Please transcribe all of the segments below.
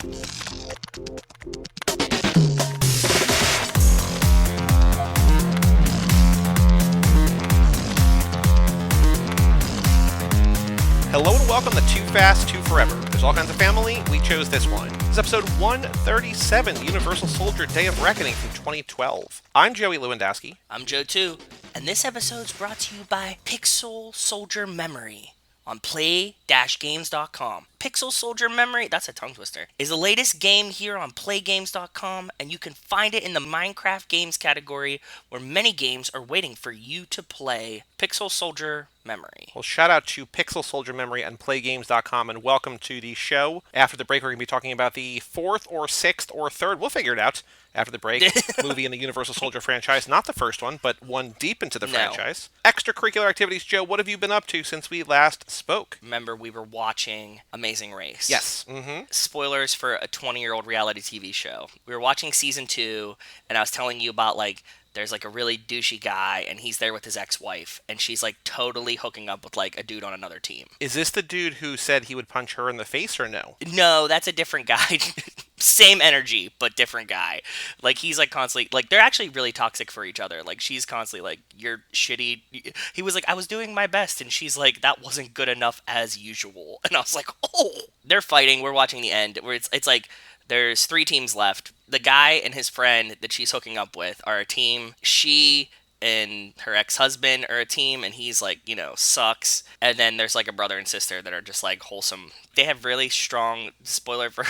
Hello and welcome to Too Fast, Too Forever. There's all kinds of family. We chose this one. This is episode 137, Universal Soldier Day of Reckoning from 2012. I'm Joey Lewandowski. I'm Joe too, and this episode's brought to you by Pixel Soldier Memory on play-games.com. Pixel Soldier Memory, that's a tongue twister, is the latest game here on playgames.com, and you can find it in the Minecraft games category where many games are waiting for you to play. Pixel Soldier Memory. Well, shout out to Pixel Soldier Memory and playgames.com, and welcome to the show. After the break, we're going to be talking about the fourth or sixth or third, we'll figure it out after the break, movie in the Universal Soldier franchise. Not the first one, but one deep into the franchise. Extracurricular activities. Joe, what have you been up to since we last spoke? Remember, we were watching Amazing Race. Yes. Mm-hmm. Spoilers for a 20-year-old reality TV show. We were watching season 2, and I was telling you about, there's a really douchey guy, and he's there with his ex-wife, and she's totally hooking up with a dude on another team. Is this the dude who said he would punch her in the face, or no? No, that's a different guy. Same energy, but different guy. He's constantly, they're actually really toxic for each other. She's constantly you're shitty. He was I was doing my best, and she's that wasn't good enough as usual. And I was oh! They're fighting, we're watching the end, where it's there's 3 teams left. The guy and his friend that she's hooking up with are a team. She and her ex-husband are a team, and he's sucks. And then there's a brother and sister that are just wholesome. They have really strong, spoiler for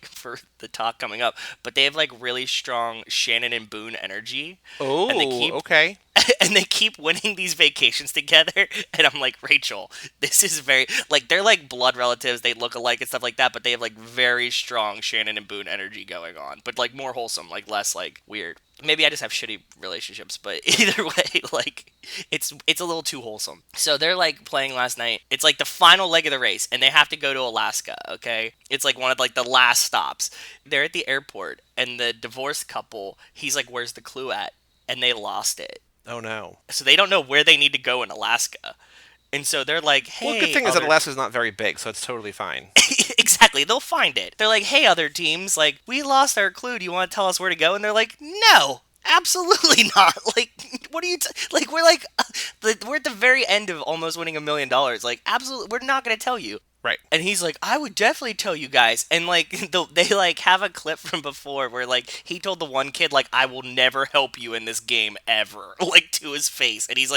for the talk coming up, but they have really strong Shannon and Boone energy. Oh, okay. And they keep winning these vacations together, and I'm Rachel, this is very, they're blood relatives, they look alike and stuff like that, but they have very strong Shannon and Boone energy going on, but more wholesome, less weird. Maybe I just have shitty relationships, but either way, it's a little too wholesome. So they're playing last night. It's the final leg of the race, and they have to go to Alaska, okay? It's one of the last stops. They're at the airport, and the divorced couple, he's where's the clue at? And they lost it. Oh no. So they don't know where they need to go in Alaska. And so they're hey... Well, the good thing is that Alaska's not very big, so it's totally fine. Exactly, they'll find it. They're hey, other teams, we lost our clue, do you want to tell us where to go? And they're no! Absolutely not. What are you... we're at the very end of almost winning $1 million. Absolutely, we're not going to tell you. Right. And he's I would definitely tell you guys. And they have a clip from before where he told the one kid I will never help you in this game ever, to his face. And he's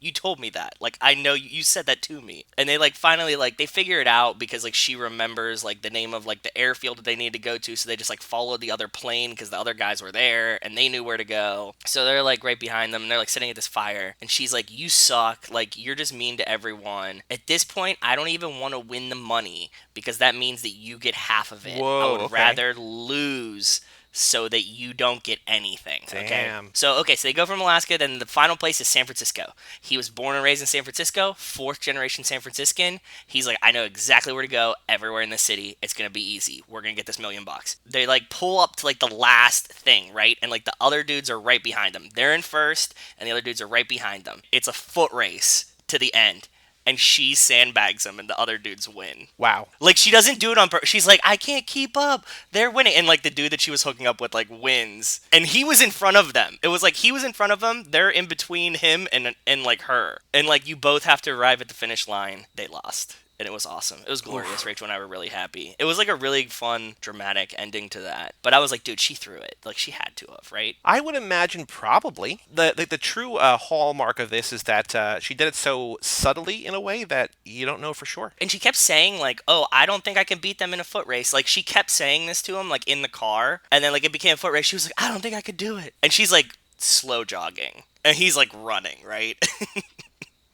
you told me that. I know you said that to me. And they finally they figure it out because she remembers the name of the airfield that they need to go to, so they just followed the other plane because the other guys were there and they knew where to go. So they're right behind them, and they're sitting at this fire, and she's you suck, you're just mean to everyone. At this point, I don't even want to win the money because that means that you get half of it. Whoa, I would rather lose so that you don't get anything. Damn. Okay? So they go from Alaska, then the final place is San Francisco. He was born and raised in San Francisco, 4th generation San Franciscan. He's I know exactly where to go everywhere in the city. It's going to be easy. We're going to get this $1 million. They pull up to the last thing, right? And the other dudes are right behind them. They're in first, and the other dudes are right behind them. It's a foot race to the end. And she sandbags them, and the other dudes win. Wow. She doesn't do it on purpose. She's I can't keep up. They're winning. And, the dude that she was hooking up with, wins. And he was in front of them. It was he was in front of them. They're in between him and her. And, you both have to arrive at the finish line. They lost. And it was awesome. It was glorious. Oof. Rachel and I were really happy. It was a really fun, dramatic ending to that. But I was dude, she threw it. She had to have, right? I would imagine probably. The true hallmark of this is that she did it so subtly in a way that you don't know for sure. And she kept saying, oh, I don't think I can beat them in a foot race. She kept saying this to him, in the car. And then, it became a foot race. She was I don't think I could do it. And she's, slow jogging. And he's, running, right?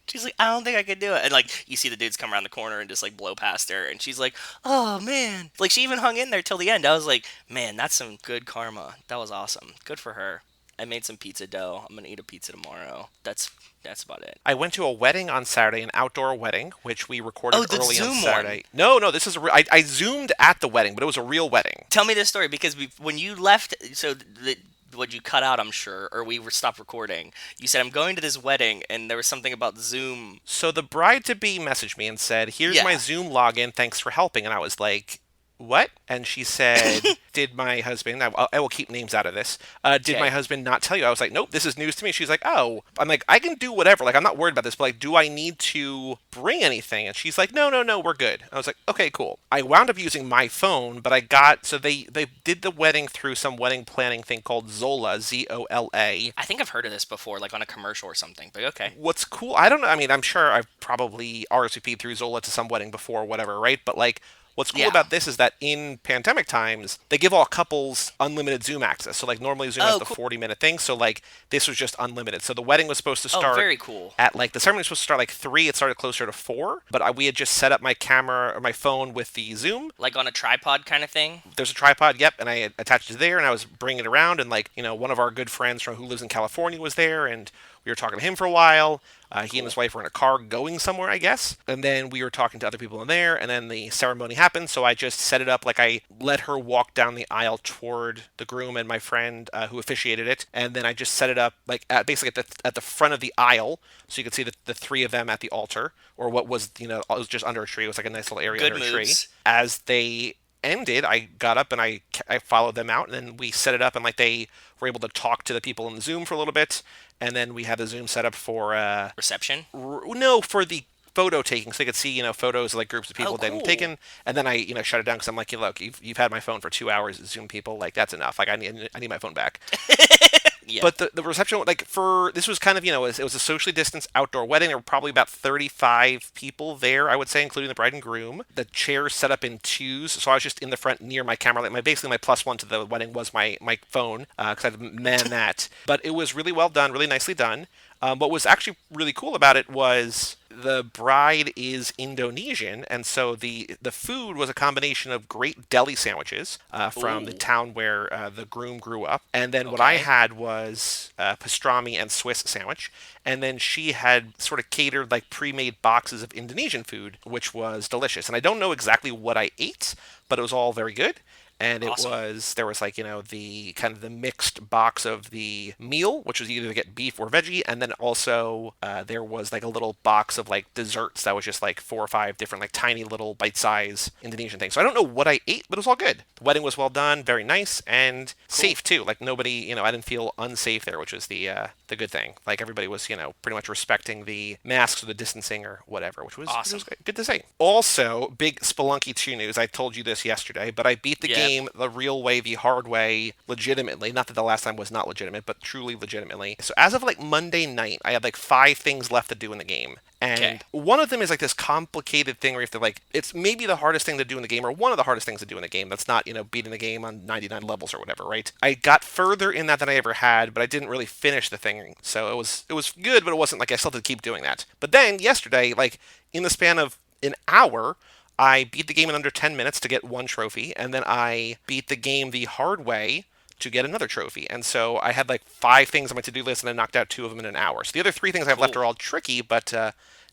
She's I don't think I could do it. And, you see the dudes come around the corner and just, blow past her. And she's oh, man. She even hung in there till the end. I was man, that's some good karma. That was awesome. Good for her. I made some pizza dough. I'm going to eat a pizza tomorrow. That's about it. I went to a wedding on Saturday, an outdoor wedding, which we recorded early Zoom on Saturday. One. No, this is I zoomed at the wedding, but it was a real wedding. Tell me this story, because when you left, what you cut out, I'm sure, or we stopped recording. You said, I'm going to this wedding, and there was something about Zoom. So the bride-to-be messaged me and said, here's my Zoom login, thanks for helping. And I was what? And she said, did my husband, I will keep names out of this, did my Okay. husband not tell you? I was like, nope, this is news to me. She's like, oh. I'm like, I can do whatever. Like, I'm not worried about this, but like, do I need to bring anything? And she's like, no, no, no, we're good. I was like, okay, cool. I wound up using my phone, but so they did the wedding through some wedding planning thing called Zola, Zola. I think I've heard of this before, like on a commercial or something, but okay. What's cool, I don't know, I mean, I'm sure I've probably RSVP'd through Zola to some wedding before, whatever, right? But like, what's cool Yeah. about this is that in pandemic times, they give all couples unlimited Zoom access. So like normally Zoom has Oh, the cool. 40-minute thing, so like this was just unlimited. So the wedding was supposed to Oh, start very cool. at like the ceremony was supposed to start like 3, it started closer to 4, but we had just set up my camera or my phone with the Zoom. Like on a tripod kind of thing. There's a tripod, yep, and I had attached it there, and I was bringing it around, and like one of our good friends who lives in California was there, and we were talking to him for a while. He and his wife were in a car going somewhere, I guess. And then we were talking to other people in there, and then the ceremony happened. So I just set it up like I let her walk down the aisle toward the groom and my friend who officiated it. And then I just set it up like basically at the front of the aisle, so you could see the three of them at the altar, or what was, it was just under a tree. It was like a nice little area Good under a tree. moves. As they ended, I got up and I followed them out, and then we set it up, and like they were able to talk to the people in the Zoom for a little bit, and then we had the Zoom set up for Reception. no, for the photo taking, so they could see photos of like groups of people Oh, that had cool. taken, and then I shut it down because I'm like, look, you've had my phone for 2 hours, Zoom people, like that's enough. Like I need my phone back. Yeah. But the reception, like for this was kind of it was a socially distanced outdoor wedding. There were probably about 35 people there, I would say, including the bride and groom. The chairs set up in twos, so I was just in the front near my camera. Like basically my plus one to the wedding was my phone because I had to man that. But it was really well done, really nicely done. What was actually really cool about it was the bride is Indonesian, and so the food was a combination of great deli sandwiches from the Ooh. town where the groom grew up, and then what I Okay. had was pastrami and Swiss sandwich, and then she had sort of catered like pre-made boxes of Indonesian food, which was delicious. And I don't know exactly what I ate, but it was all very good. And Awesome. there was like the kind of the mixed box of the meal, which was either to get beef or veggie, and then also there was like a little box of like desserts that was just like 4 or 5 different like tiny little bite-size Indonesian things. So I don't know what I ate, but it was all good. The wedding was well done, very nice, and Cool. safe too. Like nobody, I didn't feel unsafe there, which was the good thing. Like everybody was pretty much respecting the masks or the distancing or whatever, which was Awesome. good to see. Also, big Spelunky 2 news. I told you this yesterday, but I beat the Yeah. game the real way, the hard way, legitimately. Not that the last time was not legitimate, but truly legitimately. So as of like Monday night, I had like 5 things left to do in the game. Okay. And one of them is like this complicated thing where you have to like, it's maybe the hardest thing to do in the game, or one of the hardest things to do in the game. That's not, beating the game on 99 levels or whatever, right? I got further in that than I ever had, but I didn't really finish the thing. So it was good, but it wasn't like I still had to keep doing that. But then yesterday, like in the span of an hour, I beat the game in under 10 minutes to get one trophy, and then I beat the game the hard way to get another trophy. And so I had like 5 things on my to-do list, and I knocked out 2 of them in an hour. So the other 3 things I have left Cool. are all tricky, but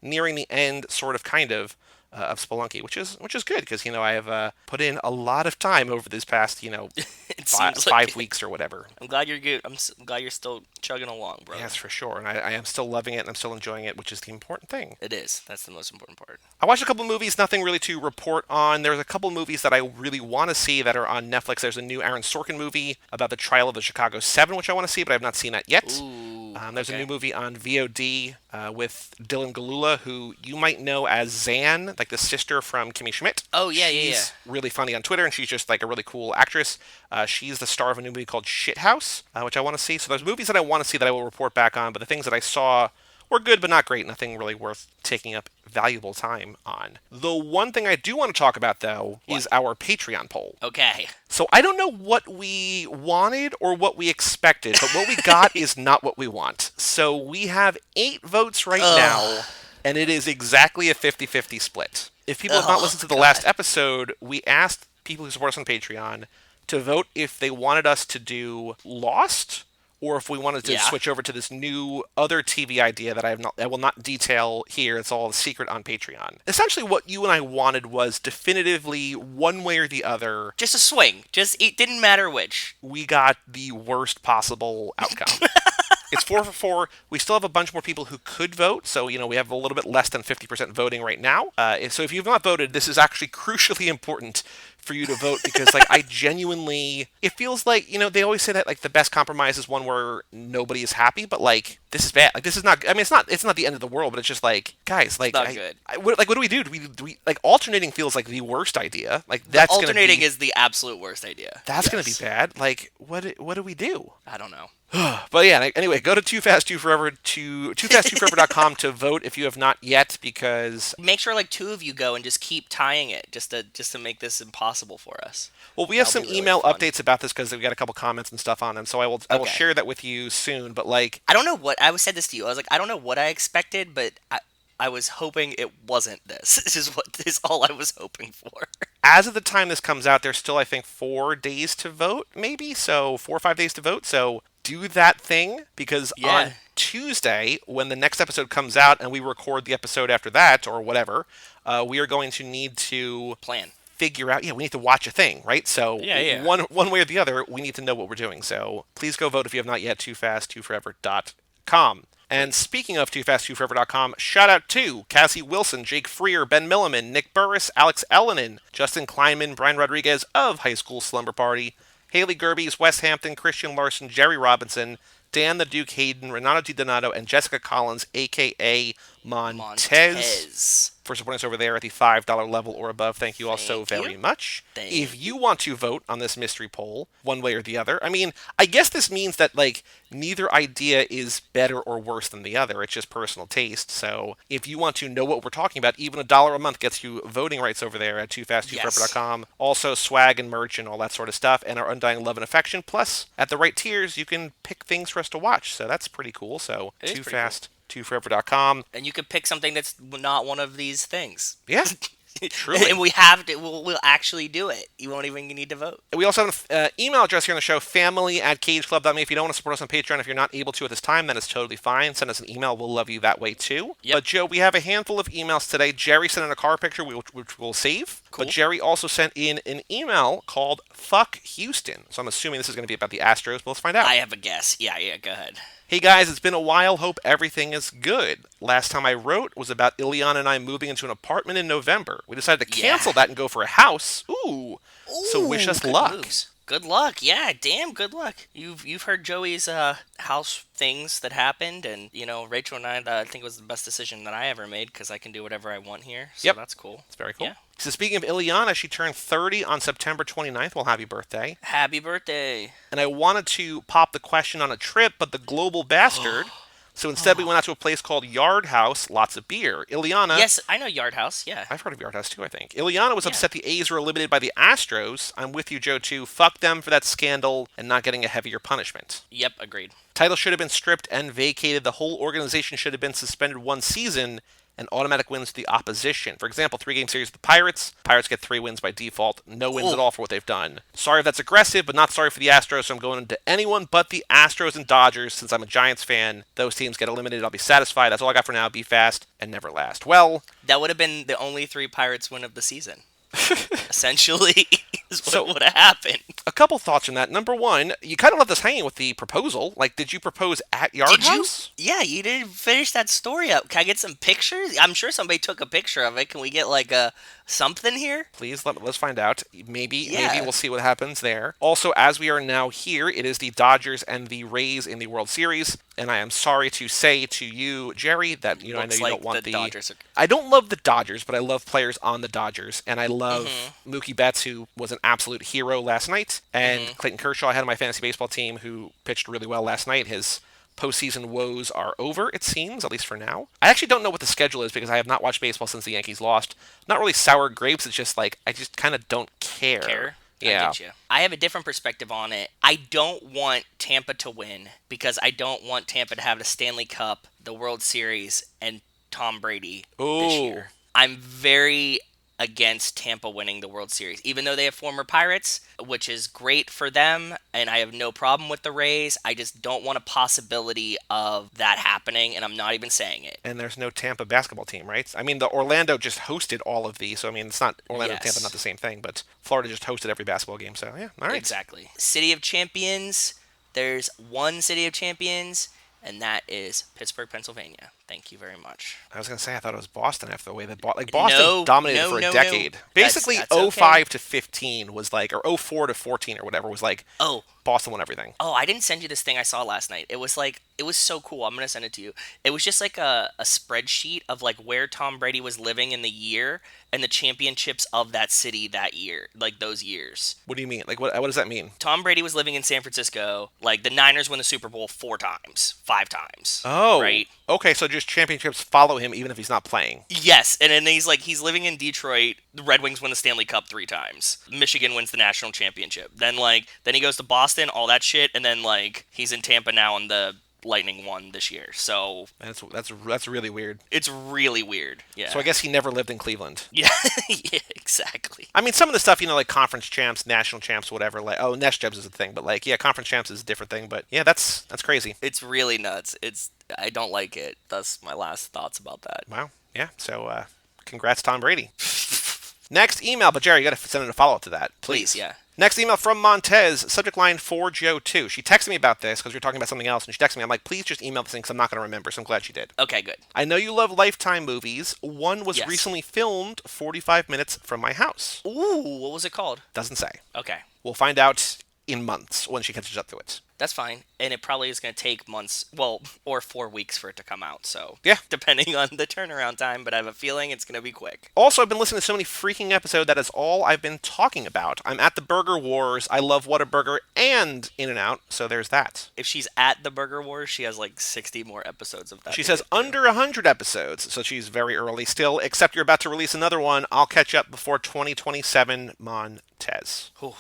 nearing the end, sort of Spelunky, which is good because I have put in a lot of time over this past It five, seems five like weeks or whatever. I'm glad you're good. I'm glad you're still chugging along, brother. Yes, for sure, and I am still loving it, and I'm still enjoying it, which is the important thing. It is. That's the most important part. I watched a couple movies, nothing really to report on. There's a couple movies that I really want to see that are on Netflix. There's a new Aaron Sorkin movie about the trial of the Chicago 7, which I want to see, but I have not seen that yet. Ooh. There's a Okay. new movie on VOD with Dylan Galula, who you might know as Zan, like the sister from Kimmy Schmidt. Oh, yeah, yeah, She's really funny on Twitter, and she's just like a really cool actress. She's the star of a new movie called Shithouse, which I want to see. So there's movies that I want to see that I will report back on, but the things that I saw were good but not great. Nothing really worth taking up valuable time on. The one thing I do want to talk about, though, What? is our Patreon poll. Okay. So I don't know what we wanted or what we expected, but what we got is not what we want. So we have 8 votes right now, and it is exactly a 50-50 split. If people have not listened to the last episode, we asked people who support us on Patreon to vote if they wanted us to do Lost or if we wanted to Yeah. switch over to this new other TV idea that I will not detail here. It's all a secret on Patreon. Essentially, what you and I wanted was definitively one way or the other. Just a swing. Just it didn't matter which. We got the worst possible outcome. It's 4 for 4. We still have a bunch more people who could vote, so we have a little bit less than 50% voting right now. So if you've not voted, this is actually crucially important for you to vote because like I genuinely it feels like they always say that like the best compromise is one where nobody is happy, but like this is bad. Like this is not. I mean, it's not the end of the world, but it's just like guys, It's like not good. what do we do? Do we like alternating feels like the worst idea. Like The that's alternating gonna be, is the absolute worst idea. that's gonna be Yes. bad. Like what do we do? I don't know. But yeah, anyway, go to Too Fast Too Forever to toofast2forever.com to vote if you have not yet, because Make sure like two of you go and just keep tying it, just to make this impossible for us. well, we have That'll some be really email fun. updates about this because we got a couple comments and stuff on them. So I will Okay. share that with you soon. But like, I don't know what I said this to you. I was like, I don't know what I expected, but I was hoping it wasn't this. This is all I was hoping for. as of the time this comes out, there's still I think 4 days to vote, maybe so 4 or 5 days to vote. So do that thing because Yeah. on Tuesday when the next episode comes out and we record the episode after that or whatever, we are going to need to Plan. figure out. Yeah, we need to watch a thing, right? So Yeah. one way or the other, we need to know what we're doing. So please go vote if you have not yet. toofast2forever.com. And speaking of toofast2forever.com, shout out to Cassie Wilson, Jake Freer, Ben Milliman, Nick Burris, Alex Ellenin, Justin Kleinman, Brian Rodriguez of High School Slumber Party, Haley Gerbies, West Hampton, Christian Larson, Jerry Robinson, Dan the Duke Hayden, Renato Di Donato, and Jessica Collins, aka Montez, for supporting us over there at the $5 level or above. Thank you all so Thank very you. much. Thank If you want to vote on this mystery poll, one way or the other, I mean, I guess this means that, like, neither idea is better or worse than the other. It's just personal taste. So if you want to know what we're talking about, even $1 a month gets you voting rights over there at toofast2forever.com. Also, swag and merch and all that sort of stuff, and our undying love and affection. Plus, at the right tiers, you can pick things for us to watch. So that's pretty cool. So, It is pretty cool. toofast2forever.com. And you could pick something that's not one of these things. Yeah. Truly. And we have to. We'll actually do it. You won't even need to vote. We also have an email address here on the show, family@cageclub.me. If you don't want to support us on Patreon, if you're not able to at this time, then it's totally fine. Send us an email. We'll love you that way, too. Yep. But, Joe, we have a handful of emails today. Jerry sent in a car picture, which we'll save. Cool. But Jerry also sent in an email called Fuck Houston. So I'm assuming this is going to be about the Astros, but let's find out. I have a guess. Yeah. Go ahead. Hey guys, it's been a while. Hope everything is good. Last time I wrote was about Ileana and I moving into an apartment in November. We decided to cancel that and go for a house. Ooh. So wish us good luck. moves. Good luck. Yeah, damn good luck. You've heard Joey's house things that happened, and Rachel and I think it was the best decision that I ever made because I can do whatever I want here. So Yep. that's cool. It's very cool. Yeah. So speaking of Ileana, she turned 30 on September 29th. Well, happy birthday. Happy birthday. And I wanted to pop the question on a trip, but the global bastard. So instead, we went out to a place called Yard House, lots of beer. Ileana. Yes, I know Yard House. Yeah. I've heard of Yard House too, I think. Ileana was Yeah. upset the A's were eliminated by the Astros. I'm with you, Joe, too. Fuck them for that scandal and not getting a heavier punishment. Yep. Agreed. Title should have been stripped and vacated. The whole organization should have been suspended one season and automatic wins to the opposition. For example, 3-game series with the Pirates. Pirates get 3 wins by default. No wins at all for what they've done. Sorry if that's aggressive, but not sorry for the Astros, so I'm going to anyone but the Astros and Dodgers since I'm a Giants fan. Those teams get eliminated. I'll be satisfied. That's all I got for now. Be fast and never last. Well, That would have been the only 3 Pirates win of the season. Essentially, is what So- would have happened. a couple thoughts on that. Number one, you kind of left us hanging with the proposal. Like, did you propose at Yard Did you? House? Yeah, you didn't finish that story up. Can I get some pictures? I'm sure somebody took a picture of it. Can we get like a something here? Please let's find out. Maybe Yeah. we'll see what happens there. Also, as we are now here, it is the Dodgers and the Rays in the World Series, and I am sorry to say to you, Jerry, that I know Looks you like don't want the Dodgers are- I don't love the Dodgers, but I love players on the Dodgers, and I love Mm-hmm. Mookie Betts, who was an absolute hero last night, and Clayton Kershaw. I had on my fantasy baseball team, who pitched really well last night. His postseason woes are over, it seems, at least for now. I actually don't know what the schedule is because I have not watched baseball since the Yankees lost. Not really sour grapes, it's just like, I just kind of don't care. Yeah. I get you. I have a different perspective on it. I don't want Tampa to win because I don't want Tampa to have the Stanley Cup, the World Series, and Tom Brady this Ooh. year. I'm very against Tampa winning the World Series, even though they have former Pirates, which is great for them, and I have no problem with the Rays. I just don't want a possibility of that happening, and I'm not even saying it. And there's no Tampa basketball team, right? I mean, the Orlando just hosted all of these, so I mean, it's not Orlando and Yes. Tampa, not the same thing, but Florida just hosted every basketball game, so yeah, all right. Exactly. City of Champions, there's one City of Champions, and that is Pittsburgh, Pennsylvania. Thank you very much. I was going to say I thought it was Boston after the way that Boston No, dominated no, for a no, no. decade. Basically, That's oh okay. 05 to 15 was like, or oh 04 to 14 or whatever was like, Oh, Boston won everything. oh, I didn't send you this thing I saw last night. It was like, it was so cool. I'm gonna send it to you. It was just like a spreadsheet of like where Tom Brady was living in the year and the championships of that city that year, like those years. What do you mean? Like, what does that mean? Tom Brady was living in San Francisco. Like the Niners win the Super Bowl 4 times, 5 times, Oh, right? okay. So just championships follow him even if he's not playing. Yes, and then he's living in Detroit. The Red Wings win the Stanley Cup 3 times. Michigan wins the national championship. Then he goes to Boston, all that shit, and then like he's in Tampa now, and the Lightning won this year. So That's really weird. it's really weird. Yeah. So I guess he never lived in Cleveland. Yeah, yeah, exactly. I mean, some of the stuff, like conference champs, national champs, whatever. Like, oh, national champs is a thing, but like, yeah, conference champs is a different thing. But yeah, that's crazy. It's really nuts. I don't like it. That's my last thoughts about that. Wow. Yeah. So, congrats, Tom Brady. Next email, but Jerry, you got to send in a follow up to that, Please, yeah. Next email from Montez, subject line for Joe 2. She texted me about this because we were talking about something else, and she texted me. I'm like, please just email this thing because I'm not going to remember, so I'm glad she did. Okay, good. I know you love Lifetime movies. One was Yes. recently filmed 45 minutes from my house. Ooh, what was it called? Doesn't say. Okay. We'll find out in months when she catches up to it. That's fine. And it probably is going to take months, well, or 4 weeks for it to come out. So, Yeah. depending on the turnaround time, but I have a feeling it's going to be quick. Also, I've been listening to so many freaking episodes that is all I've been talking about. I'm at the Burger Wars. I love Whataburger and In-N-Out, so there's that. If she's at the Burger Wars, she has like 60 more episodes of that. She to says get through. under 100 episodes, so she's very early still, except you're about to release another one. I'll catch up before 2027, Montez. Whew.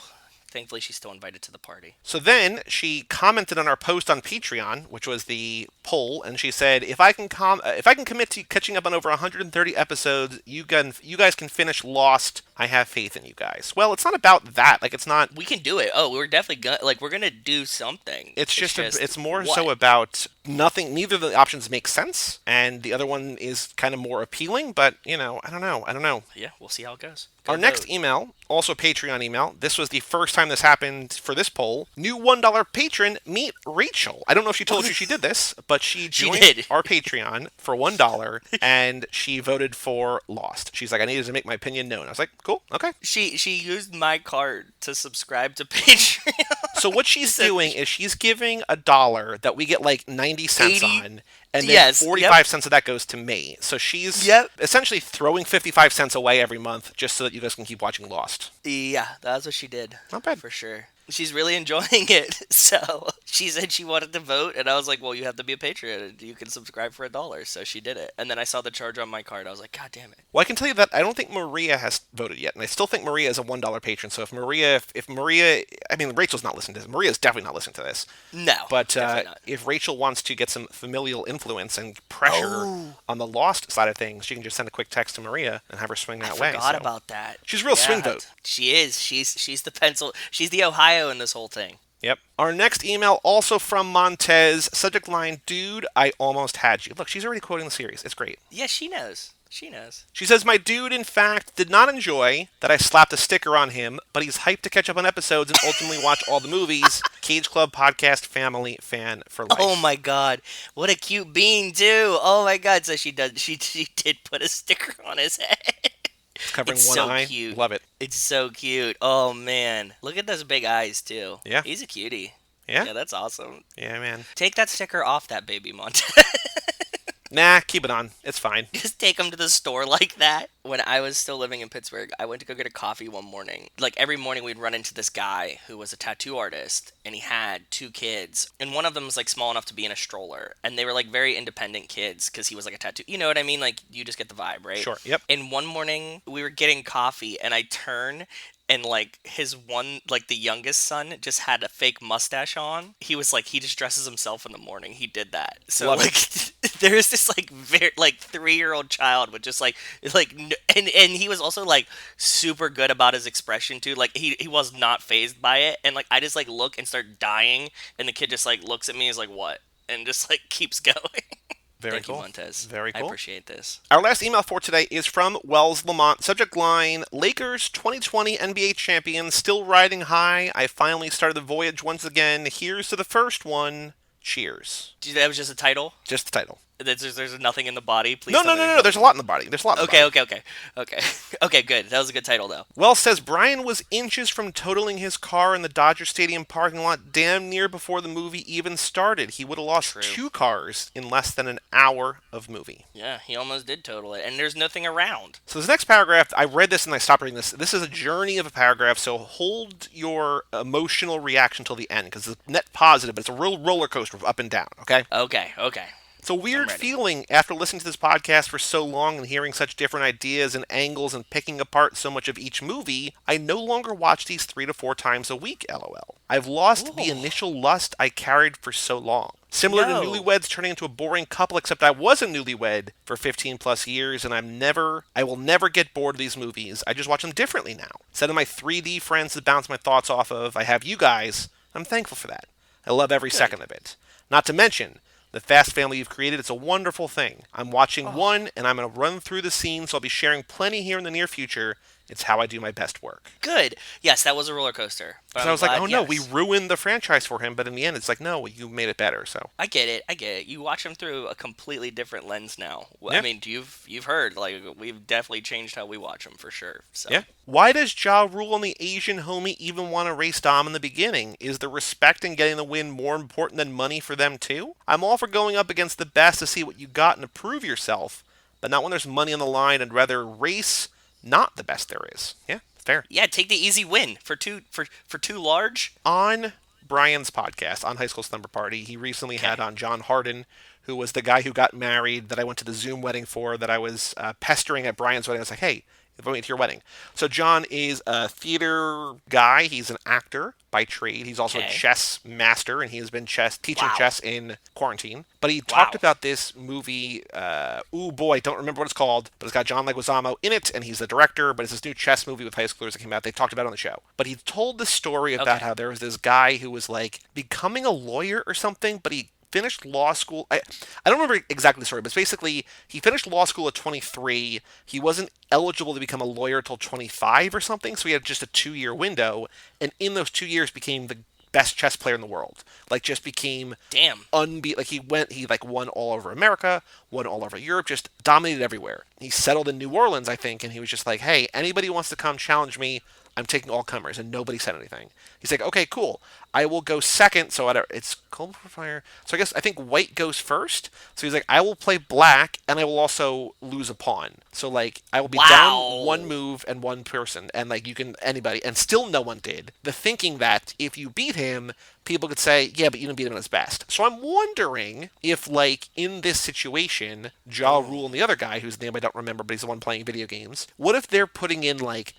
Thankfully, she's still invited to the party. So then she commented on our post on Patreon, which was the poll, and she said, "If I can commit to catching up on over 130 episodes, you guys can finish Lost. I have faith in you guys." Well, it's not about that. Like, it's not. We can do it. Oh, we're definitely gonna we're gonna do something. It's more what? so about nothing. Neither of the options make sense, and the other one is kind of more appealing. But I don't know. Yeah, we'll see how it goes. Our next email, also a Patreon email. This was the first time this happened for this poll. New $1 patron, meet Rachel. I don't know if she told you she did this, but she joined did. our Patreon for $1, and she voted for Lost. She's like, I needed to make my opinion known. I was like, cool, okay. She used my card to subscribe to Patreon. So what she's doing is she's giving $1 that we get like 90 cents 80 on, and then Yes, 45 cents of that goes to me. So she's Yep. essentially throwing 55 cents away every month just so that you guys can keep watching Lost. Yeah, that's what she did. Not bad. For sure. She's really enjoying it. So she said she wanted to vote, and I was like, well, you have to be a Patreon. You can subscribe for $1. So she did it. And then I saw the charge on my card. I was like, God damn it. Well, I can tell you that I don't think Maria has voted yet, and I still think Maria is a $1 patron. So if Maria, I mean, Rachel's not listening to this. Maria's definitely not listening to this. No. But definitely not. if Rachel wants to get some familial influence and pressure on the Lost side of things, she can just send a quick text to Maria and have her swing that way. I forgot So about that. she's a real swing Yeah, vote. She is. She's the pencil. She's the Ohio in this whole thing. Yep. Our next email, also from Montez, subject line, dude, I almost had you. Look, she's already quoting the series. It's great. Yeah, she knows. She knows. She says, my dude, in fact, did not enjoy that I slapped a sticker on him, but he's hyped to catch up on episodes and ultimately watch all the movies. Cage Club podcast family fan for life. Oh my God, what a cute bean too. Oh my God, so she did put a sticker on his head. Covering It's one so eye. cute. Love it. It's so cute. Oh man, look at those big eyes too. Yeah. He's a cutie. Yeah? Yeah, that's awesome. Yeah, man. Take that sticker off that baby, Monte. Nah, keep it on. It's fine. Just take him to the store like that. When I was still living in Pittsburgh, I went to go get a coffee one morning. Like every morning we'd run into this guy who was a tattoo artist, and he had 2 kids. And one of them was like small enough to be in a stroller. And they were like very independent kids because he was like a tattoo. You know what I mean? Like you just get the vibe, right? Sure, yep. And one morning we were getting coffee, and I turn, and like his one, like the youngest son just had a fake mustache on. He was like, he just dresses himself in the morning. He did that. So Love like there's this like very like 3-year-old child with just like and he was also like super good about his expression too. Like he was not phased by it. And like I just like look and start dying, and the kid just like looks at me, is like, what? And just like keeps going. Very Thank cool. you, Montez. Very cool. I appreciate this. Our last email for today is from Wells Lamont. Subject line, Lakers 2020 NBA champions still riding high. I finally started the voyage once again. Here's to the first one. Cheers. That was just a title? Just the title. There's nothing in the body. Please No, tell no, me no, there's no, no. There's a nothing. lot in the body. There's a lot in the Okay, body. okay, okay, okay, okay. Good. That was a good title, though. Wells says Brian was inches from totaling his car in the Dodger Stadium parking lot damn near before the movie even started. He would have lost True. 2 cars in less than an hour of movie. Yeah, he almost did total it, and there's nothing around. So this next paragraph, I read this and I stopped reading this. This is a journey of a paragraph, so hold your emotional reaction till the end, because it's net positive, but it's a real roller coaster of up and down, okay? Okay, okay. It's a weird ready. feeling after listening to this podcast for so long and hearing such different ideas and angles and picking apart so much of each movie. I no longer watch these 3 to 4 times a week, lol. I've lost the Ooh. initial lust I carried for so long. Similar to No. newlyweds turning into a boring couple, except I was a newlywed for 15 plus years, and I will never get bored of these movies. I just watch them differently now. Instead of my 3D friends to bounce my thoughts off of, I have you guys. I'm thankful for that. I love every Good. second of it. Not to mention, the fast family you've created, it's a wonderful thing. I'm watching one, and I'm going to run through the scenes, so I'll be sharing plenty here in the near future. It's how I do my best work. Good. Yes, that was a roller coaster. But So I'm I was like, glad, oh no, yes. we ruined the franchise for him, but in the end, it's like, no, you made it better, so. I get it. I get it. You watch them through a completely different lens now. Yeah. I mean, you've heard like we've definitely changed how we watch them for sure. So Yeah. Why does Ja Rule and the Asian homie even want to race Dom in the beginning? Is the respect and getting the win more important than money for them too? I'm all for going up against the best to see what you got and to prove yourself, but not when there's money on the line. I'd rather race not the best there is. Yeah, fair. yeah, take the easy win for too large. On Brian's podcast, on High School Slumber Party, he recently had Okay. on John Harden, who was the guy who got married that I went to the Zoom wedding for, that I was pestering at Brian's wedding. I was like, hey, invite me to your wedding. So John is a theater guy. He's an actor by trade. He's also a Okay. chess master, and he has been teaching Wow. chess in quarantine. But he talked Wow. about this movie. Oh boy, don't remember what it's called, but it's got John Leguizamo in it, and he's the director. But it's this new chess movie with high schoolers that came out. They talked about it on the show. But he told the story about Okay. how there was this guy who was like becoming a lawyer or something, but he finished law school. I don't remember exactly the story, but basically he finished law school at 23. He wasn't eligible to become a lawyer until 25 or something, so he had just a 2 year window, and in those 2 years became the best chess player in the world. Like, just became Damn. like he like won all over America, won all over Europe, just dominated everywhere. He settled in New Orleans, I think, and he was just like, hey, anybody wants to come challenge me, I'm taking all comers, and nobody said anything. He's like, okay, cool. I will go second. So it's cold for fire. So I think white goes first. So he's like, I will play black, and I will also lose a pawn. So like, I will be down Wow. one move and one person, and like you can anybody, and still no one did. The thinking that if you beat him, people could say, yeah, but you didn't beat him at his best. So I'm wondering if, like, in this situation, Ja Rule and the other guy, whose name I don't remember, but he's the one playing video games, what if they're putting in like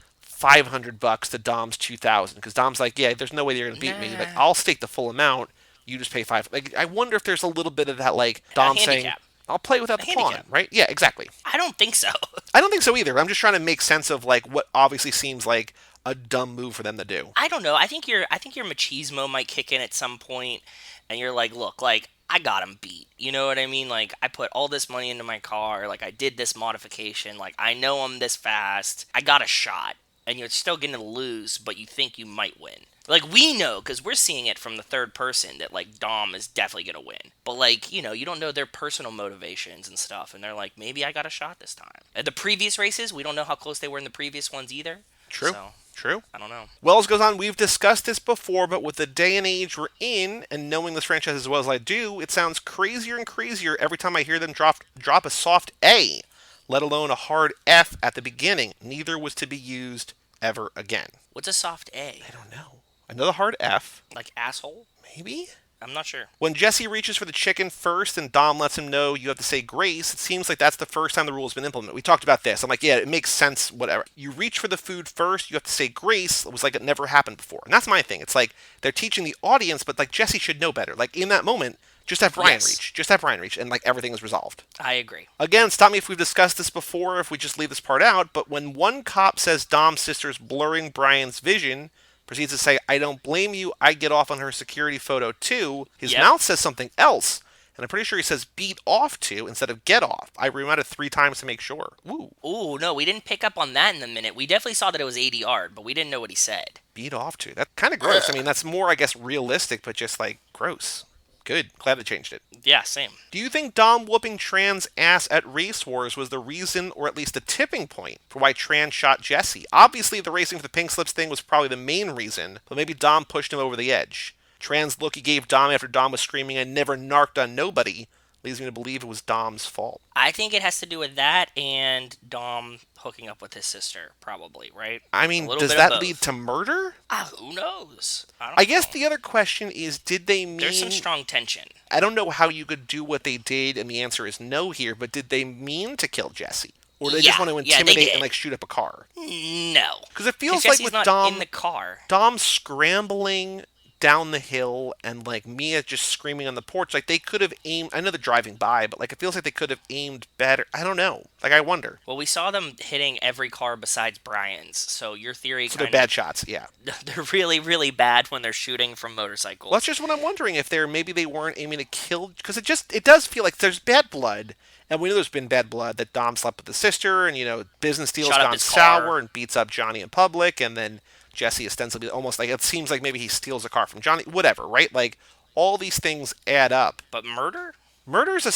$500 to Dom's 2,000? Because Dom's like, yeah, there's no way you're gonna beat me. Like, Nah. I'll stake the full amount. You just pay five. Like, I wonder if there's a little bit of that, like Dom saying, handicap. "I'll play without the pawn," handicap. right? Yeah, exactly. I don't think so. I don't think so either. I'm just trying to make sense of like what obviously seems like a dumb move for them to do. I don't know. I think your machismo might kick in at some point, and you're like, look, like I got him beat. You know what I mean? Like I put all this money into my car. Like I did this modification. Like I know I'm this fast. I got a shot, and you're still going to lose, but you think you might win. Like we know because we're seeing it from the third person that like Dom is definitely going to win. But like you don't know their personal motivations and stuff, and they're like, maybe I got a shot this time. At the previous races, we don't know how close they were in the previous ones either. True. So True. I don't know. Wells goes on, we've discussed this before, but with the day and age we're in, and knowing this franchise as well as I do, it sounds crazier and crazier every time I hear them drop a soft A, let alone a hard F at the beginning. Neither was to be used ever again. What's a soft A? I don't know. Another hard F, Like asshole? maybe? I'm not sure. When Jesse reaches for the chicken first and Dom lets him know you have to say grace, it seems like that's the first time the rule has been implemented. We talked about this. I'm like, yeah, it makes sense, whatever. You reach for the food first, you have to say grace. It was like it never happened before. And that's my thing. It's like they're teaching the audience, but like Jesse should know better. Like in that moment, just have Brian Yes. reach. Just have Brian reach, and like everything is resolved. I agree. Again, stop me if we've discussed this before, if we just leave this part out, but when one cop says Dom's sister's blurring Brian's vision, proceeds to say, I don't blame you, I get off on her security photo too, his Yep. mouth says something else, and I'm pretty sure he says beat off to instead of get off. I rewound it 3 times to make sure. Ooh, Ooh, no, we didn't pick up on that in the minute. We definitely saw that it was ADR, but we didn't know what he said. beat off to. That's kind of gross. I mean, that's more, I guess, realistic, but just like gross. Good. Glad they changed it. Yeah, same. Do you think Dom whooping Tran's ass at Race Wars was the reason, or at least the tipping point, for why Tran shot Jesse? Obviously, the racing for the pink slips thing was probably the main reason, but maybe Dom pushed him over the edge. Tran's look he gave Dom after Dom was screaming, "I never narked on nobody," leads me to believe it was Dom's fault. I think it has to do with that and Dom hooking up with his sister, probably, right? I A mean, little does bit of that both. lead to murder? Who knows? I don't I guess know. the other question is, did they mean... There's some strong tension. I don't know how you could do what they did, and the answer is no here, but did they mean to kill Jesse? Or did they just want to Yeah, they intimidate did. and, like, shoot up a car? No. Because it feels like Jesse's with not Dom... in the car. Dom scrambling down the hill and like Mia just screaming on the porch, like they could have aimed. I know they're driving by, but like it feels like they could have aimed better. I don't know. Like I wonder. Well, we saw them hitting every car besides Brian's, so your theory So kind they're bad shots. Yeah. they're really, really bad when they're shooting from motorcycles. Well, that's just what I'm wondering if maybe they weren't aiming to kill, because it does feel like there's bad blood. And we know there's been bad blood, that Dom slept with the sister, and, business deals Shot up gone his sour car. and beats up Johnny in public, and then Jesse ostensibly almost like, it seems like maybe he steals a car from Johnny, whatever, right? Like, all these things add up. But murder? Murder's a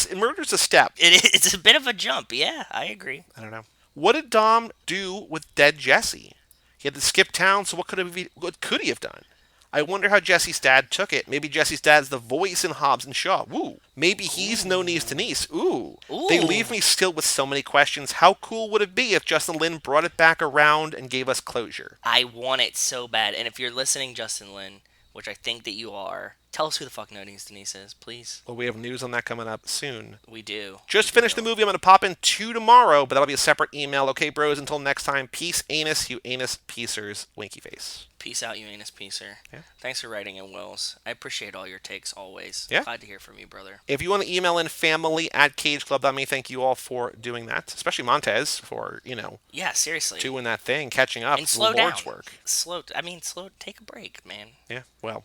step. It's a bit of a jump. Yeah, I agree. I don't know. What did Dom do with dead Jesse? He had to skip town, so what could he have done? I wonder how Jesse's dad took it. Maybe Jesse's dad's the voice in Hobbs and Shaw. Woo. Maybe he's no niece to niece. Ooh. They leave me still with so many questions. How cool would it be if Justin Lin brought it back around and gave us closure? I want it so bad. And if you're listening, Justin Lin, which I think that you are, tell us who the fuck No Niece Denise is, please. Well, we have news on that coming up soon. We do. Just finished the movie. I'm going to pop in 2 tomorrow, but that'll be a separate email. Okay, bros, until next time, peace, anus, you anus piecers, winky face. Peace out, you anus piecer. Yeah. Thanks for writing in, Wills. I appreciate all your takes always. Yeah. Glad to hear from you, brother. If you want to email in family@cageclub.me, thank you all for doing that, especially Montez for, Yeah, seriously. doing that thing, catching up. And slow Lord's down. work. Take a break, man. Yeah, well,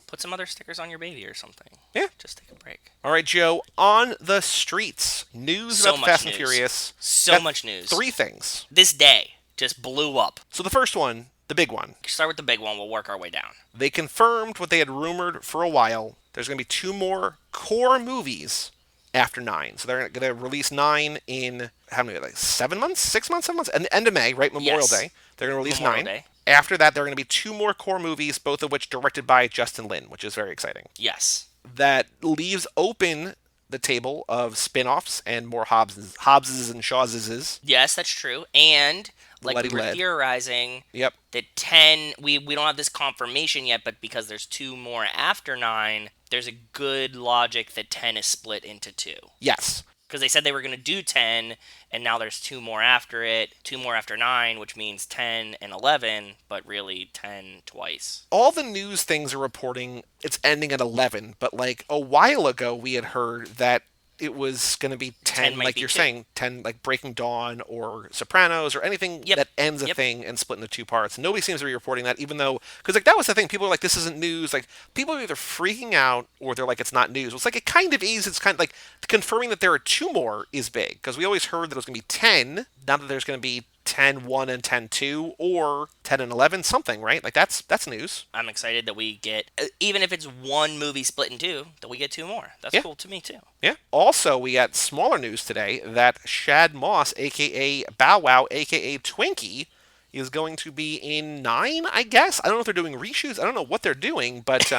Put some other stickers on your baby or something. Yeah. Just take a break. All right, Joe, on the streets. News So about the much Fast and news. Furious. So Got much news. 3 things. This day just blew up. So the first one, the big one. Start with the big one. We'll work our way down. They confirmed what they had rumored for a while. There's going to be 2 more core movies after 9. So they're going to release 9 in, how many, like 7 months? 6 months? 7 months? At the end of May, right? Memorial Yes. Day. They're going to release Memorial 9. Day. After that, there are going to be 2 more core movies, both of which directed by Justin Lin, which is very exciting. Yes. That leaves open the table of spin-offs and more Hobbses and Shawses. Yes, that's true. And like Letty we were Led. theorizing Yep. that 10 we don't have this confirmation yet, but because there's 2 more after 9, there's a good logic that 10 is split into 2. Yes. Because they said they were going to do 10, and now there's 2 more after it, 2 more after 9, which means 10 and 11, but really 10 twice. All the news things are reporting it's ending at 11, but like a while ago we had heard that it was going to be 10, might like be you're 2. saying, 10 like Breaking Dawn or Sopranos or anything Yep. that ends a Yep. thing and split into 2 parts. Nobody seems to be reporting that, even though, because like that was the thing, people are like, this isn't news. Like people are either freaking out or they're like, it's not news. It's like it kind of is. It's kind of like confirming that there are 2 more is big, because we always heard that it was going to be 10. Now that there's going to be 10-1 and 10-2 or 10 and 11 something, right? Like that's news. I'm excited that we get, even if it's 1 movie split in 2, that we get 2 more. That's Yeah. cool to me too. Yeah. Also, we got smaller news today that Shad Moss, aka Bow Wow, aka Twinkie, is going to be in 9, I guess. I don't know if they're doing reshoots. I don't know what they're doing, but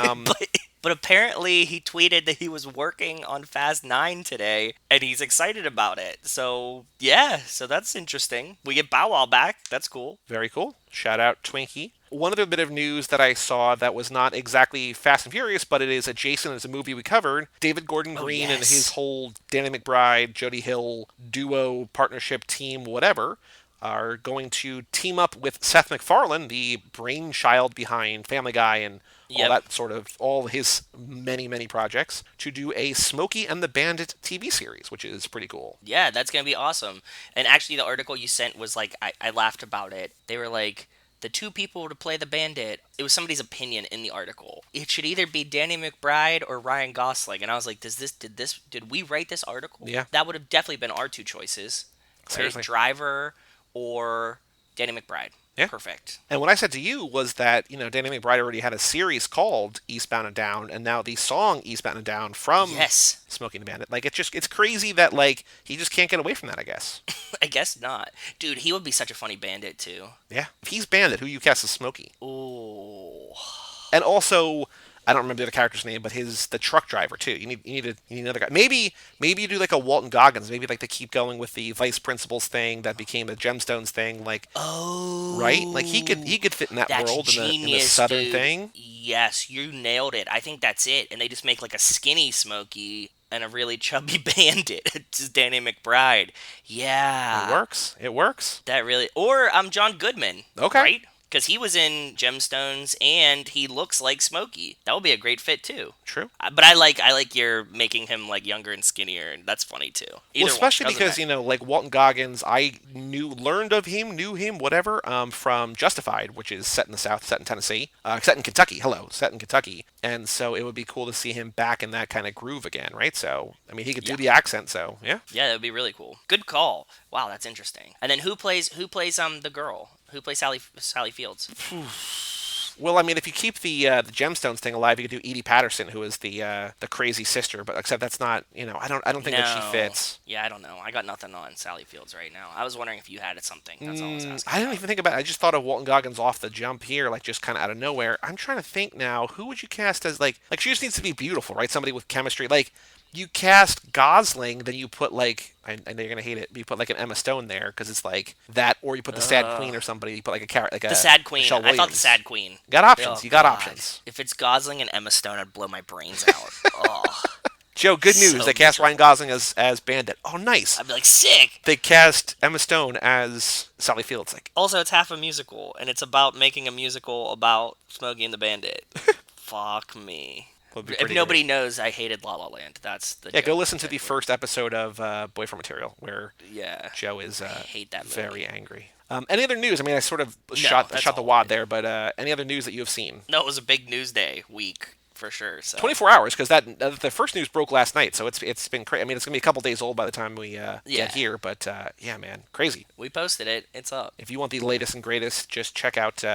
But apparently he tweeted that he was working on Fast 9 today, and he's excited about it. So, yeah, so that's interesting. We get Bow Wow back. That's cool. very cool. Shout out Twinkie. One other bit of news that I saw that was not exactly Fast and Furious, but it is adjacent as a movie we covered. David Gordon Green and yes. his whole Danny McBride, Jody Hill duo, partnership, team, whatever, are going to team up with Seth MacFarlane, the brainchild behind Family Guy and all Yep. that sort of, all his many, many projects, to do a Smokey and the Bandit TV series, which is pretty cool. Yeah, that's going to be awesome. And actually, the article you sent was like, I laughed about it. They were like, the 2 people to play the bandit, it was somebody's opinion in the article. It should either be Danny McBride or Ryan Gosling. And I was like, did we write this article? Yeah. That would have definitely been our 2 choices. Right? Seriously. Driver or Danny McBride. Yeah. Perfect. And what I said to you was that, Danny McBride already had a series called Eastbound and Down, and now the song Eastbound and Down from Yes. Smokey and the Bandit. Like, it's crazy that, like, he just can't get away from that, I guess. I guess not. Dude, he would be such a funny bandit, too. Yeah. If he's Bandit, who you cast as Smokey? Ooh. And also, I don't remember the other character's name, but the truck driver too. You need another guy. Maybe you do like a Walton Goggins. Maybe like they keep going with the vice principals thing that became the Gemstones thing. Like, right? Like he could fit in that That's world in the genius, Southern dude. thing. Yes, you nailed it. I think that's it. And they just make like a skinny Smokey and a really chubby bandit. It's just Danny McBride. Yeah. It works. It works. That really. Or John Goodman. Okay. Right? Because he was in Gemstones and he looks like Smokey. That would be a great fit too. True. But I like you're making him like younger and skinnier, and that's funny too. Well, especially because like Walton Goggins, I knew him, whatever, from Justified, which is set in the South, set in Tennessee, set in Kentucky. Hello, set in Kentucky, and so it would be cool to see him back in that kind of groove again, right? So, I mean, he could do the accent, so yeah. Yeah, that would be really cool. Good call. Wow, that's interesting. And then who plays the girl? Who plays Sally Fields? Well, I mean, if you keep the Gemstones thing alive, you could do Edie Patterson, who is the crazy sister. But except that's not, I don't think that she fits. Yeah, I don't know. I got nothing on Sally Fields right now. I was wondering if you had something. That's all I was asking. I didn't even think about it. I just thought of Walton Goggins off the jump here, like just kind of out of nowhere. I'm trying to think now. Who would you cast as like she just needs to be beautiful, right? Somebody with chemistry, like. You cast Gosling, then you put like I know you're gonna hate it, but you put like an Emma Stone there because it's like that, or you put the Sad Queen or somebody. You put like a character, like the Sad Queen. Michelle I thought the Williams. Sad Queen. Got options. Oh, you got God. options. If it's Gosling and Emma Stone, I'd blow my brains out. Oh, Joe, good news. So They cast miserable. Ryan Gosling as Bandit. Oh, nice. I'd be like sick. They cast Emma Stone as Sally Fields. Like, Also, it's half a musical, and it's about making a musical about Smokey and the Bandit. Fuck me. If nobody knows, I hated La La Land. That's the go joke. listen to the first episode of Boyfriend Material where Joe is hate that movie. very angry. Any other news? I mean, I sort of No, shot that's the all wad I there, but any other news that you have seen? No, it was a big news day week for sure. So 24 hours, because the first news broke last night, so it's been crazy. I mean, it's gonna be a couple days old by the time we get here, but yeah, man, crazy. we posted it. It's up. If you want the latest and greatest, just check out Too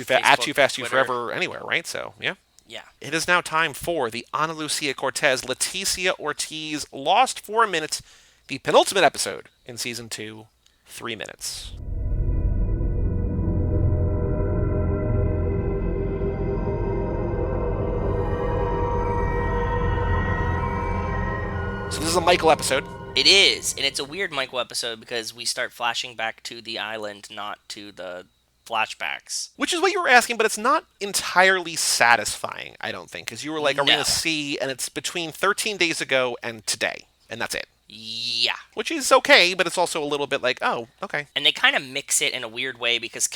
Facebook, Fast, Too Twitter. Forever, anywhere, right? So yeah. Yeah. It is now time for the Ana Lucia Cortez, Leticia Ortiz Lost 4 Minutes, the penultimate episode in Season 2, 3 minutes. So this is a Michael episode. It is, and it's a weird Michael episode because we start flashing back to the island, not to the flashbacks. Which is what you were asking, but it's not entirely satisfying, I don't think. Because you were like, are we going to see, and it's between 13 days ago and today, and that's it. Yeah. Which is okay, but it's also a little bit like, oh, okay. And they kind of mix it in a weird way because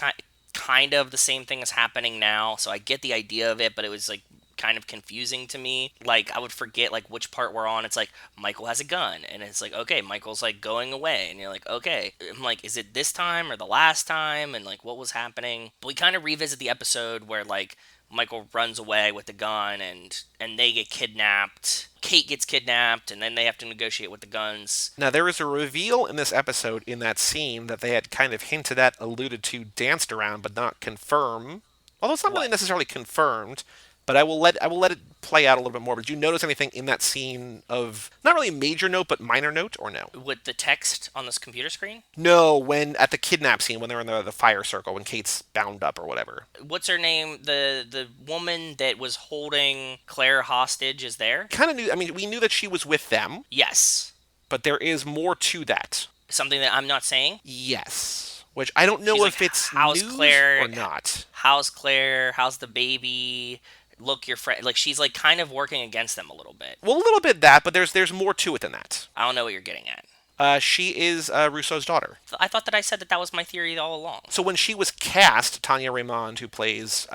kind of the same thing is happening now, so I get the idea of it, but it was like kind of confusing to me. Like, I would forget like which part we're on. It's like Michael has a gun, and it's like, okay, Michael's like going away, and you're like, okay. I'm like, is it this time or the last time, and like what was happening? But we kind of revisit the episode where like Michael runs away with the gun, and they get kidnapped. Kate gets kidnapped, and then they have to negotiate with the guns. Now, there is a reveal in this episode, in that scene, that they had kind of hinted at, alluded to, danced around, but not confirmed. Although it's not really necessarily confirmed, but I will let it play out a little bit more. But did you notice anything in that scene of, not really a major note, but minor note, or no? With the text on this computer screen? No, when, at the kidnap scene, when they're in the fire circle, when Kate's bound up or whatever. What's her name? The woman that was holding Claire hostage is there? Kind of knew, I mean, we knew that she was with them. Yes. But there is more to that. Something that I'm not saying? Yes. Which I don't know She's if like, it's how's news Claire? or not. How's Claire? How's the baby? Look, your friend. Like, she's like kind of working against them a little bit. Well, a little bit that, but there's more to it than that. I don't know what you're getting at. She is Russo's daughter. I thought that I said that was my theory all along. So when she was cast, Tanya Raymond, who plays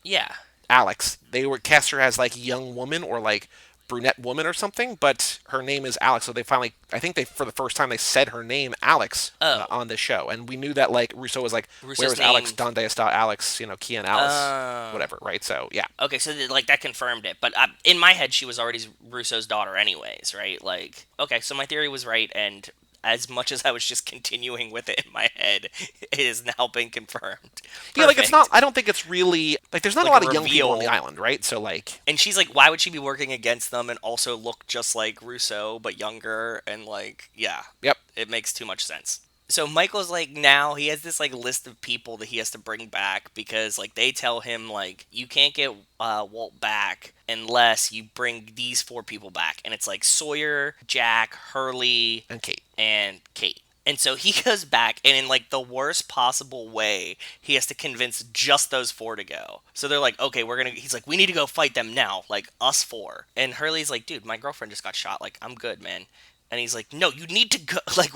Yeah. Alex, they were cast her as like young woman or like brunette woman or something, but her name is Alex. So they finally, I think for the first time, they said her name Alex on this show, and we knew that like Russo was like, Russo's where is name... Alex? Donde está Alex? Kia and Alice, whatever, right? So yeah. Okay, so like that confirmed it, but in my head, she was already Russo's daughter, anyways, right? Like, okay, so my theory was right, and as much as I was just continuing with it in my head, it has now been confirmed. Yeah, like it's not. Perfect. I don't think it's really like there's not a Like a lot of young people on the reveal. island, right? So like, And she's like, why would she be working against them and also look just like Russo but younger? And like, yeah, yep. it makes too much sense. So Michael's like, now he has this like list of people that he has to bring back because like they tell him like you can't get Walt back unless you bring these four people back, and it's like Sawyer, Jack, Hurley, And Kate. and Kate. And so he goes back, and in like the worst possible way, he has to convince just those four to go. So they're like, okay, we're gonna. He's like, we need to go fight them now, like us four. And Hurley's like, dude, my girlfriend just got shot. Like, I'm good, man. And he's like, no, you need to go. Like,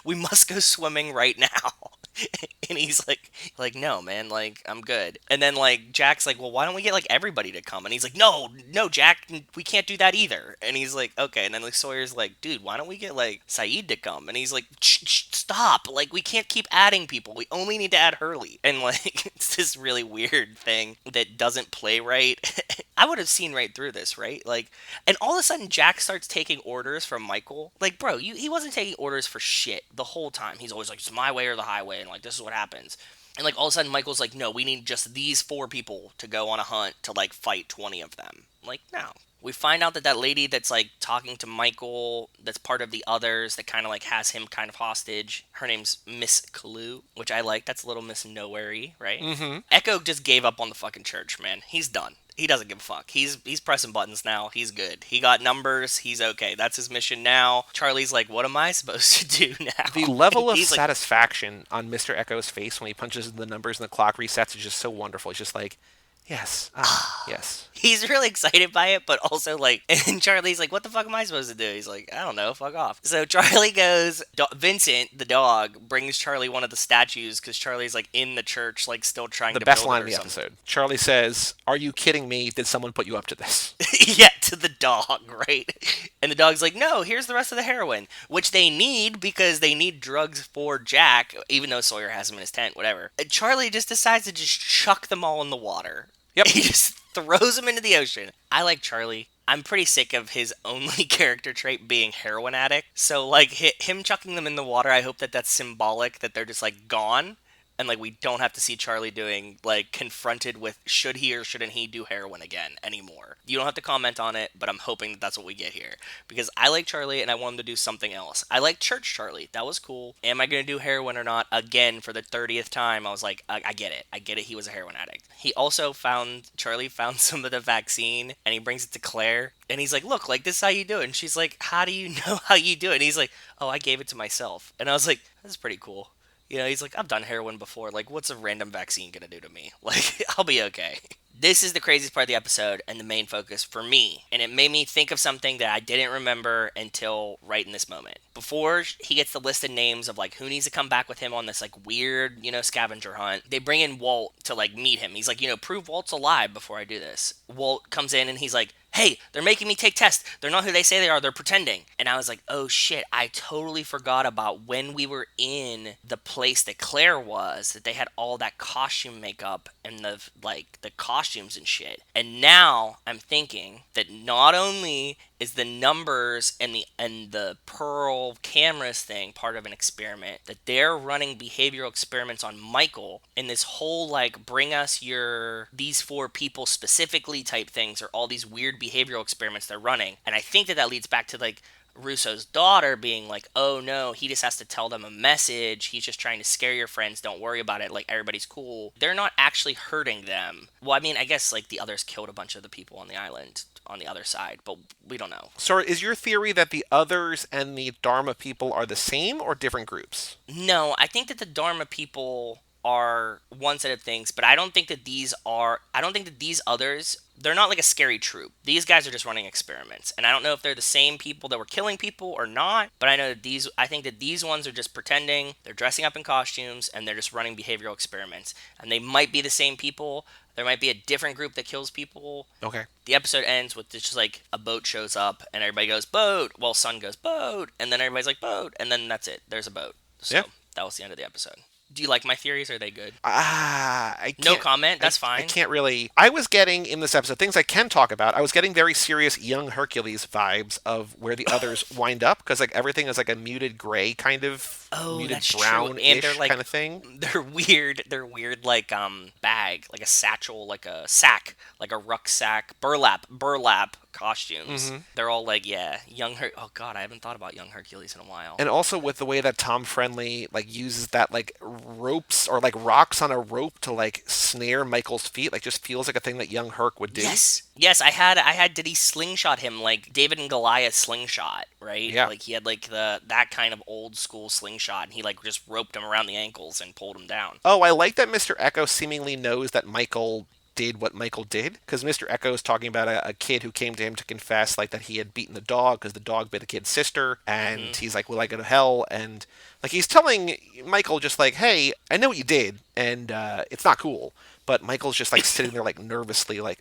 we must go swimming right now. And he's like, no, man, like, I'm good. And then, like, Jack's like, well, why don't we get, like, everybody to come? And he's like, no, Jack, we can't do that either. And he's like, okay. And then, like, Sawyer's like, dude, why don't we get, like, Saeed to come? And he's like, stop. Like, we can't keep adding people. We only need to add Hurley. And, like, it's this really weird thing that doesn't play right. I would have seen right through this, right? Like, and all of a sudden, Jack starts taking orders from Michael. Like, bro, he wasn't taking orders for shit the whole time. He's always like, it's my way or the highway, and like, this is what happens. And like, all of a sudden, Michael's like, no, we need just these four people to go on a hunt to like fight 20 of them. Like, no. We find out that that lady that's like talking to Michael, that's part of the others, that kind of like has him kind of hostage. Her name's Miss Clue, which I like. That's a little Miss Nowhere-y, right? Mm-hmm. Echo just gave up on the fucking church, man. He's done. He doesn't give a fuck. He's pressing buttons now. He's good. He got numbers. He's okay. That's his mission now. Charlie's like, what am I supposed to do now? The level of He's like, satisfaction on Mr. Echo's face when he punches the numbers and the clock resets is just so wonderful. He's just like, yes, yes. he's really excited by it, but also like, and Charlie's like, what the fuck am I supposed to do? He's like, I don't know, fuck off. So Charlie goes, Vincent, the dog, brings Charlie one of the statues because Charlie's like in the church, like still trying The to best build line it in or the something. episode. Charlie says, "Are you kidding me? Did someone put you up to this?" Yeah, to the dog, right? And the dog's like, no, here's the rest of the heroin, which they need because they need drugs for Jack, even though Sawyer has him in his tent, whatever. And Charlie just decides to just chuck them all in the water. Yep. He just throws them into the ocean. I like Charlie. I'm pretty sick of his only character trait being heroin addict. So, like, him chucking them in the water, I hope that that's symbolic, that they're just, like, gone. And, like, we don't have to see Charlie doing, like, confronted with should he or shouldn't he do heroin again anymore. You don't have to comment on it, but I'm hoping that that's what we get here. Because I like Charlie and I want him to do something else. I like Church Charlie. That was cool. Am I going to do heroin or not? Again, for the 30th time, I was like, I get it. I get it. He was a heroin addict. He also Charlie found some of the vaccine and he brings it to Claire. And he's like, look, like, this is how you do it. And she's like, how do you know how you do it? And he's like, oh, I gave it to myself. And I was like, that's pretty cool. You know, he's like, I've done heroin before. Like, what's a random vaccine gonna do to me? Like, I'll be okay. This is the craziest part of the episode and the main focus for me. And it made me think of something that I didn't remember until right in this moment. Before he gets the list of names of, like, who needs to come back with him on this, like, weird, you know, scavenger hunt, they bring in Walt to, like, meet him. He's like, you know, prove Walt's alive before I do this. Walt comes in and he's like, hey, they're making me take tests. They're not who they say they are. They're pretending. And I was like, oh shit, I totally forgot about when we were in the place that Claire was, that they had all that costume makeup and the costumes and shit. And now I'm thinking that not only is the numbers and the Pearl cameras thing part of an experiment, that they're running behavioral experiments on Michael, and this whole like bring us these four people specifically type things, or all these weird behavioral experiments they're running. And I think that leads back to like Russo's daughter being like, oh no, he just has to tell them a message. He's just trying to scare your friends. Don't worry about it. Like, everybody's cool. They're not actually hurting them. Well, I mean, I guess like the others killed a bunch of the people on the island on the other side, but we don't know. So is your theory that the others and the Dharma people are the same or different groups? No, I think that the Dharma people are one set of things, but I don't think that these others, they're not like a scary troop. These guys are just running experiments. And I don't know if they're the same people that were killing people or not, but I think that these ones are just pretending, they're dressing up in costumes, and they're just running behavioral experiments. And they might be the same people. There might be a different group that kills people. Okay. The episode ends with just like a boat shows up and everybody goes, boat. Well, Sun goes, boat. And then everybody's like, boat. And then that's it. There's a boat. So Yeah. that was the end of the episode. Do you like my theories? Are they good? I No can't. comment. That's I fine. can't really. I was getting in this episode things I can talk about. I was getting very serious young Hercules vibes of where the others wind up because like everything is like a muted gray kind of Oh, muted that's true. And they're brown-ish kind like, of thing. they're weird. They're weird, like bag, like a satchel, like a sack, like a rucksack, burlap costumes. Hmm. They're all like, yeah, Oh God, I haven't thought about young Hercules in a while. And also with the way that Tom Friendly like uses that like ropes or like rocks on a rope to like snare Michael's feet, like just feels like a thing that young Herc would do. Yes, yes, I had. Did he slingshot him like David and Goliath slingshot? Right, Yeah. like he had like that kind of old school slingshot, and he like just roped him around the ankles and pulled him down. Oh, I like that Mr. Echo seemingly knows that Michael did what Michael did because Mr. Echo is talking about a kid who came to him to confess like that he had beaten the dog because the dog bit the kid's sister, and Hmm. he's like, "Will I go to hell?" And like he's telling Michael just like, "Hey, I know what you did, and it's not cool." But Michael's just like sitting there like nervously, like,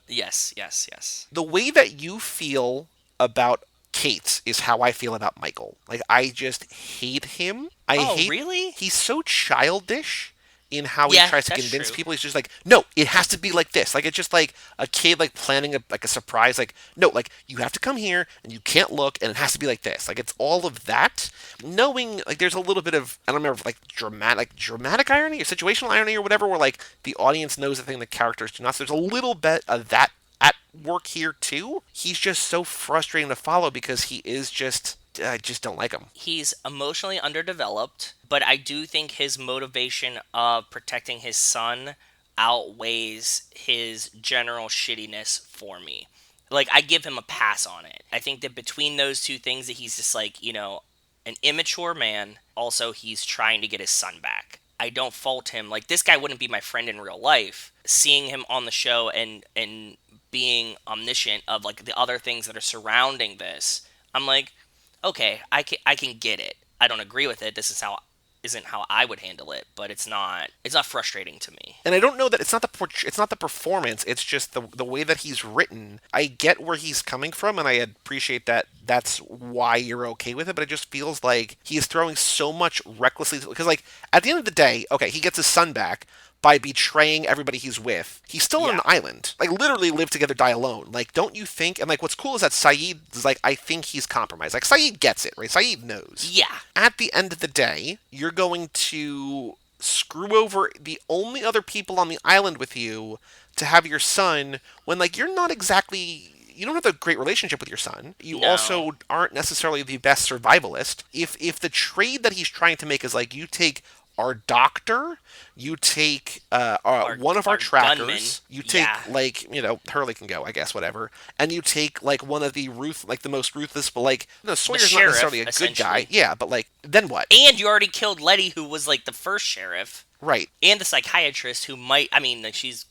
Yes, yes, yes. The way that you feel about Kate is how I feel about Michael. Like I just hate him. I Oh, hate really? he's so childish in how he Yeah, tries to that's convince true. people. He's just like, no, it has to be like this. Like it's just like a kid like planning like a surprise. Like no, like you have to come here and you can't look and it has to be like this. Like it's all of that. Knowing like there's a little bit of I don't remember like dramatic irony or situational irony or whatever, where like the audience knows the thing the characters do not. So there's a little bit of that at work here too. He's just so frustrating to follow because he is just I just don't like him. He's emotionally underdeveloped, but I do think his motivation of protecting his son outweighs his general shittiness for me. Like, I give him a pass on it. I think that between those two things, that he's just like, an immature man. Also, he's trying to get his son back. I don't fault him. Like, this guy wouldn't be my friend in real life. Seeing him on the show and being omniscient of like the other things that are surrounding this, I'm like, okay, I can get it. I don't agree with it. This isn't how I would handle it, but it's not frustrating to me. And I don't know that it's not the performance. It's just the way that he's written. I get where he's coming from, and I appreciate that. That's why you're okay with it. But it just feels like he is throwing so much recklessly because, like, at the end of the day, okay, he gets his son back by betraying everybody he's with. He's still on Yeah. an island. Like literally live together, die alone. Like, don't you think? And like what's cool is that Saeed is like, I think he's compromised. Like Saeed gets it, right? Saeed knows. Yeah. At the end of the day, you're going to screw over the only other people on the island with you to have your son when like you're not exactly you don't have a great relationship with your son. You No. also aren't necessarily the best survivalist. If the trade that he's trying to make is like you take our doctor, you take Our one of our our gunman. trackers, you take Yeah. like Hurley can go, I guess, whatever, and you take like one of the most ruthless, but like no, The Sawyer's not sheriff, necessarily a good guy, essentially. yeah, but like then what? And you already killed Letty, who was like the first sheriff. Right. And the psychiatrist, who might, I mean, like, she's,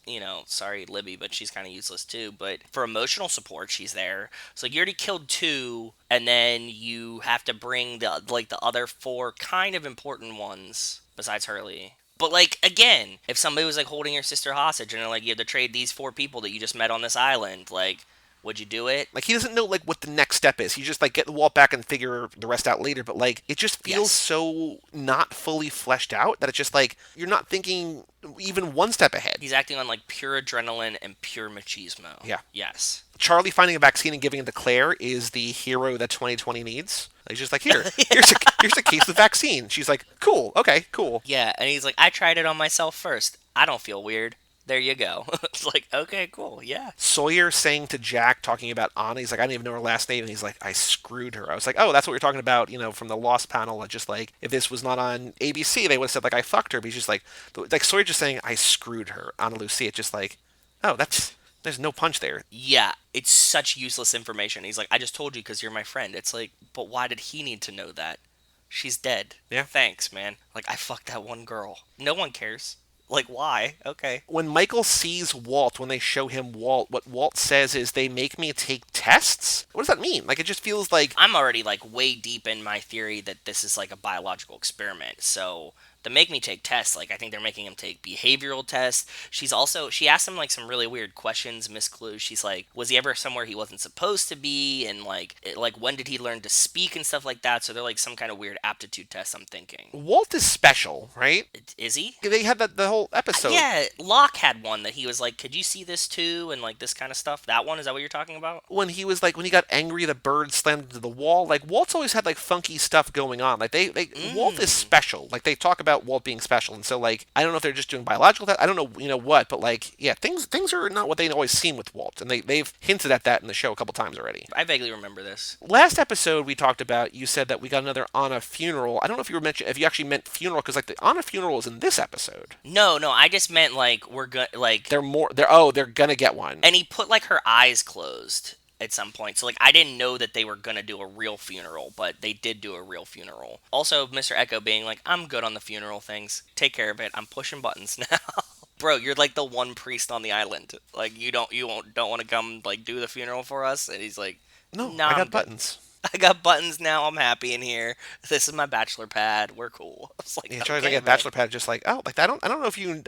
sorry, Libby, but she's kind of useless too. But for emotional support, she's there. So like, you already killed two, and then you have to bring the other four kind of important ones besides Hurley. But like again, if somebody was like holding your sister hostage and they're like, you have to trade these four people that you just met on this island, like, would you do it? Like he doesn't know like what the next step is. He just like get the wall back and figure the rest out later. But like it just feels Yes. so not fully fleshed out that it's just like you're not thinking even one step ahead. He's acting on like pure adrenaline and pure machismo. Yeah. Yes. Charlie finding a vaccine and giving it to Claire is the hero that 2020 needs. Like, he's just like, here's a case of vaccine. She's like, cool, okay, cool. Yeah, and he's like, I tried it on myself first. I don't feel weird. There you go. It's like, okay, cool, yeah. Sawyer saying to Jack, talking about Anna, he's like, I didn't even know her last name. And he's like, I screwed her. I was like, oh, that's what you're talking about, from the Lost panel. Just like, if this was not on ABC, they would have said, like, I fucked her. But he's just like Sawyer just saying, I screwed her, Anna Lucia. It's just like, oh, there's no punch there. Yeah, it's such useless information. He's like, I just told you because you're my friend. It's like, but why did he need to know that? She's dead. Yeah. Thanks, man. Like, I fucked that one girl. No one cares. Like, why? Okay. When Michael sees Walt, when they show him Walt, what Walt says is they make me take tests. What does that mean? Like it just feels like I'm already, like, way deep in my theory that this is, like, a biological experiment. So the make me take tests. Like I think they're making him take behavioral tests. She asked him like some really weird questions, Miss Clue. She's like, was he ever somewhere he wasn't supposed to be, and like when did he learn to speak and stuff like that. So they're like some kind of weird aptitude test, I'm thinking. Walt is special, right? Is he? They had the whole episode. Yeah, Locke had one that he was like, could you see this too, and like this kind of stuff. That one, is that what you're talking about? When he was like, when he got angry, the bird slammed into the wall. Like Walt's always had like funky stuff going on. Like Walt is special. Like they talk about Walt being special, and so like I don't know if they're just doing biological tests. I don't know, what, but like yeah, things are not what they always seem with Walt, and they've hinted at that in the show a couple times already. I vaguely remember this. Last episode we talked about, you said that we got another Anna funeral. I don't know if you actually meant funeral, because like the Anna funeral is in this episode. No, I just meant like we're gonna like they're gonna get one. And he put like her eyes closed at some point. So like I didn't know that they were gonna do a real funeral, but they did do a real funeral. Also, Mr. Echo being like, I'm good on the funeral things. Take care of it. I'm pushing buttons now. Bro, you're like the one priest on the island. Like you don't want to come like do the funeral for us? And he's like, No, nah, I got I'm good. buttons. I got buttons now. I'm happy in here. This is my bachelor pad. We're cool. I was like, Yeah, okay, Charlie's like, yeah, man. bachelor pad, just like, oh, like I don't know if you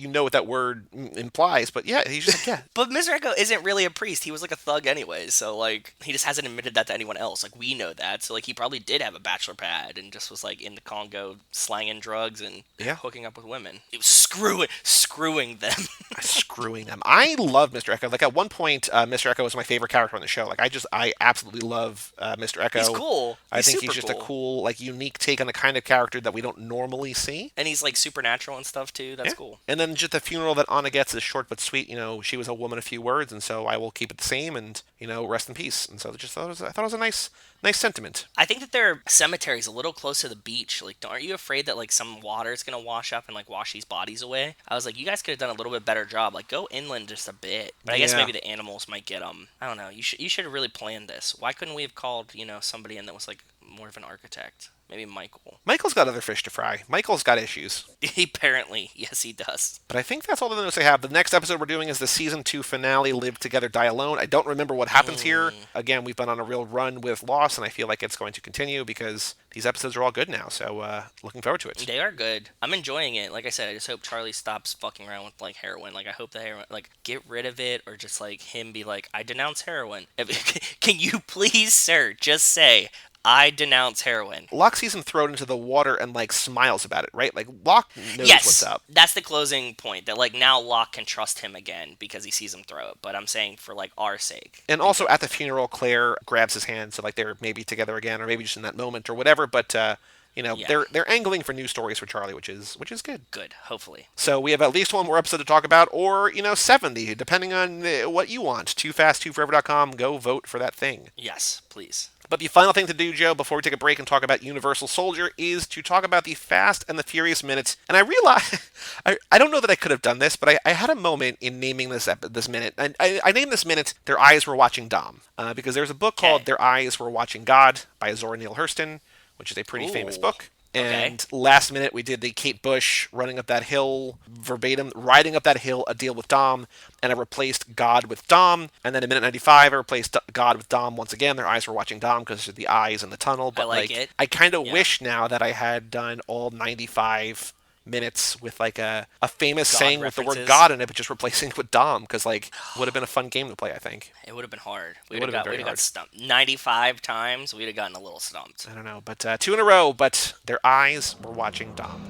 know what that word implies, but yeah, he's just like, yeah. But Mr. Echo isn't really a priest. He was like a thug anyways, so like he just hasn't admitted that to anyone else. Like we know that, so like he probably did have a bachelor pad and just was like in the Congo slanging drugs and hooking up with women. He was screwing them. Screwing them. I love Mr. Echo. Like at one point, Mr. Echo was my favorite character on the show. Like I absolutely love Mr. Echo. He's cool. I think he's super just a cool, like unique take on a kind of character that we don't normally see. And he's like supernatural and stuff too. That's cool. And then just the funeral that Anna gets is short but sweet. You know, she was a woman of few words, and so I will keep it the same. And rest in peace. And so I thought it was a nice sentiment. I think that their cemetery's a little close to the beach. Like, aren't you afraid that like some water's gonna wash up and like wash these bodies away? I was like, you guys could have done a little bit better job. Like, go inland just a bit. But I guess maybe the animals might get them. I don't know. You should have really planned this. Why couldn't we have called somebody in that was like more of an architect? Maybe Michael. Michael's got other fish to fry. Michael's got issues. Apparently, yes, he does. But I think that's all the notes I have. The next episode we're doing is the season 2 finale, Live Together, Die Alone. I don't remember what happens here. Again, we've been on a real run with Lost, and I feel like it's going to continue because these episodes are all good now. So looking forward to it. They are good. I'm enjoying it. Like I said, I just hope Charlie stops fucking around with like heroin. Like I hope the heroin, like get rid of it, or just like him be like, I denounce heroin. Can you please, sir, just say, I denounce heroin. Locke sees him throw it into the water and like smiles about it, right? Like Locke knows what's up. That's the closing point. That like now Locke can trust him again because he sees him throw it. But I'm saying for like our sake. And also at the funeral, Claire grabs his hand, so like they're maybe together again, or maybe just in that moment or whatever. But they're angling for new stories for Charlie, which is good. Good, hopefully. So we have at least one more episode to talk about, or 70, depending on what you want. TooFast2Forever.com. Go vote for that thing. Yes, please. But the final thing to do, Joe, before we take a break and talk about Universal Soldier, is to talk about the Fast and the Furious minutes. And I realize, I don't know that I could have done this, but I had a moment in naming this minute. And I named this minute, Their Eyes Were Watching Dom. Because there's a book called Their Eyes Were Watching God by Zora Neale Hurston, which is a pretty famous book. And last minute, we did the Kate Bush running up that hill, verbatim, riding up that hill, a deal with Dom, and I replaced God with Dom. And then in minute 95, I replaced God with Dom once again. Their eyes were watching Dom because of the eyes in the tunnel. But I like it. I kind of wish now that I had done all 95 minutes with like a famous God saying references. with the word God in it, but just replacing it with Dom, because like would have been a fun game to play, I think. It would have been hard. It would have got stumped 95 times. We'd have gotten a little stumped. I don't know, but 2 in a row. But their eyes were watching Dom.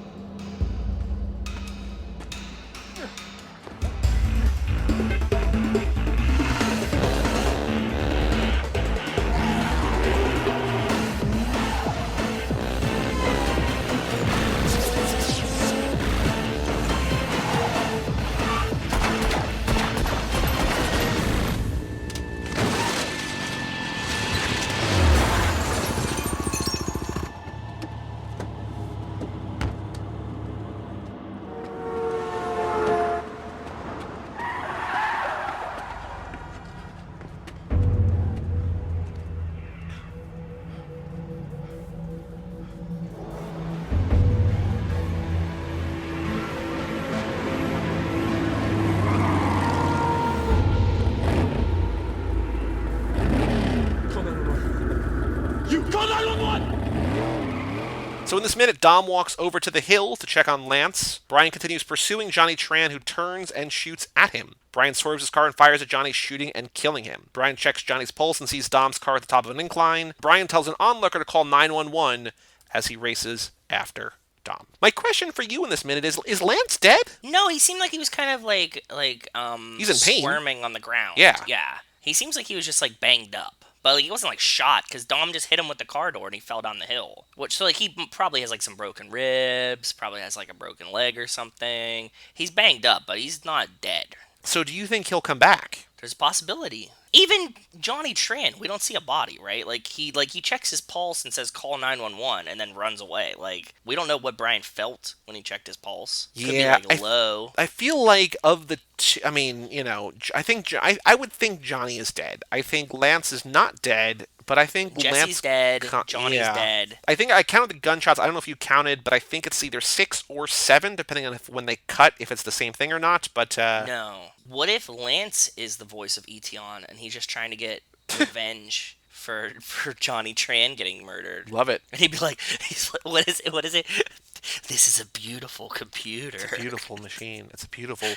So in this minute, Dom walks over to the hill to check on Lance. Brian continues pursuing Johnny Tran, who turns and shoots at him. Brian swerves his car and fires at Johnny, shooting and killing him. Brian checks Johnny's pulse and sees Dom's car at the top of an incline. Brian tells an onlooker to call 911 as he races after Dom. My question for you in this minute is Lance dead? No, he seemed like he was kind of he's in pain, squirming on the ground. Yeah. He seems like he was just like banged up, but like, he wasn't like shot because Dom just hit him with the car door and he fell down the hill. Which so like he probably has like some broken ribs, probably has like a broken leg or something. He's banged up, but he's not dead. So do you think he'll come back? There's a possibility. Even Johnny Tran, we don't see a body, right? Like he checks his pulse and says call 911 and then runs away. Like we don't know what Brian felt when he checked his pulse. Could be like low. I feel like of the I would think Johnny is dead. I think Lance is not dead, but I think Jesse's dead. Johnny's dead. I think I counted the gunshots. I don't know if you counted, but I think it's either 6 or 7, depending on when they cut, if it's the same thing or not. But no. What if Lance is the voice of Etion and he's just trying to get revenge for Johnny Tran getting murdered? Love it. And he'd be like, what is it? This is a beautiful computer. It's a beautiful machine. It's a beautiful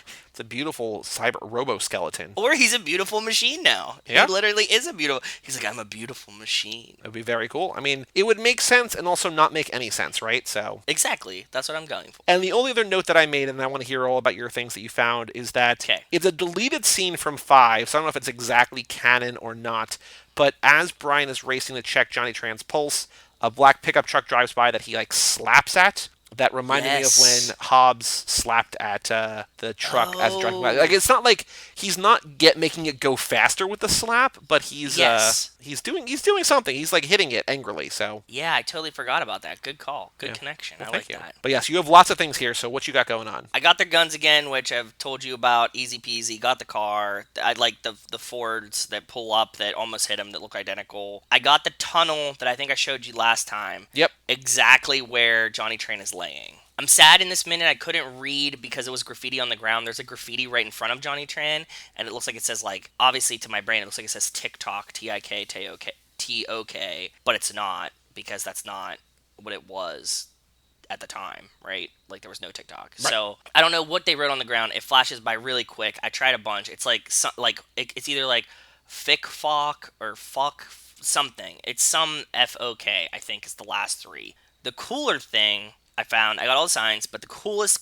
cyber robo-skeleton. Or he's a beautiful machine now. Yeah. He literally is a beautiful... He's like, I'm a beautiful machine. It would be very cool. I mean, it would make sense and also not make any sense, right? So exactly. That's what I'm going for. And the only other note that I made, and I want to hear all about your things that you found, is that it's a deleted scene from 5, so I don't know if it's exactly canon or not, but as Brian is racing to check Johnny Tran's pulse, a black pickup truck drives by that he slaps at. That reminded me of when Hobbs slapped at the truck as driving by. Like it's not like he's not making it go faster with the slap, but he's doing something. He's like hitting it angrily. So yeah, I totally forgot about that. Good call. Good connection. Well, I like that. But yes, you have lots of things here. So what you got going on? I got their guns again, which I've told you about. Easy peasy. Got the car. I like the Fords that pull up that almost hit him that look identical. I got the tunnel that I think I showed you last time. Yep. Exactly where Johnny Tran is laying. I'm sad in this minute I couldn't read because it was graffiti on the ground. There's a graffiti right in front of Johnny Tran, and it looks like it says, like, obviously to my brain, it looks like it says TikTok, T-I-K-T-O-K, but it's not, because that's not what it was at the time, right? Like, there was no TikTok. Right. So, I don't know what they wrote on the ground. It flashes by really quick. I tried a bunch. It's like, it's either like fick fock or fuck something. It's some F-O-K, I think is the last 3. The cooler thing I got all the signs, but the coolest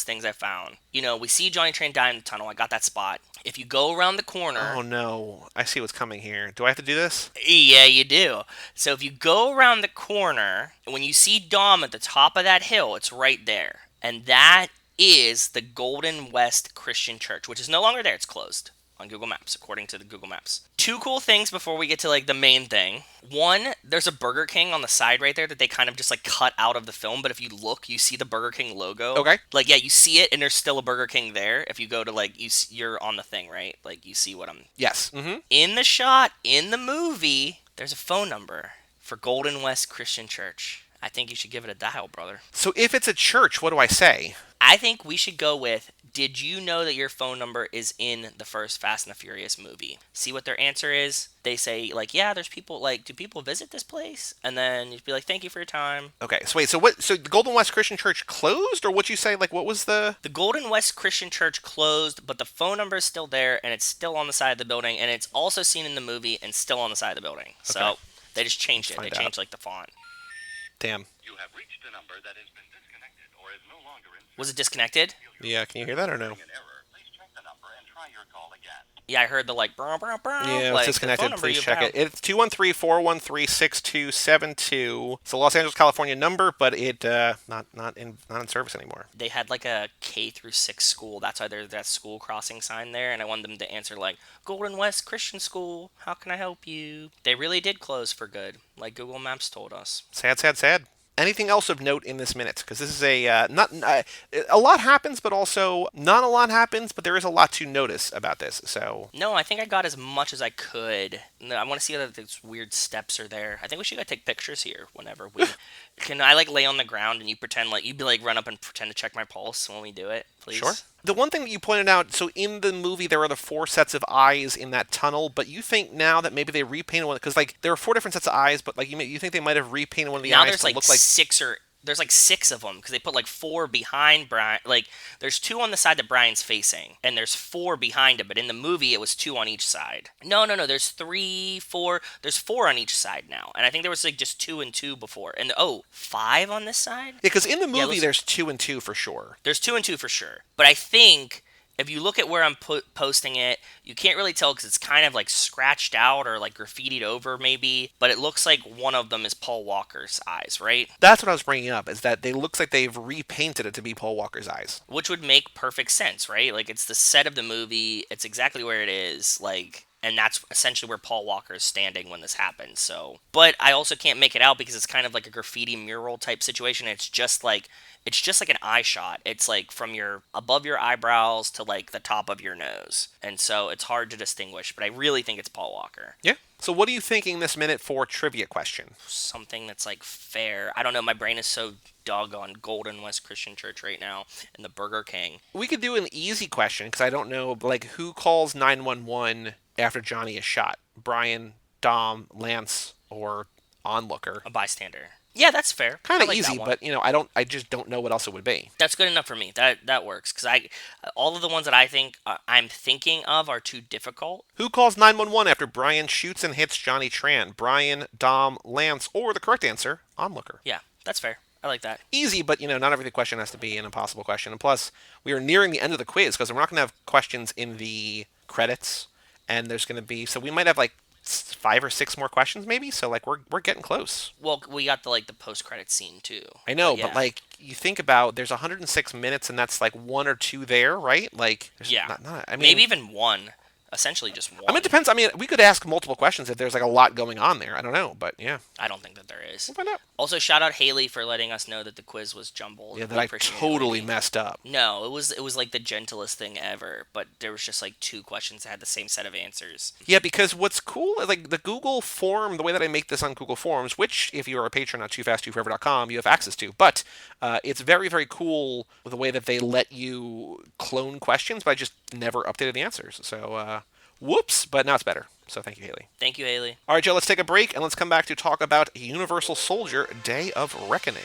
things I found. You know, we see Johnny Tran die in the tunnel. I got that spot. If you go around the corner... Oh, no. I see what's coming here. Do I have to do this? Yeah, you do. So if you go around the corner, and when you see Dom at the top of that hill, it's right there. And that is the Golden West Christian Church, which is no longer there. It's closed on Google Maps, according to the Google Maps. 2 cool things before we get to, like, the main thing. One, there's a Burger King on the side right there that they kind of just, like, cut out of the film, but if you look, you see the Burger King logo. Okay. Like, yeah, you see it, and there's still a Burger King there. If you go to, like, you're on the thing, right? Like, you see what I'm... Yes. Mm-hmm. In the shot, in the movie, there's a phone number for Golden West Christian Church. I think you should give it a dial, brother. So if it's a church, what do I say? I think we should go with, did you know that your phone number is in the first Fast and the Furious movie? See what their answer is. They say, like, yeah, there's people, like, do people visit this place? And then you'd be like, thank you for your time. Okay, so wait, so the Golden West Christian Church closed, or what'd you say? Like, what was the... The Golden West Christian Church closed, but the phone number is still there, and it's still on the side of the building, and it's also seen in the movie and still on the side of the building. Okay. So they just changed it. They changed, like, the font. Damn. You have reached a number that has been disconnected or is no longer in... Was it disconnected? Yeah, can you hear that or no? Please check the number and try your call again. Yeah, I heard the like, brr, brr, brr, yeah, like, it's disconnected. Please check it. It's 213-413-6272. It's a Los Angeles, California number, but it not in service anymore. They had like a K through 6 school. That's why there's that school crossing sign there, and I wanted them to answer like, Golden West Christian School, how can I help you? They really did close for good, like Google Maps told us. Sad, sad, sad. Anything else of note in this minute? Because this is a lot happens, but also not a lot happens. But there is a lot to notice about this. So no, I think I got as much as I could. No, I want to see if these weird steps are there. I think we should go take pictures here whenever we. Can I like lay on the ground and you pretend like you'd be like run up and pretend to check my pulse when we do it, please? Sure. The one thing that you pointed out, so in the movie there are the 4 sets of eyes in that tunnel, but you think now that maybe they repainted one, because like there are 4 different sets of eyes, but like you think they might have repainted one of the now eyes there's to like look like 6 or there's like 6 of them because they put like 4 behind Brian. Like there's 2 on the side that Brian's facing, and there's 4 behind him. But in the movie, it was 2 on each side. No, no, no. There's 3, 4. There's 4 on each side now, and I think there was like just 2 and 2 before. And 5 on this side. Yeah, because in the movie, let's- there's 2 and 2 for sure. There's 2 and 2 for sure. But I think if you look at where I'm posting it, you can't really tell because it's kind of like scratched out or like graffitied over maybe. But it looks like one of them is Paul Walker's eyes, right? That's what I was bringing up, is that it looks like they've repainted it to be Paul Walker's eyes. Which would make perfect sense, right? Like it's the set of the movie. It's exactly where it is. Like, and that's essentially where Paul Walker is standing when this happens. So, but I also can't make it out because it's kind of like a graffiti mural type situation. It's just like an eye shot. It's like from your above your eyebrows to like the top of your nose. And so it's hard to distinguish, but I really think it's Paul Walker. Yeah. So what are you thinking this minute for trivia question? Something that's like fair. I don't know, my brain is so doggone Golden West Christian Church right now and the Burger King. We could do an easy question because I don't know, like, who calls 911 after Johnny is shot? Brian, Dom, Lance, or onlooker? A bystander. Yeah, that's fair. Kind I of like easy, that one. but I just don't know what else it would be. That's good enough for me. That works because all of the ones that I'm thinking of are too difficult. Who calls 911 after Brian shoots and hits Johnny Tran? Brian, Dom, Lance, or the correct answer, onlooker. Yeah, that's fair. I like that. Easy, but not every question has to be an impossible question. And plus, we are nearing the end of the quiz because we're not going to have questions in the credits, and there's going to be, so we might have like 5 or 6 more questions maybe. So like we're getting close. Well, we got the post credit scene too. I know, yeah. but like you think about, there's 106 minutes, and that's like 1 or 2 there, right? Like yeah, I mean, maybe even 1. Essentially just 1. I mean, it depends. I mean, we could ask multiple questions if there's like a lot going on there. I don't know, but yeah. I don't think that there is. We'll find out. Also, shout out Haley for letting us know that the quiz was jumbled. Yeah, that We I appreciate it, totally Haley. messed up. No, it was like the gentlest thing ever, but there was just like 2 questions that had the same set of answers. Yeah, because what's cool, like the Google form, the way that I make this on Google Forms, which if you are a patron on toofast2forever.com, you have access to, but it's very, very cool the way that they let you clone questions, but I just never updated the answers. So, whoops, but now it's better. So thank you, Haley. Thank you, Haley. All right, Joe, let's take a break, and let's come back to talk about Universal Soldier Day of Reckoning.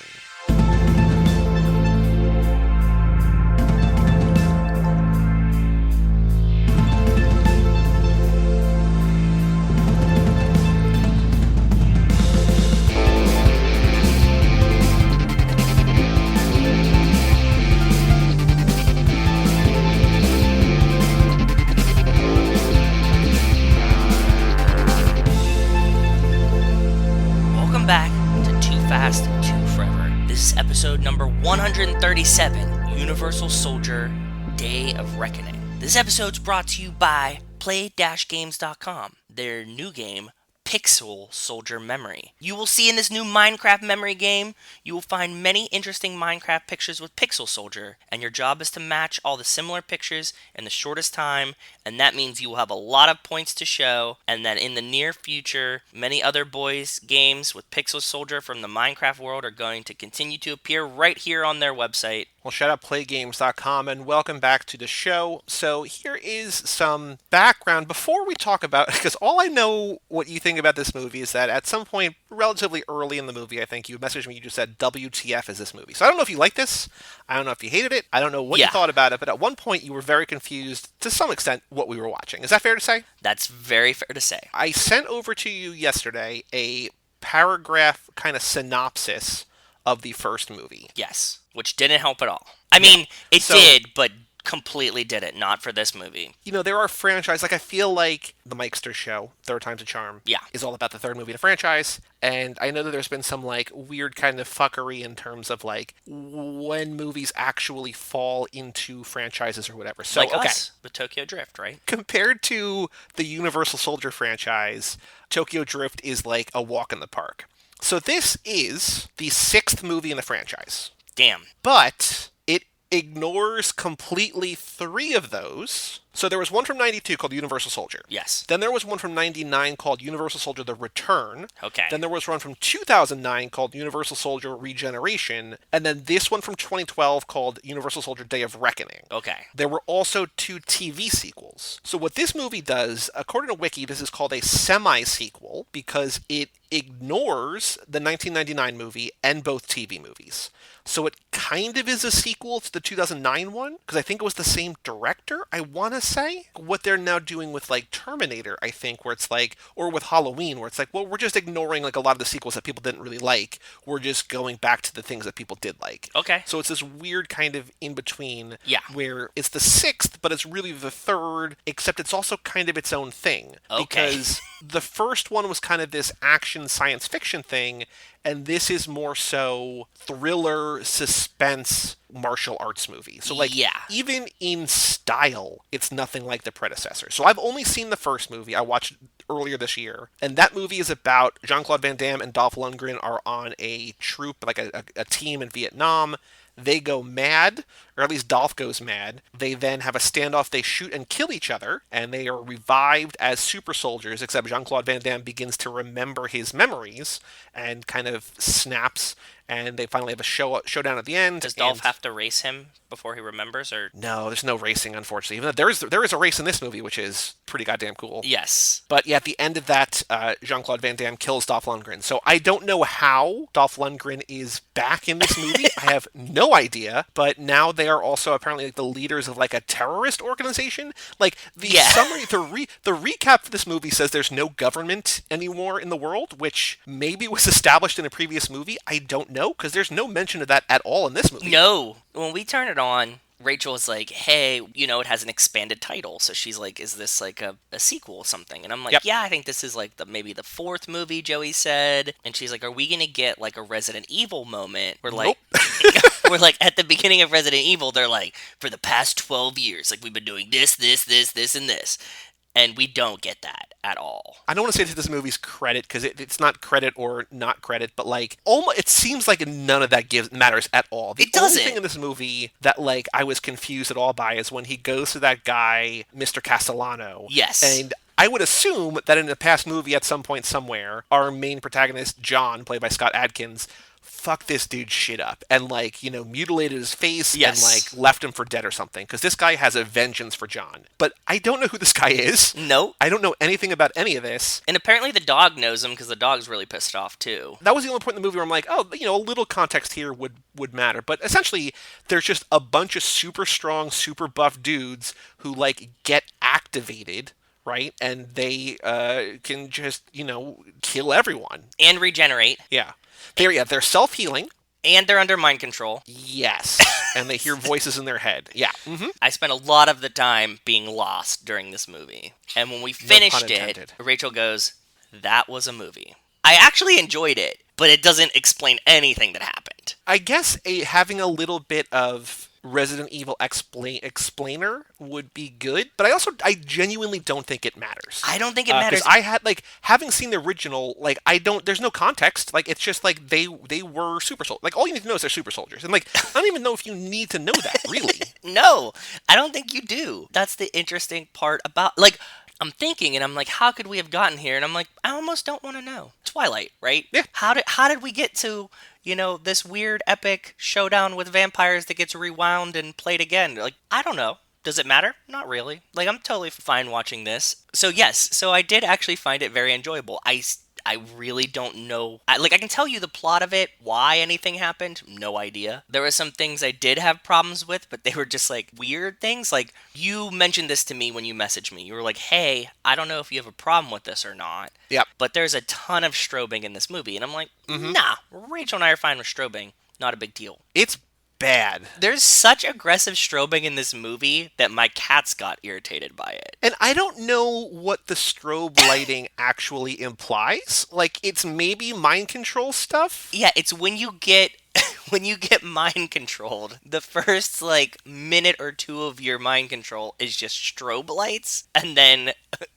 Welcome back to Too Fast, Too Forever. This is episode number 137, Universal Soldier Day of Reckoning. This episode's brought to you by Play-Games.com, their new game, Pixel Soldier Memory. You will see in this new Minecraft memory game, you will find many interesting Minecraft pictures with Pixel Soldier, and your job is to match all the similar pictures in the shortest time, and that means you will have a lot of points to show, and that in the near future, many other boys' games with Pixel Soldier from the Minecraft world are going to continue to appear right here on their website. Well, shout out playgames.com, and welcome back to the show. So here is some background before we talk about, because all I know what you think about this movie is that at some point relatively early in the movie, I think you messaged me, you just said, WTF is this movie? So I don't know if you like this, I don't know if you hated it, I don't know what you thought about it, but at one point you were very confused, to some extent, what we were watching. Is that fair to say? That's very fair to say. I sent over to you yesterday a paragraph kind of synopsis of the first movie. Yes, which didn't help at all. I mean, it did, but completely did it. Not for this movie. There are franchises, like I feel like The Mikester Show, Third Time's a Charm, is all about the third movie in a franchise, and I know that there's been some like weird kind of fuckery in terms of like when movies actually fall into franchises or whatever. So, like us with Tokyo Drift, right? Compared to the Universal Soldier franchise, Tokyo Drift is like a walk in the park. So this is the 6th movie in the franchise. Damn. But it ignores completely 3 of those So there was one from 92 called Universal Soldier. Yes. Then there was one from 99 called Universal Soldier The Return. Okay. Then there was one from 2009 called Universal Soldier Regeneration. And then this one from 2012 called Universal Soldier Day of Reckoning. Okay. There were also 2 TV sequels. So what this movie does, according to Wiki, this is called a semi-sequel because it ignores the 1999 movie and both TV movies. So it kind of is a sequel to the 2009 one, because I think it was the same director, I want to say. What they're now doing with, like, Terminator, I think, where it's like, or with Halloween, where it's like, well, we're just ignoring, like, a lot of the sequels that people didn't really like. We're just going back to the things that people did like. Okay. So it's this weird kind of in-between, Yeah. where it's the 6th, but it's really the 3rd, except it's also kind of its own thing. Okay. Because the first one was kind of this action science fiction thing, and this is more so thriller, suspense, martial arts movie. So, like, Yeah. even in style, it's nothing like the predecessor. So I've only seen the first movie. I watched it earlier this year. And that movie is about Jean-Claude Van Damme and Dolph Lundgren are on a troop, like a team in Vietnam. They go mad, or at least Dolph goes mad. They then have a standoff. They shoot and kill each other, and they are revived as super soldiers, except Jean-Claude Van Damme begins to remember his memories and kind of snaps, and they finally have a showdown at the end. Does Dolph have to race him before he remembers, or? No, there's no racing, unfortunately. Even though there is a race in this movie, which is pretty goddamn cool. Yes. But yeah, at the end of that, Jean-Claude Van Damme kills Dolph Lundgren. So I don't know how Dolph Lundgren is back in this movie. I have no idea. But now they are also apparently like the leaders of like a terrorist organization. Like the summary, the recap for this movie says there's no government anymore in the world, which maybe was established in a previous movie. I don't know, because there's no mention of that at all in this movie. No. When we turn it on, Rachel is like, hey, it has an expanded title. So she's like, is this like a sequel or something? And I'm like, yeah, I think this is like maybe the 4th movie, Joey said. And she's like, are we going to get like a Resident Evil moment? We're like, we're like, at the beginning of Resident Evil, they're like, for the past 12 years, like we've been doing this, and this. And we don't get that at all. I don't want to say to this movie's credit, because it's not credit or not credit, but like almost, it seems like none of that matters at all. The only thing in this movie that like I was confused at all by is when he goes to that guy, Mr. Castellano. Yes. And I would assume that in a past movie at some point somewhere, our main protagonist, John, played by Scott Adkins, fuck this dude's shit up and like, mutilated his face and like left him for dead or something, because this guy has a vengeance for John. But I don't know who this guy is. Nope. I don't know anything about any of this. And apparently the dog knows him, because the dog's really pissed off too. That was the only point in the movie where I'm like, oh, a little context here would matter. But essentially, there's just a bunch of super strong, super buff dudes who like get activated, right? And they can just, kill everyone. And regenerate. Yeah. They're self-healing. And they're under mind control. Yes. And they hear voices in their head. Yeah. Mm-hmm. I spent a lot of the time being lost during this movie. And when we finished it, Rachel goes, that was a movie. I actually enjoyed it, but it doesn't explain anything that happened. I guess having a little bit of Resident Evil explainer would be good, but I genuinely don't think it matters. I don't think it matters. Because I had, having seen the original, there's no context. It's just, they were super soldiers. All you need to know is they're super soldiers. And, I don't even know if you need to know that, really. No, I don't think you do. That's the interesting part about, I'm thinking, and I'm like, how could we have gotten here? And I'm like, I almost don't want to know. Twilight, right? Yeah. How did we get to, this weird epic showdown with vampires that gets rewound and played again? I don't know. Does it matter? Not really. I'm totally fine watching this. So yes, I did actually find it very enjoyable. I really don't know. I can tell you the plot of it, why anything happened, no idea. There were some things I did have problems with, but they were just weird things. You mentioned this to me when you messaged me. You were like, hey, I don't know if you have a problem with this or not. Yep. But there's a ton of strobing in this movie. And I'm like, nah, Rachel and I are fine with strobing. Not a big deal. It's bad. There's such aggressive strobing in this movie that my cats got irritated by it. And I don't know what the strobe lighting actually implies. It's maybe mind control stuff? Yeah, it's when you get mind controlled, the first minute or two of your mind control is just strobe lights, and then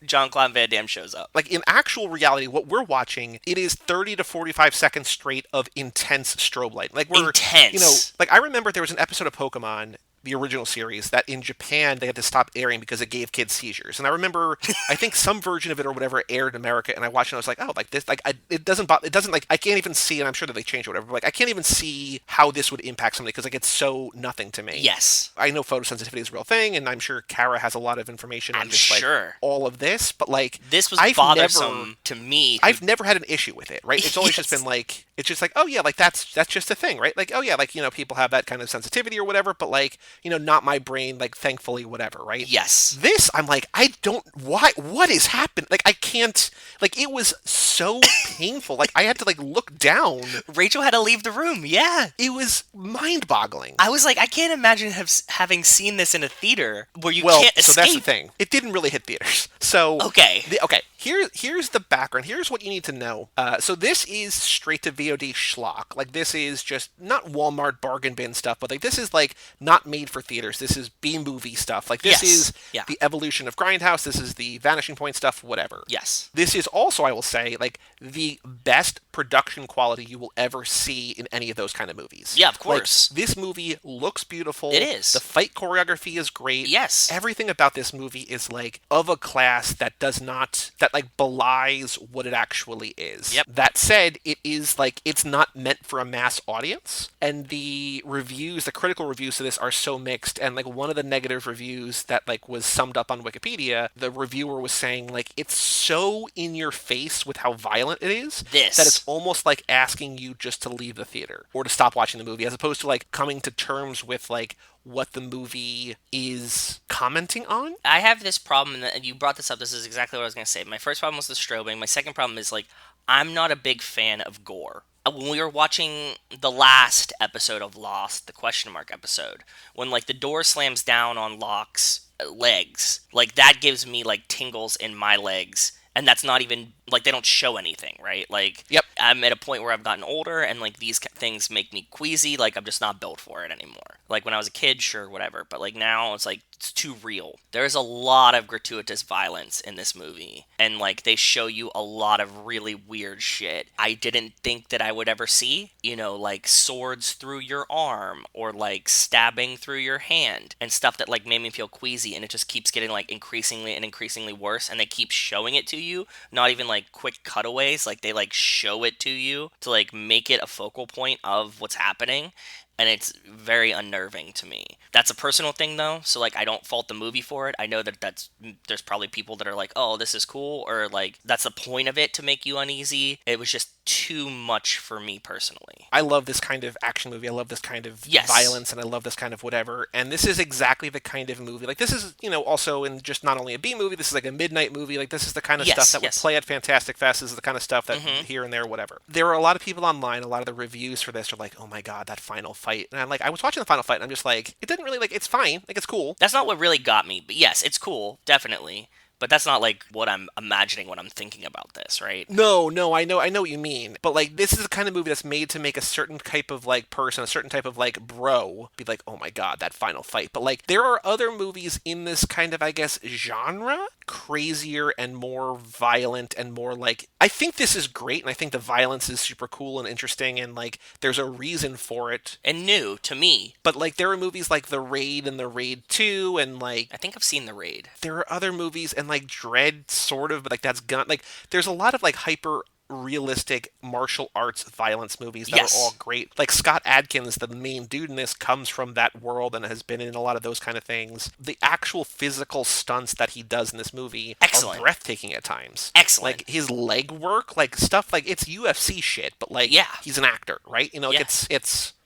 Jean-Claude Van Damme shows up. In actual reality, what we're watching, it is 30 to 45 seconds straight of intense strobe light. Intense. I remember there was an episode of Pokemon the original series, that in Japan they had to stop airing because it gave kids seizures. And I remember, I think some version of it or whatever aired in America, and I watched it and I was like, oh, like this, like it doesn't, like I can't even see, and I'm sure that they changed it or whatever, but like I can't even see how this would impact somebody because like it's so nothing to me. Yes. I know photosensitivity is a real thing, and I'm sure Kara has a lot of information on I'm just like sure. all of this, but like This was I've bothersome to me. I've never had an issue with it, right? It's always just Yes. been like, it's just like, oh yeah, like that's just a thing, right? Like, oh yeah, like, people have that kind of sensitivity or whatever, but like, not my brain, like, thankfully, whatever, right? Yes. This, I'm like, what is happening? Like, I can't, like, it was so painful. Like, I had to, like, look down. Rachel had to leave the room. Yeah. It was mind-boggling. I was like, I can't imagine having seen this in a theater where you Well, can't escape. so that's the thing. It didn't really hit theaters. So Okay. Okay. Here's the background. Here's what you need to know. So this is straight to VOD schlock. Like this is just not Walmart bargain bin stuff, but like this is like not made for theaters. This is B movie stuff. Like this Yes. is Yeah. the evolution of Grindhouse. This is the Vanishing Point stuff. Whatever. Yes. This is also, I will say, like the best production quality you will ever see in any of those kind of movies. Yeah, of Like, course. this movie looks beautiful. It is. The fight choreography is great. Yes. Everything about this movie is like of a class that does not, that like belies what it actually is. Yep. That said, it is like, it's not meant for a mass audience. And the reviews, the critical reviews to this are so mixed. And like one of the negative reviews that like was summed up on Wikipedia, the reviewer was saying like, it's so in your face with how violent it is This. that it's almost like asking you just to leave the theater or to stop watching the movie, as opposed to like coming to terms with like what the movie is commenting on. I have this problem, and you brought this up. This is exactly what I was going to say. My first problem was the strobing. My second problem is, like, I'm not a big fan of gore. When we were watching the last episode of Lost, the question mark episode, when, like, the door slams down on Locke's legs, like, that gives me, like, tingles in my legs. And that's not even, like, they don't show anything, right? Like, Yep. I'm at a point where I've gotten older, and, like, these things make me queasy. Like, I'm just not built for it anymore. Like, when I was a kid, sure, whatever. But, like, now it's, like, it's too real. There's a lot of gratuitous violence in this movie. And, like, they show you a lot of really weird shit I didn't think that I would ever see. Like, swords through your arm, or, like, stabbing through your hand, and stuff that, like, made me feel queasy. And it just keeps getting, like, increasingly and increasingly worse. And they keep showing it to you. Not even, like, quick cutaways. Like, they, like, show it to you to, like, make it a focal point of what's happening. And it's very unnerving to me. That's a personal thing, though, so, like, I don't fault the movie for it. I know that there's probably people that are like, oh, this is cool, or, like, that's the point of it, to make you uneasy. It was just too much for me personally. I love this kind of action movie. I love this kind of Yes. violence, and I love this kind of whatever. And this is exactly the kind of movie. Like, this is, also in just not only a B movie, this is like a midnight movie. Like, this is the kind of Yes, stuff that yes. would play at Fantastic Fest. This is the kind of stuff that here and there, whatever. There are a lot of people online, a lot of the reviews for this are like, oh my God, that final fight. And I'm like, I was watching the final fight, and I'm just like, it didn't really, like, it's fine. Like, it's cool. That's not what really got me, but yes, it's cool, definitely. But that's not, like, what I'm imagining when I'm thinking about this, right? No, I know what you mean. But, like, this is the kind of movie that's made to make a certain type of, like, person, a certain type of, like, bro be like, oh my God, that final fight. But, like, there are other movies in this kind of, I guess, genre, crazier and more violent and more, like, I think this is great, and I think the violence is super cool and interesting, and, like, there's a reason for it. And new to me. But, like, there are movies like The Raid and The Raid 2, and, like, I think I've seen The Raid. there are other movies, and like Dread, sort of, but like that's gun. Like, there's a lot of like hyper realistic martial arts violence movies that Yes. are all great. Like Scott Adkins, the main dude in this, comes from that world and has been in a lot of those kind of things. The actual physical stunts that he does in this movie Excellent. are breathtaking at times. Excellent. Like his leg work, like stuff like it's UFC shit, but like Yeah. he's an actor, right? Like, Yeah.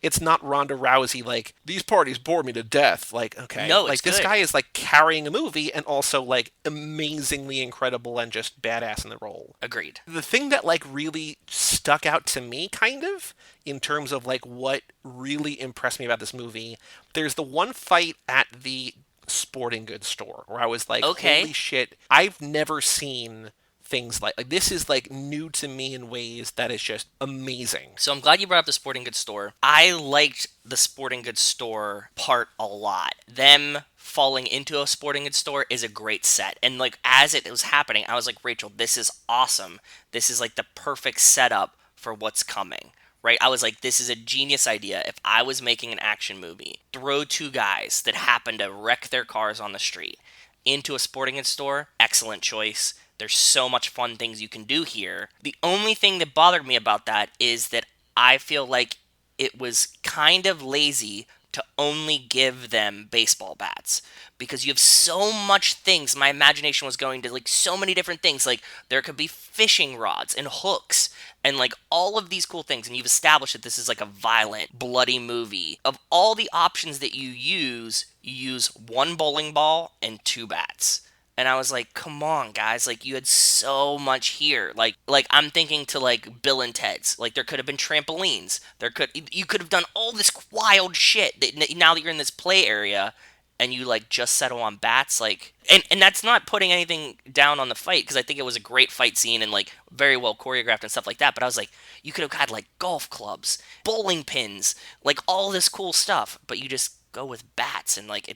it's not Ronda Rousey, like, these parties bore me to death. Like, okay. No, like, it's this good. guy is, like, carrying a movie and also, like, amazingly incredible and just badass in the role. Agreed. The thing that, like, really stuck out to me, kind of, in terms of, like, what really impressed me about this movie, there's the one fight at the sporting goods store where I was like, Okay. holy shit, I've never seen things like this is like new to me in ways that is just amazing. So I'm glad you brought up the sporting goods store. I liked the sporting goods store part a lot. Them falling into a sporting goods store is a great set. And like as it was happening, I was like, Rachel, this is awesome. This is like the perfect setup for what's coming. right? I was like, this is a genius idea. If I was making an action movie, throw two guys that happen to wreck their cars on the street into a sporting goods store, excellent choice. There's so much fun things you can do here. The only thing that bothered me about that is that I feel like it was kind of lazy to only give them baseball bats because you have so much things. My imagination was going to like so many different things. Like there could be fishing rods and hooks and like all of these cool things. And you've established that this is like a violent, bloody movie. Of all the options that you use one bowling ball and two bats. And I was like, come on, guys. Like, you had so much here. Like I'm thinking to, like, Bill and Ted's. Like, there could have been trampolines. You could have done all this wild shit that now that you're in this play area and you, like, just settle on bats. Like, and that's not putting anything down on the fight because I think it was a great fight scene and, like, very well choreographed and stuff like that. But I was like, you could have had, like, golf clubs, bowling pins, like, all this cool stuff. But you just go with bats and, like,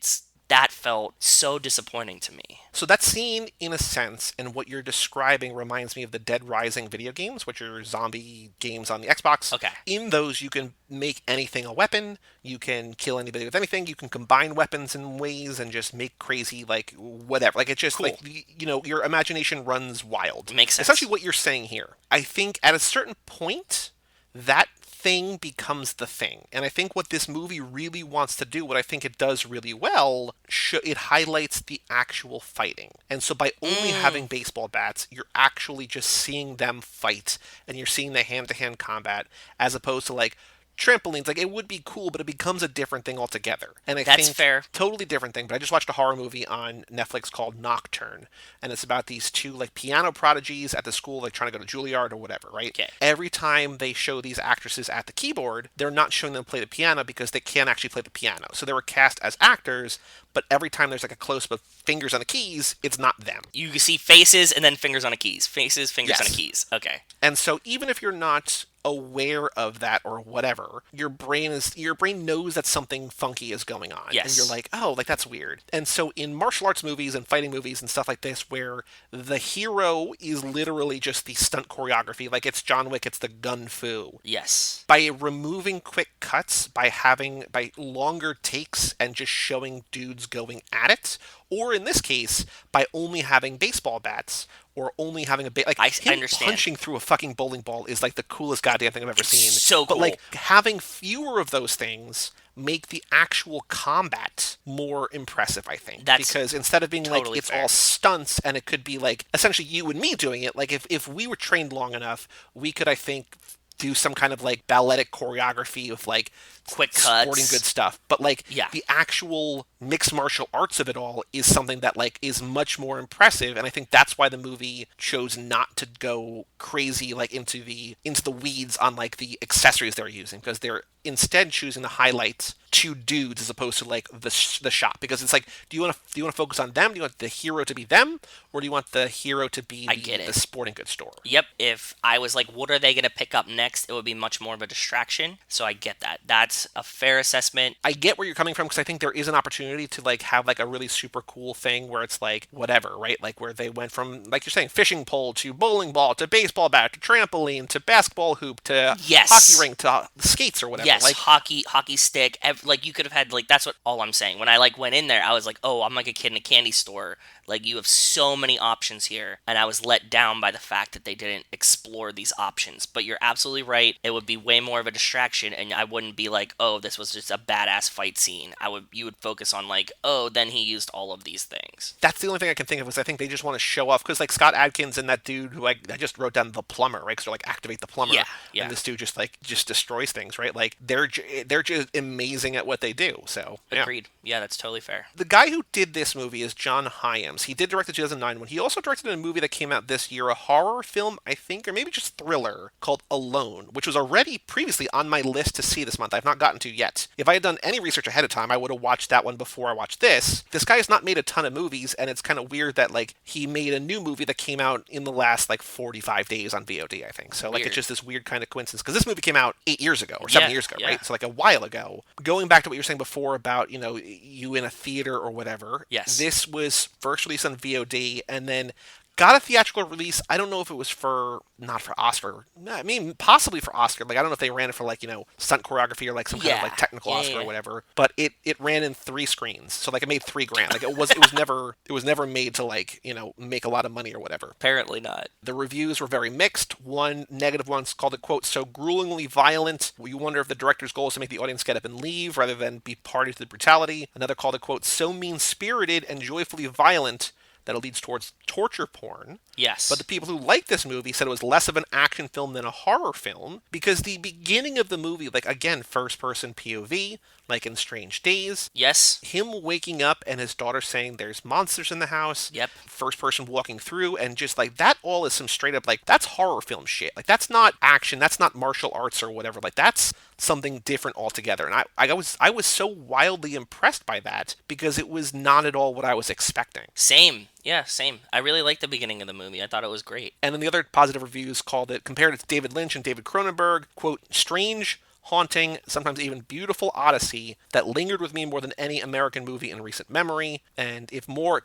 that felt so disappointing to me. So that scene, in a sense, and what you're describing reminds me of the Dead Rising video games, which are zombie games on the Xbox. Okay. In those, you can make anything a weapon. You can kill anybody with anything. You can combine weapons in ways and just make crazy, like, whatever. Like, it's just, Cool. like, you know, your imagination runs wild. Makes sense. Essentially what you're saying here. I think at a certain point, that thing becomes the thing. And I think what this movie really wants to do, what I think it does really well, it highlights the actual fighting. And so by only having baseball bats, you're actually just seeing them fight, and you're seeing the hand-to-hand combat, as opposed to, like, trampolines. Like, it would be cool, but it becomes a different thing altogether. And That's think fair. Totally different thing. But I just watched a horror movie on Netflix called Nocturne, and it's about these two, like, piano prodigies at the school, like, trying to go to Juilliard or whatever, right? Okay. Every time they show these actresses at the keyboard, they're not showing them play the piano because they can't actually play the piano. So they were cast as actors, but every time there's, like, a close-up of fingers on the keys, it's not them. You see faces and then fingers on a keys. Faces, fingers Yes. on a keys. Okay. And so even if you're not aware of that or whatever, your brain knows that something funky is going on. Yes. And you're like, oh, like that's weird. And so in martial arts movies and fighting movies and stuff like this, where the hero is literally just the stunt choreography, like it's John Wick, it's the gun fu. Yes. By removing quick cuts, by longer takes and just showing dudes going at it, or in this case, by only having baseball bats, or only having I him understand. punching through a fucking bowling ball is like the coolest goddamn thing I've ever seen. so But cool. like having fewer of those things make the actual combat more impressive, I think. That's because instead of being totally like it's fair. all stunts and it could be like essentially you and me doing it, like if we were trained long enough, we could, I think, do some kind of like balletic choreography with like Quick cuts. sporting good stuff. But like Yeah. the actual mixed martial arts of it all is something that like is much more impressive, and I think that's why the movie chose not to go crazy like into the weeds on like the accessories they're using, because they're instead choosing to highlight two dudes as opposed to like the shot, because it's like, do you want to focus on them? Do you want the hero to be them, or do you want the hero to be the sporting goods store? Yep. If I was like, what are they going to pick up next? It would be much more of a distraction. So I get that. That's a fair assessment. I get where you're coming from, because I think there is an opportunity to like have like a really super cool thing where it's like whatever, right? Like where they went from, like you're saying, fishing pole to bowling ball to baseball bat to trampoline to basketball hoop to Yes. hockey rink to skates or whatever. Yes, Like hockey stick. Like you could have had like that's what all I'm saying. When I like went in there, I was like, oh, I'm like a kid in a candy store. Like you have so many options here, and I was let down by the fact that they didn't explore these options. But you're absolutely right. It would be way more of a distraction, and I wouldn't be like, oh, this was just a badass fight scene. You would focus on like, oh, then he used all of these things. that's the only thing I can think of, is I think they just want to show off, because like Scott Adkins and that dude who I just wrote down, the plumber, right? Because they're like activate the plumber, Yeah. and this dude just destroys things, right? Like they're just amazing at what they do. So yeah. Agreed. Yeah, that's totally fair. The guy who did this movie is John Hyams. He did direct the 2009 one. He also directed a movie that came out this year, a horror film, I think, or maybe just thriller, called Alone, which was already previously on my list to see this month. I've not gotten to yet. If I had done any research ahead of time, I would have watched that one before I watched this. This guy has not made a ton of movies, and it's kind of weird that like he made a new movie that came out in the last like 45 days on VOD, I think. So like Weird. it's just this weird kind of coincidence, because this movie came out 8 years ago or 7 years ago, yeah. right? So like a while ago. Going back to what you were saying before about, you know, you in a theater or whatever. Yes. This was first released on VOD and then got a theatrical release. I don't know if it was not for Oscar. I mean, possibly for Oscar. Like, I don't know if they ran it for, like, stunt choreography or, like, some kind of, like, technical Oscar or whatever. But it ran in 3 screens. So, like, it made $3,000. Like, it was never made to, like, make a lot of money or whatever. Apparently not. The reviews were very mixed. One negative one called it, quote, so gruelingly violent. You wonder if the director's goal is to make the audience get up and leave rather than be party to the brutality. Another called it, quote, so mean-spirited and joyfully violent that it leads towards torture porn. Yes. But the people who liked this movie said it was less of an action film than a horror film because the beginning of the movie, like, again, first-person POV, like in Strange Days. Yes. Him waking up and his daughter saying there's monsters in the house. Yep. First person walking through and just like that all is some straight up like that's horror film shit. Like that's not action, that's not martial arts or whatever. Like that's something different altogether. And I was so wildly impressed by that because it was not at all what I was expecting. Same. Yeah, same. I really liked the beginning of the movie. I thought it was great. And then the other positive reviews compared it to David Lynch and David Cronenberg, quote, strange, haunting, sometimes even beautiful odyssey that lingered with me more than any American movie in recent memory. And if more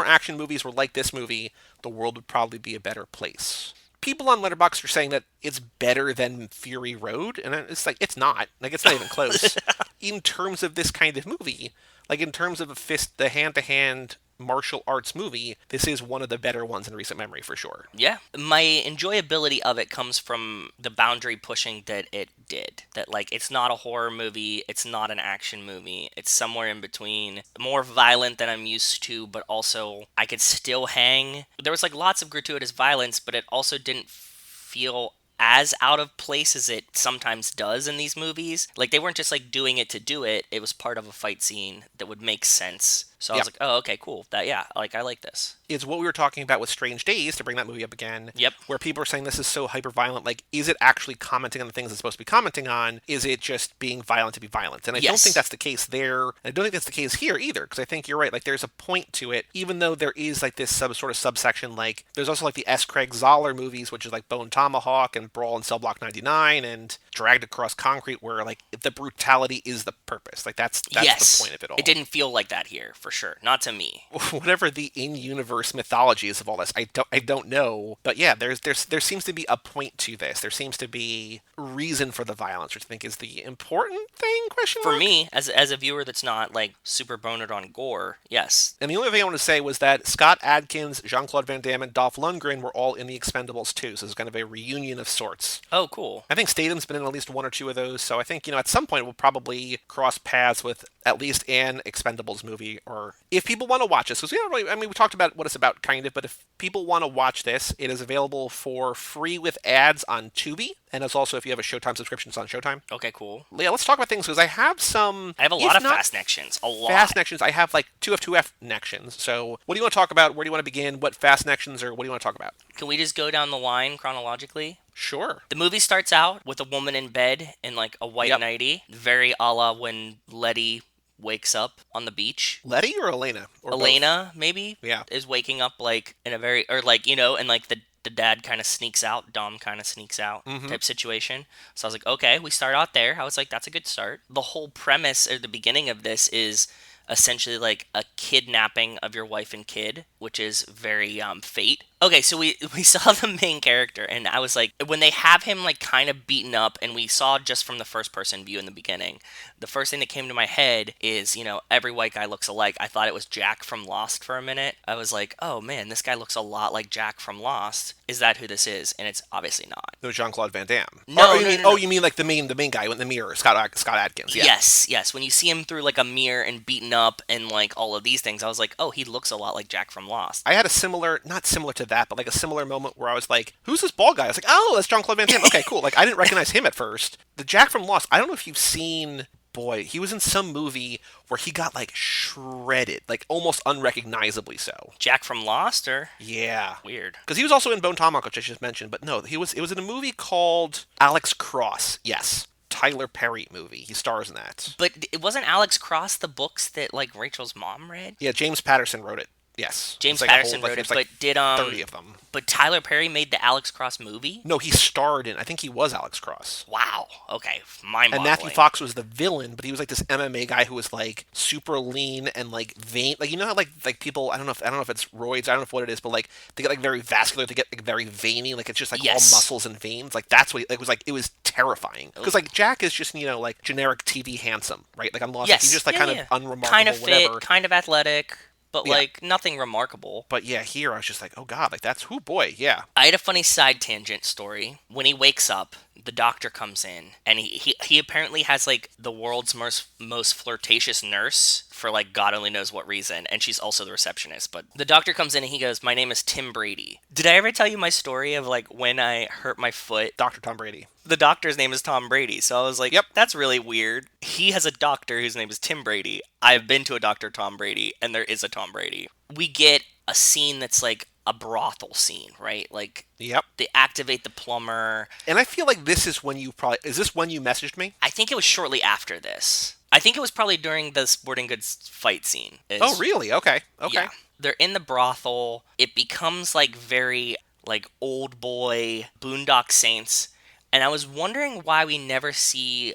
action movies were like this movie, the world would probably be a better place. People on Letterboxd are saying that it's better than Fury Road, and it's like, it's not. Like, it's not even close. In terms of this kind of movie, like in terms of the hand-to-hand martial arts movie, this is one of the better ones in recent memory for sure. Yeah. My enjoyability of it comes from the boundary pushing that it did. That, like, it's not a horror movie, it's not an action movie, it's somewhere in between. More violent than I'm used to, but also I could still hang. There was, like, lots of gratuitous violence, but it also didn't feel as out of place as it sometimes does in these movies. Like, they weren't just, like, doing it to do it. It was part of a fight scene that would make sense. So I was like, oh, okay, cool. I like this. It's what we were talking about with Strange Days, to bring that movie up again. Yep. Where people are saying this is so hyper-violent. Like, is it actually commenting on the things it's supposed to be commenting on? Is it just being violent to be violent? And I don't think that's the case there. I don't think that's the case here either, because I think you're right. Like, there's a point to it, even though there is, like, this sort of subsection. Like, there's also, like, the S. Craig Zoller movies, which is, like, Bone Tomahawk and Brawl in Cell Block 99 and Dragged Across Concrete, where, like, the brutality is the purpose. Like, that's the point of it all. It didn't feel like that here, for sure. Not to me. Whatever the in-universe mythology is of all this, I don't know. But yeah, there seems to be a point to this. There seems to be reason for the violence, which I think is the important thing, question mark? For me, as a viewer that's not, like, super boned on gore, yes. And the only thing I want to say was that Scott Adkins, Jean-Claude Van Damme, and Dolph Lundgren were all in the Expendables too, so it's kind of a reunion of sorts. Oh, cool. I think Statham's been in at least 1 or 2 of those, so I think, at some point we'll probably cross paths with at least an Expendables movie, or if people want to watch this, because we don't really, we talked about what it's about, kind of, but if people want to watch this, it is available for free with ads on Tubi, and it's also, if you have a Showtime subscription, it's on Showtime. Okay, cool. Yeah, let's talk about things, because I have a lot of fast connections. A lot. Fast connections. I have, like, 2F2F connections. So, what do you want to talk about? Where do you want to begin? What fast connections, or what do you want to talk about? Can we just go down the line chronologically? Sure. The movie starts out with a woman in bed in, like, a white nightie. Very a la when Letty wakes up on the beach. Letty or Elena? Or Elena, both? Maybe? Yeah. Is waking up, like, in a very, or, like, and, like, the dad kind of sneaks out, Dom kind of sneaks out type situation. So I was like, okay, we start out there. I was like, that's a good start. The whole premise, or the beginning of this, is essentially like a kidnapping of your wife and kid, which is very Fate. Okay, so we saw the main character, and I was like, when they have him, like, kind of beaten up, and we saw just from the first-person view in the beginning, the first thing that came to my head is, every white guy looks alike. I thought it was Jack from Lost for a minute. I was like, oh, man, this guy looks a lot like Jack from Lost. Is that who this is? And it's obviously not. No, Jean-Claude Van Damme. No, you mean like the main guy in the mirror, Scott Adkins. Yeah. Yes. When you see him through, like, a mirror and beaten up and, like, all of these things, I was like, oh, he looks a lot like Jack from Lost. I had a not similar to that, but like a similar moment where I was like, who's this bald guy? I was like, oh, that's Jean-Claude Van Damme. Okay, cool. Like, I didn't recognize him at first. The Jack from Lost, I don't know if you've seen, boy, he was in some movie where he got, like, shredded, like, almost unrecognizably so. Jack from Lost, or? Yeah. Weird. Because he was also in Bone Tomahawk, which I just mentioned, but no, it was in a movie called Alex Cross. Yes. Tyler Perry movie. He stars in that. But it wasn't Alex Cross the books that, like, Rachel's mom read? Yeah, James Patterson wrote it. Yes. James It's like a Patterson whole, wrote it, it's like but did 30 of them. but Tyler Perry made the Alex Cross movie? No, he starred in. I think he was Alex Cross. Wow. Okay, And mind-boggling. Matthew Fox was the villain, but he was like this MMA guy who was like super lean and like vein. Like you know how like people, I don't know if it's roids, I don't know what it is, but like they get like very vascular, they get like very veiny, like it's just like Yes. all muscles and veins. Like that's what it was terrifying. Because like Jack is just like generic TV handsome, right? Like I'm lost. Like, Yes. he's just like Yeah, kind yeah. of unremarkable, kind of fit, whatever. kind of athletic, but Yeah. like nothing remarkable. But yeah, here I was just like, oh god, like that's who boy, yeah. I had a funny side tangent story. When he wakes up, the doctor comes in, and he apparently has like the world's most flirtatious nurse for like God only knows what reason, and she's also the receptionist. But the doctor comes in and he goes, "My name is Tim Brady." Did I ever tell you my story of like when I hurt my foot? Dr. Tom Brady. The doctor's name is Tom Brady, so I was like, Yep. that's really weird. He has a doctor whose name is Tim Brady. I've been to a Dr. Tom Brady, and there is a Tom Brady. We get a scene that's like a brothel scene, right? Like, Yep. they activate the plumber. And I feel like this is when is this when you messaged me? I think it was shortly after this. I think it was probably during the sporting goods fight scene. Oh, really? Okay. Okay. Yeah. They're in the brothel. It becomes like very like old boy Boondock Saints. And I was wondering why we never see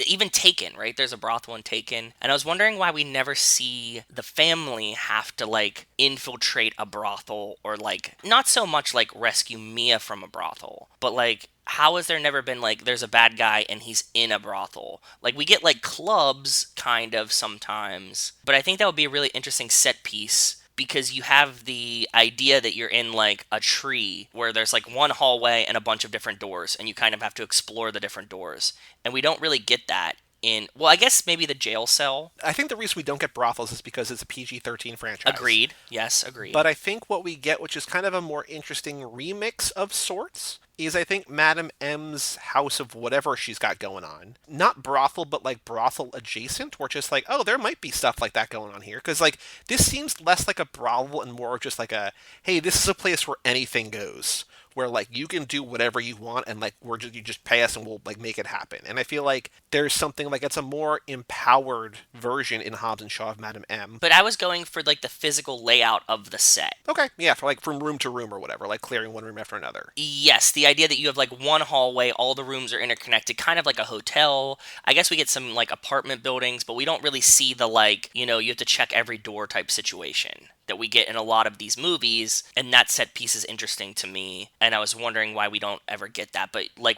even Taken, right? There's a brothel in Taken. And I was wondering why we never see the family have to like infiltrate a brothel or like not so much like rescue Mia from a brothel, but like how has there never been like there's a bad guy and he's in a brothel? Like we get like clubs kind of sometimes, but I think that would be a really interesting set piece because you have the idea that you're in like a tree where there's like one hallway and a bunch of different doors and you kind of have to explore the different doors. And we don't really get that in, well, I guess maybe the jail cell. I think the reason we don't get brothels is because it's a PG-13 franchise. Agreed. Yes, agreed. But I think what we get, which is kind of a more interesting remix of sorts, is I think Madam M's house of whatever she's got going on. Not brothel, but like brothel adjacent, where it's just like, oh, there might be stuff like that going on here. Because like this seems less like a brothel and more just like a, hey, this is a place where anything goes. Where like you can do whatever you want and like you just pay us and we'll like make it happen. And I feel like there's something like it's a more empowered version in Hobbs and Shaw of Madam M. But I was going for like the physical layout of the set. Okay, yeah, for like from room to room or whatever, like clearing one room after another. Yes, the idea that you have like one hallway, all the rooms are interconnected, kind of like a hotel. I guess we get some like apartment buildings, but we don't really see the like, you have to check every door type situation that we get in a lot of these movies, and that set piece is interesting to me, and I was wondering why we don't ever get that. But like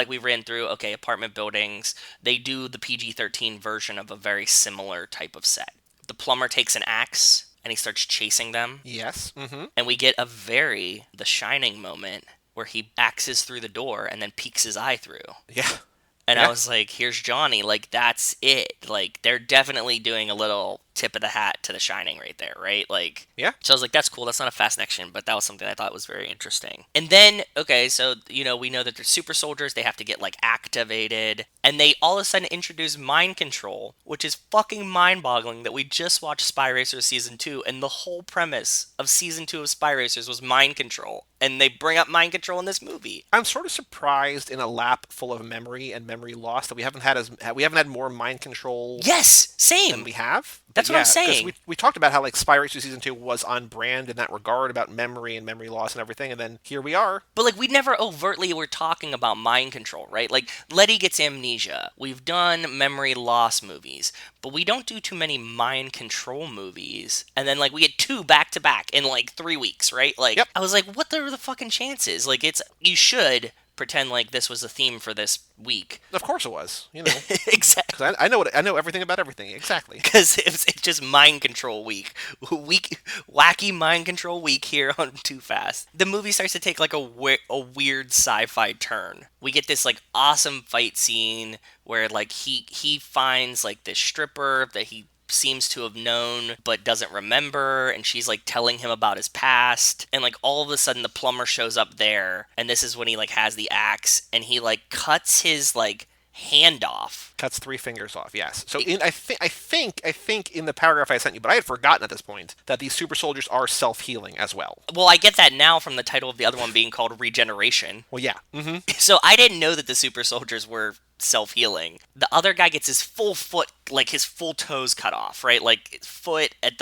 we ran through, okay, apartment buildings, they do the PG-13 version of a very similar type of set. The plumber takes an axe and he starts chasing them. Yes. Mm-hmm. And we get The Shining moment where he axes through the door and then peeks his eye through. Yeah. And Yeah. I was like, here's Johnny. Like, that's it. Like, they're definitely doing a little tip of the hat to The Shining right there, right? Like, Yeah. So I was like, that's cool. That's not a fast action, but that was something I thought was very interesting. And then, okay, so, we know that they're super soldiers. They have to get, like, activated. And they all of a sudden introduce mind control, which is fucking mind-boggling that we just watched Spy Racers Season 2, and the whole premise of Season 2 of Spy Racers was mind control. And they bring up mind control in this movie. I'm sort of surprised in a lap full of memory and memory loss that we haven't had more mind control Yes, same. than we have. That's what I'm saying. We talked about how like Spy Racer Season 2 was on brand in that regard about memory and memory loss and everything, and then here we are. But like we never overtly were talking about mind control, right? Like Letty gets amnesia. We've done memory loss movies, but we don't do too many mind control movies. And then like we get 2 back to back in like 3 weeks, right? Like Yep. I was like, what are the fucking chances? Like you should pretend like this was a theme for this week. Of course it was, Exactly. 'Cause I know everything about everything, exactly. Because it's just mind control week. Wacky mind control week here on Too Fast. The movie starts to take like a weird sci-fi turn. We get this like awesome fight scene where like he finds like this stripper that he seems to have known but doesn't remember, and she's like telling him about his past, and like all of a sudden the plumber shows up there, and this is when he like has the axe and he like cuts his like hand off. Cuts 3 fingers off, yes. So I think in the paragraph I sent you, but I had forgotten at this point that these super soldiers are self-healing as well. Well, I get that now from the title of the other one being called Regeneration. Well, yeah. Mm-hmm. So I didn't know that the super soldiers were self-healing. The other guy gets his full foot, like his full toes cut off, right? Like foot at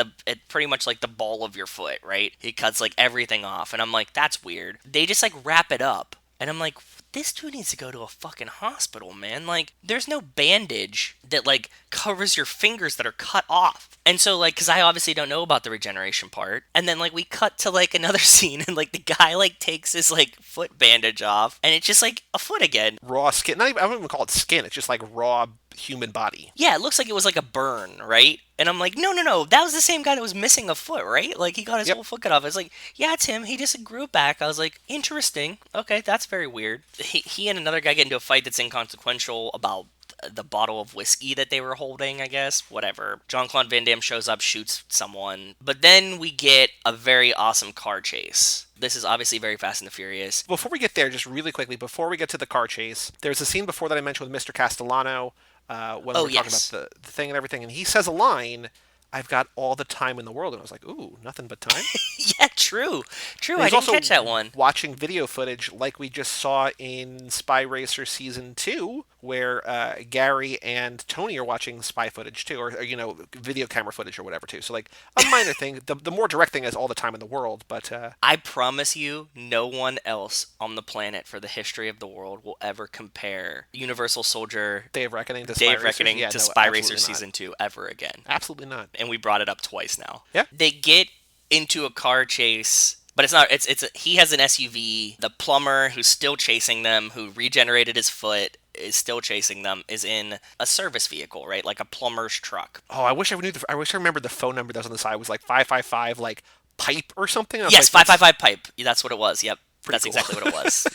pretty much like the ball of your foot, right? He cuts like everything off, and I'm like, that's weird. They just like wrap it up, and I'm like, this dude needs to go to a fucking hospital, man. Like, there's no bandage that, like, covers your fingers that are cut off. And so, like, because I obviously don't know about the regeneration part. And then, like, we cut to, like, another scene, and, like, the guy, like, takes his, like, foot bandage off, and it's just, like, a foot again. Raw skin. Not even, I don't even call it skin. It's just like raw human body. Yeah, it looks like it was, like, a burn, right? And I'm like, no. That was the same guy that was missing a foot, right? Like, he got his whole foot cut off. It's like, yeah, it's him. He just grew it back. I was like, interesting. Okay, that's very weird. He and another guy get into a fight that's inconsequential about the bottle of whiskey that they were holding, I guess. Whatever. Jean-Claude Van Damme shows up, shoots someone. But then we get a very awesome car chase. This is obviously very Fast and the Furious. Before we get there, just really quickly, before we get to the car chase, there's a scene before that I mentioned with Mr. Castellano when we were talking about the thing and everything, and he says a line, "I've got all the time in the world," and I was like, ooh, nothing but time? Yeah, true. I didn't catch that one. Watching video footage like we just saw in Spy Racer Season 2, where Gary and Tony are watching spy footage too, or video camera footage or whatever too. So like a minor thing. The more direct thing is all the time in the world, but I promise you, no one else on the planet for the history of the world will ever compare Universal Soldier Day of Reckoning to Spy Racer Season 2 ever again. Absolutely not. And we brought it up twice now. Yeah. They get into a car chase, but it's not. He has an SUV. The plumber who's still chasing them, who regenerated his foot, is still chasing them, is in a service vehicle, right? Like a plumber's truck. Oh, I wish I knew. I wish I remembered the phone number that was on the side. It was like 555 like pipe or something. Yes, like, 555 pipe. That's what it was. Yep. That's cool. Exactly what it was.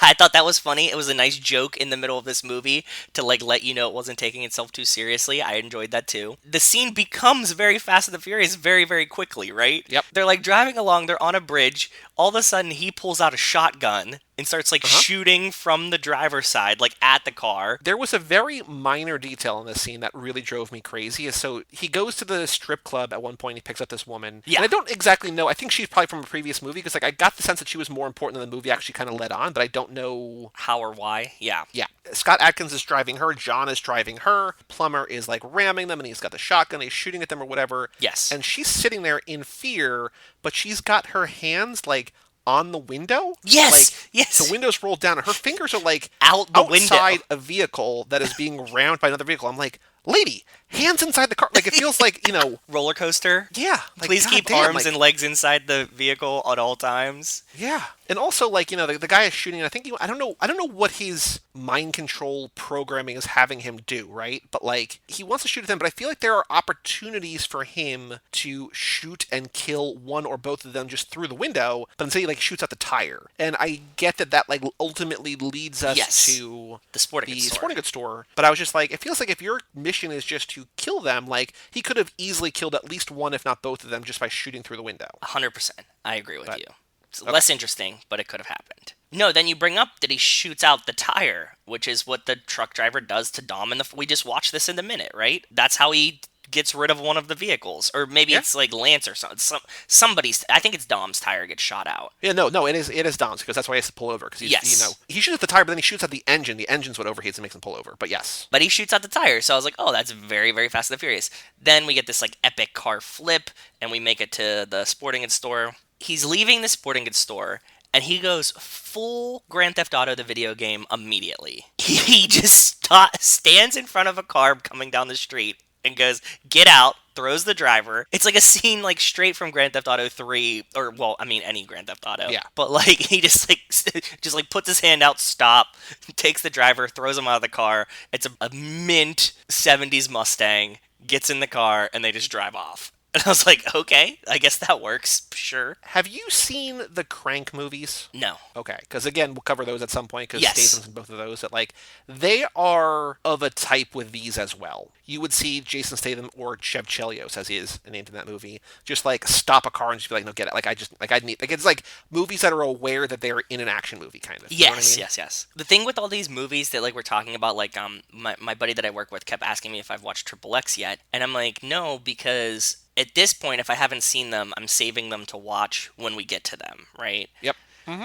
I thought that was funny. It was a nice joke in the middle of this movie to like let you know it wasn't taking itself too seriously. I enjoyed that too. The scene becomes very Fast and the Furious very, very quickly, right? Yep. They're like driving along. They're on a bridge. All of a sudden, he pulls out a shotgun and starts like shooting from the driver's side, like at the car. There was a very minor detail in this scene that really drove me crazy. So he goes to the strip club at one point. He picks up this woman. Yeah. And I don't exactly know. I think she's probably from a previous movie because like I got the sense that she was more important than the movie actually kind of led on, but I don't know how or why. Yeah. Yeah. Scott Adkins is driving her. John is driving her. Plumber is like ramming them, and he's got the shotgun. He's shooting at them or whatever. Yes. And she's sitting there in fear, but she's got her hands like on the window. Yes. Like, yes. The window's rolled down, and her fingers are like out the outside window. a vehicle that is being rammed by another vehicle. I'm like, lady, hands inside the car. Like it feels like roller coaster. Yeah. Like, please keep damn, arms and legs inside the vehicle at all times. Yeah. And also, like, the guy is shooting, and I think, I don't know what his mind control programming is having him do, right? But, like, he wants to shoot at them, but I feel like there are opportunities for him to shoot and kill one or both of them just through the window, but instead he, like, shoots at the tire. And I get that, like, ultimately leads us to the sporting goods store. But I was just like, it feels like if your mission is just to kill them, like, he could have easily killed at least one, if not both of them, just by shooting through the window. 100%. I agree with you. It's less interesting, but it could have happened. No, then you bring up that he shoots out the tire, which is what the truck driver does to Dom. We just watched this in the minute, right? That's how he gets rid of one of the vehicles. Or maybe it's like Lance or something. Somebody's, I think it's Dom's tire gets shot out. Yeah, no, it is Dom's, because that's why he has to pull over. Because he shoots at the tire, but then he shoots at the engine. The engine's what overheats and makes him pull over. But yes. But he shoots out the tire, so I was like, oh, that's very, very Fast and the Furious. Then we get this like epic car flip, and we make it to the sporting goods store. He's leaving the sporting goods store, and he goes full Grand Theft Auto, the video game, immediately. He just stands in front of a car coming down the street and goes, get out, throws the driver. It's like a scene like straight from Grand Theft Auto 3, or, well, I mean, any Grand Theft Auto. Yeah. But, like, he just puts his hand out, stop, takes the driver, throws him out of the car. It's a mint 70s Mustang, gets in the car, and they just drive off. And I was like, okay, I guess that works, sure. Have you seen the Crank movies? No. Okay, because again, we'll cover those at some point, because Yes. Statham's in both of those, that like, they are of a type with these as well. You would see Jason Statham, or Chev Chelios, as he is named in that movie, just like stop a car and just be like, no, get it. Like, it's like movies that are aware that they're in an action movie, kind of. Yes, you know what I mean? yes. The thing with all these movies that like we're talking about, like my buddy that I work with kept asking me if I've watched Triple X yet, and I'm like, no, because at this point, if I haven't seen them, I'm saving them to watch when we get to them, right? Yep.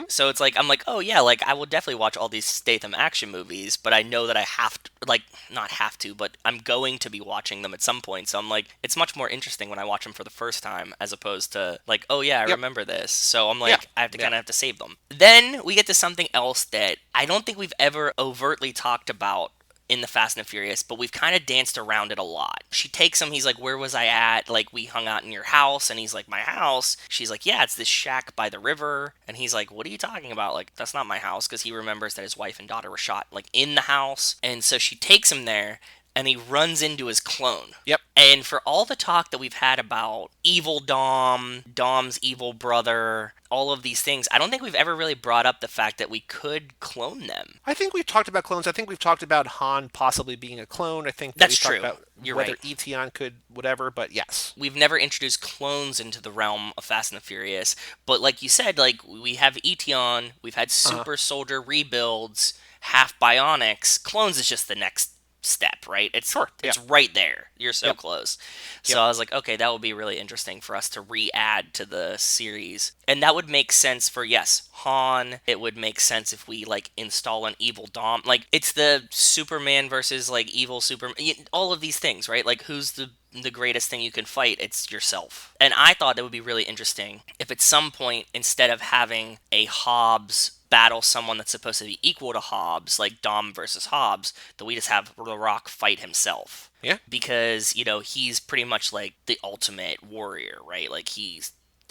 So it's like, I'm like, oh yeah, like I will definitely watch all these Statham action movies, but I know that I have to, like, not have to, but I'm going to be watching them at some point. So I'm like, it's much more interesting when I watch them for the first time as opposed to like, oh yeah, I Yep. remember this. So I'm Yeah. like, I have to Yeah. kind of have to save them. Then we get to something else that I don't think we've ever overtly talked about in the Fast and Furious, but we've kind of danced around it a lot. She takes him, he's like, where was I at? Like, we hung out in your house, and he's like, my house? She's like, yeah, it's this shack by the river. And he's like, what are you talking about? Like, that's not my house, because he remembers that his wife and daughter were shot, like, in the house. And so she takes him there, and he runs into his clone. Yep. And for all the talk that we've had about evil Dom, Dom's evil brother, all of these things, I don't think we've ever really brought up the fact that we could clone them. I think we've talked about clones. I think we've talked about Han possibly being a clone. I think that That's we've true. talked about You're whether right. Etion could whatever, but yes. We've never introduced clones into the realm of Fast and the Furious, but like you said, like we have Etion, we've had super soldier rebuilds, half bionics. Clones is just the next step, right? It's Sure, it's yeah. right there. You're so Yep. close. So Yep. I was like, okay, that would be really interesting for us to re-add to the series. And that would make sense for, yes, Han. It would make sense if we like install an evil Dom. Like it's the Superman versus like evil Superman, all of these things, right? Like who's the greatest thing you can fight? It's yourself. And I thought it would be really interesting if at some point, instead of having a Hobbs battle someone that's supposed to be equal to Hobbs, like Dom versus Hobbs, that we just have The Rock fight himself. Yeah. Because, he's pretty much like the ultimate warrior, right? Like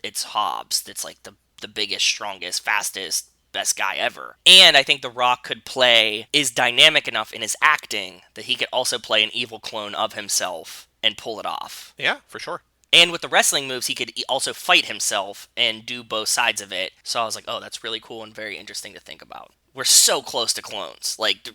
it's Hobbs that's like the biggest, strongest, fastest, best guy ever. And I think The Rock is dynamic enough in his acting that he could also play an evil clone of himself and pull it off. Yeah, for sure. And with the wrestling moves, he could also fight himself and do both sides of it. So I was like, oh, that's really cool and very interesting to think about. We're so close to clones. Like,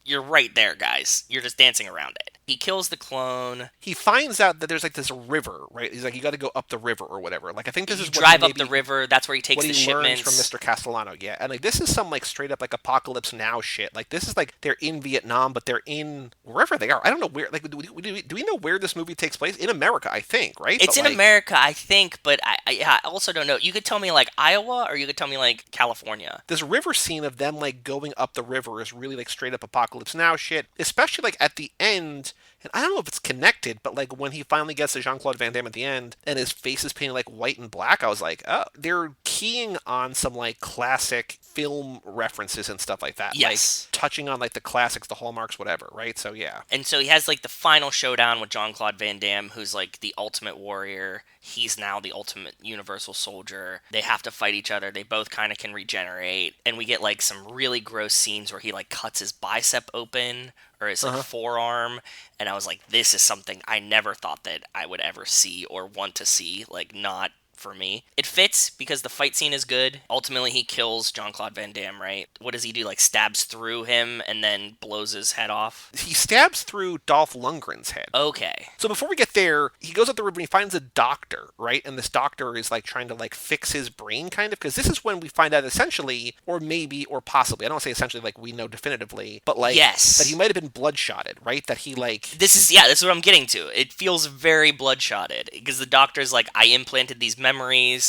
you're right there, guys. You're just dancing around it. He kills the clone. He finds out that there's like this river, right? He's like, you got to go up the river or whatever. Like, I think this You is drive what up the river. That's where he takes what the he learns shipments. from Mr. Castellano, yeah. And like this is some like straight up like apocalypse now shit. Like this is like they're in Vietnam, but they're in wherever they are. I don't know where. Like, do we know where this movie takes place? In America, I think, right? It's But, in like, America, I think, but I also don't know. You could tell me like Iowa, or you could tell me like California. This river scene of them like going up the river is really like straight up apocalypse now shit. Especially like at the end. And I don't know if it's connected, but like when he finally gets to Jean-Claude Van Damme at the end and his face is painted like white and black, I was like, oh, they're keying on some like classic film references and stuff like that. Yes. Like touching on like the classics, the hallmarks, whatever, right? So yeah. And so he has like the final showdown with Jean-Claude Van Damme, who's like the ultimate warrior. He's now the ultimate universal soldier. They have to fight each other. They both kind of can regenerate. And we get like some really gross scenes where he like cuts his bicep open or his like forearm. And I was like, this is something I never thought that I would ever see or want to see. Like, not for me. It fits because the fight scene is good. Ultimately, he kills Jean-Claude Van Damme, right? What does he do? Like, stabs through him and then blows his head off? He stabs through Dolph Lundgren's head. Okay. So before we get there, he goes up the river and he finds a doctor, right? And this doctor is like trying to like fix his brain kind of, because this is when we find out essentially, or maybe, or possibly, I don't say essentially like we know definitively, but like Yes. that he might have been bloodshotted, right? That he like This is what I'm getting to. It feels very bloodshotted because the doctor's like, I implanted these memories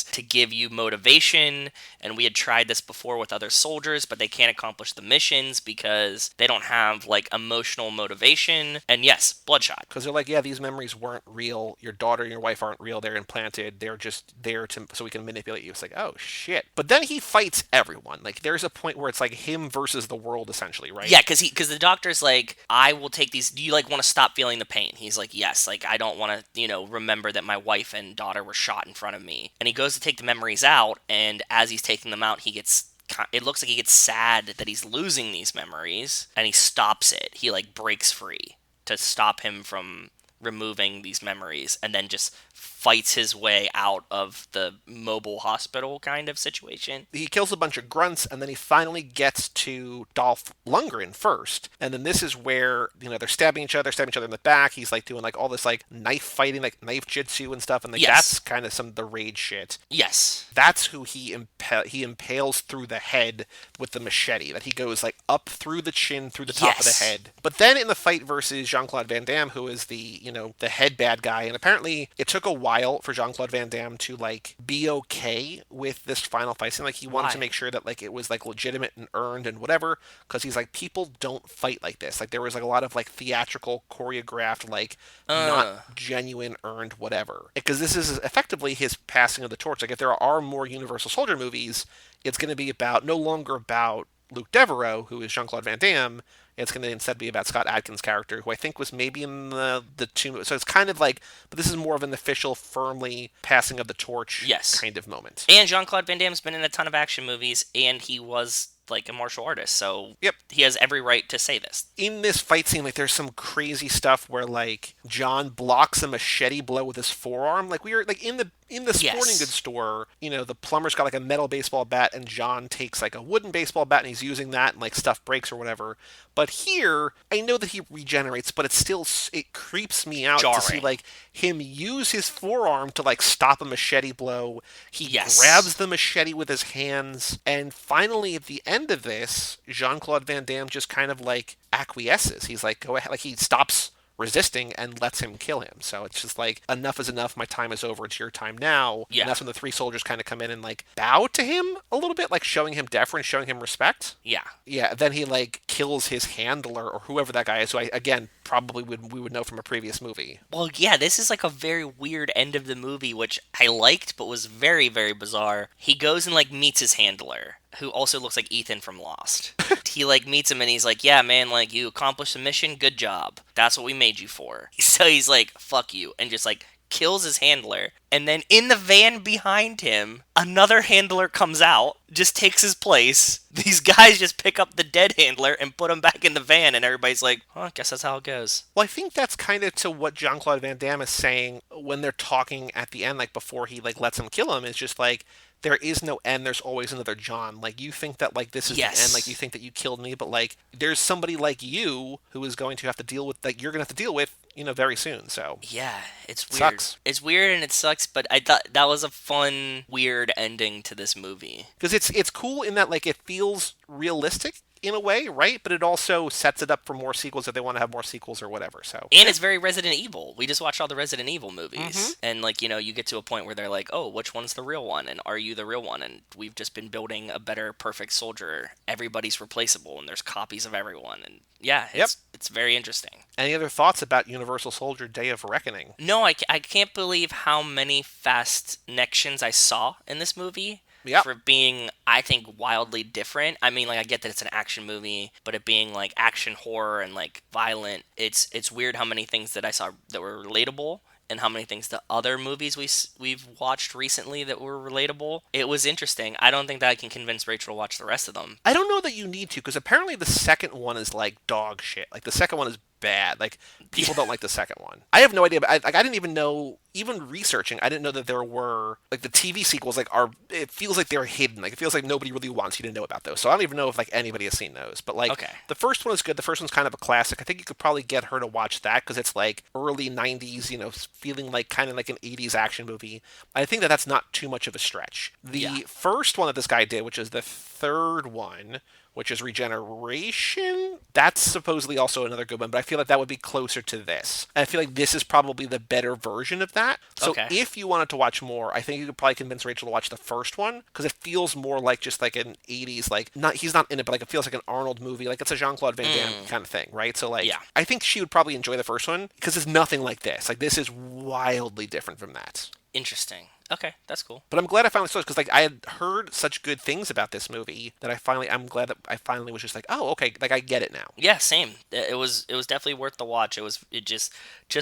to give you motivation, and we had tried this before with other soldiers, but they can't accomplish the missions because they don't have like emotional motivation. And yes, bloodshot. because they're like, yeah, these memories weren't real. Your daughter and your wife aren't real. They're implanted. They're just there to so we can manipulate you. It's like, oh shit. But then he fights everyone. Like there's a point where it's like him versus the world essentially, right? Yeah, because the doctor's like, I will take these. Do you like want to stop feeling the pain? He's like, yes. Like I don't want to, remember that my wife and daughter were shot in front of me. And he goes to take the memories out, and as he's taking them out, it looks like he gets sad that he's losing these memories, and he stops it. He like breaks free to stop him from removing these memories, and then just fights his way out of the mobile hospital kind of situation. He kills a bunch of grunts, and then he finally gets to Dolph Lundgren first. And then this is where, they're stabbing each other in the back. He's like doing like all this like knife fighting, like knife jitsu and stuff. And like Yes. that's kind of some of the rage shit. Yes. That's who he impales through the head with the machete. That he goes like up through the chin, through the top of the Yes. head. But then in the fight versus Jean-Claude Van Damme, who is the, the head bad guy. And apparently it took a while for Jean-Claude Van Damme to, like, be okay with this final fight scene. Like, he wanted Why? to make sure that, like, it was, like, legitimate and earned and whatever, because he's like, people don't fight like this. Like, there was, like, a lot of, like, theatrical, choreographed, like, not genuine, earned whatever. Because this is effectively his passing of the torch. Like, if there are more Universal Soldier movies, it's going to be no longer about Luke Devereaux, who is Jean-Claude Van Damme. It's going to instead be about Scott Adkins' character, who I think was maybe in the two. So it's kind of like, but this is more of an official, firmly passing of the torch kind of moment. And Jean-Claude Van Damme's been in a ton of action movies, and he was like a martial artist, so he has every right to say this. In this fight scene, like, there's some crazy stuff where, like, John blocks a machete blow with his forearm. Like, we were like in the sporting goods store, the plumber's got like a metal baseball bat, and John takes like a wooden baseball bat and he's using that, and like stuff breaks or whatever. But here, I know that he regenerates, but it creeps me out to see like him use his forearm to like stop a machete blow. He grabs the machete with his hands, and finally at the end of this, Jean-Claude Van Damme just kind of like acquiesces. He's like, go ahead, like he stops resisting and lets him kill him. So it's just like, enough is enough, my time is over, it's your time now. Yeah. And that's when the three soldiers kind of come in and like bow to him a little bit, like showing him deference, showing him respect. Yeah, then he like kills his handler or whoever that guy is, who probably we would know from a previous movie. Well, yeah, this is like a very weird end of the movie, which I liked, but was very, very bizarre. He goes and like meets his handler, who also looks like Ethan from Lost. He like meets him and he's like, yeah, man, like you accomplished the mission, good job. That's what we made you for. So he's like, fuck you, and just like kills his handler. And then in the van behind him, another handler comes out, just takes his place. These guys just pick up the dead handler and put him back in the van, and everybody's like, oh, I guess that's how it goes. Well, I think that's kind of to what Jean-Claude Van Damme is saying when they're talking at the end, like before he like lets him kill him. It's just like, there is no end, there's always another John. Like, you think that, like, this is the end, like, you think that you killed me, but, like, there's somebody like you who is going to have to deal with, like, you're going to have to deal with, very soon, so. Yeah, it's weird. Sucks. It's weird and it sucks, but I thought that was a fun, weird ending to this movie. Because it's cool in that, like, it feels realistic in a way, right? But it also sets it up for more sequels if they want to have more sequels or whatever, so. And it's very Resident Evil. We just watched all the Resident Evil movies. And, like, you get to a point where they're like, oh, which one's the real one? And are you the real one? And we've just been building a better, perfect soldier. Everybody's replaceable, and there's copies of everyone. And, yeah, it's very interesting. Any other thoughts about Universal Soldier Day of Reckoning? No, I can't believe how many fast connections I saw in this movie. For being, I think, wildly different. I mean, like, I get that it's an action movie, but it being, like, action horror and, like, violent, it's weird how many things that I saw that were relatable and how many things the other movies we've watched recently that were relatable. It was interesting. I don't think that I can convince Rachel to watch the rest of them. I don't know that you need to, because apparently the second one is, like, dog shit. Like, the second one is bad. Like, people don't like the second one. I have no idea, but I didn't even know, even researching, I didn't know that there were, like, the TV sequels, like, it feels like they're hidden. Like, it feels like nobody really wants you to know about those. So I don't even know if, like, anybody has seen those. But, like, the first one is good. The first one's kind of a classic. I think you could probably get her to watch that, because it's, like, early 90s, feeling like kind of like an 80s action movie. I think that that's not too much of a stretch. The first one that this guy did, which is the third one, which is Regeneration, that's supposedly also another good one, but I feel like that would be closer to this. And I feel like this is probably the better version of that. So if you wanted to watch more, I think you could probably convince Rachel to watch the first one, because it feels more like just like an 80s, like, he's not in it, but like it feels like an Arnold movie, like it's a Jean-Claude Van Damme kind of thing, right? So like, I think she would probably enjoy the first one, because it's nothing like this. Like, this is wildly different from that. Interesting. Okay, that's cool. But I'm glad I finally saw it, because like I had heard such good things about this movie that I'm glad that I finally was just like, oh, okay, like I get it now. Yeah, same. It was definitely worth the watch. It just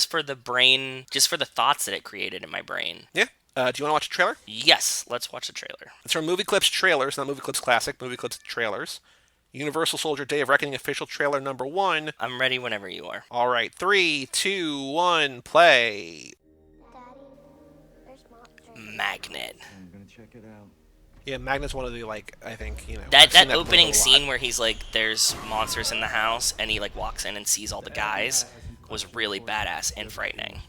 for the brain, just for the thoughts that it created in my brain. Yeah. Do you want to watch a trailer? Yes, let's watch the trailer. It's from Movie Clips Trailers, not Movie Clips Classic, Movie Clips Trailers. Universal Soldier Day of Reckoning official trailer number 1. I'm ready whenever you are. All right, 3, 2, 1, play. Magnet. I'm gonna check it out. Yeah, Magnet's one of the, like, I think, that opening scene where he's like, there's monsters in the house, and he like walks in and sees all the guys, was really badass and frightening.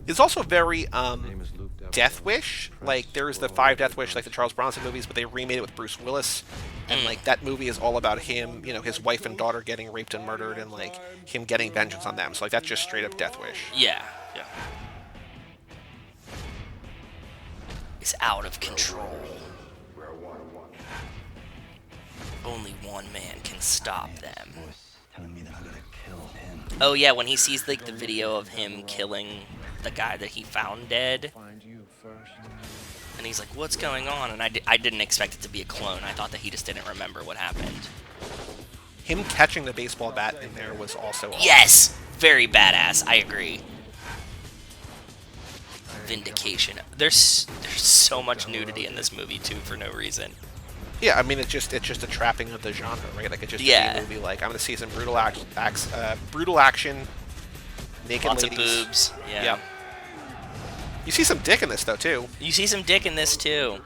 It's also very Death Wish. Like, there's the 5 Death Wish, like the Charles Bronson movies, but they remade it with Bruce Willis. And, like, that movie is all about him, his wife and daughter getting raped and murdered, and, like, him getting vengeance on them. So, like, that's just straight up Death Wish. Yeah. It's out of control. Only one man can stop them. Oh yeah, when he sees like the video of him killing the guy that he found dead, and he's like, "What's going on?" And I didn't expect it to be a clone. I thought that he just didn't remember what happened. Him catching the baseball bat in there was also awesome. Yes, very badass. I agree. Vindication. There's so much nudity in this movie too for no reason. Yeah, I mean it's just a trapping of the genre, right? Like it's just a movie. Like I'm gonna see some brutal action, naked Lots ladies. of boobs. Yeah. You see some dick in this though too. You see some dick in this too,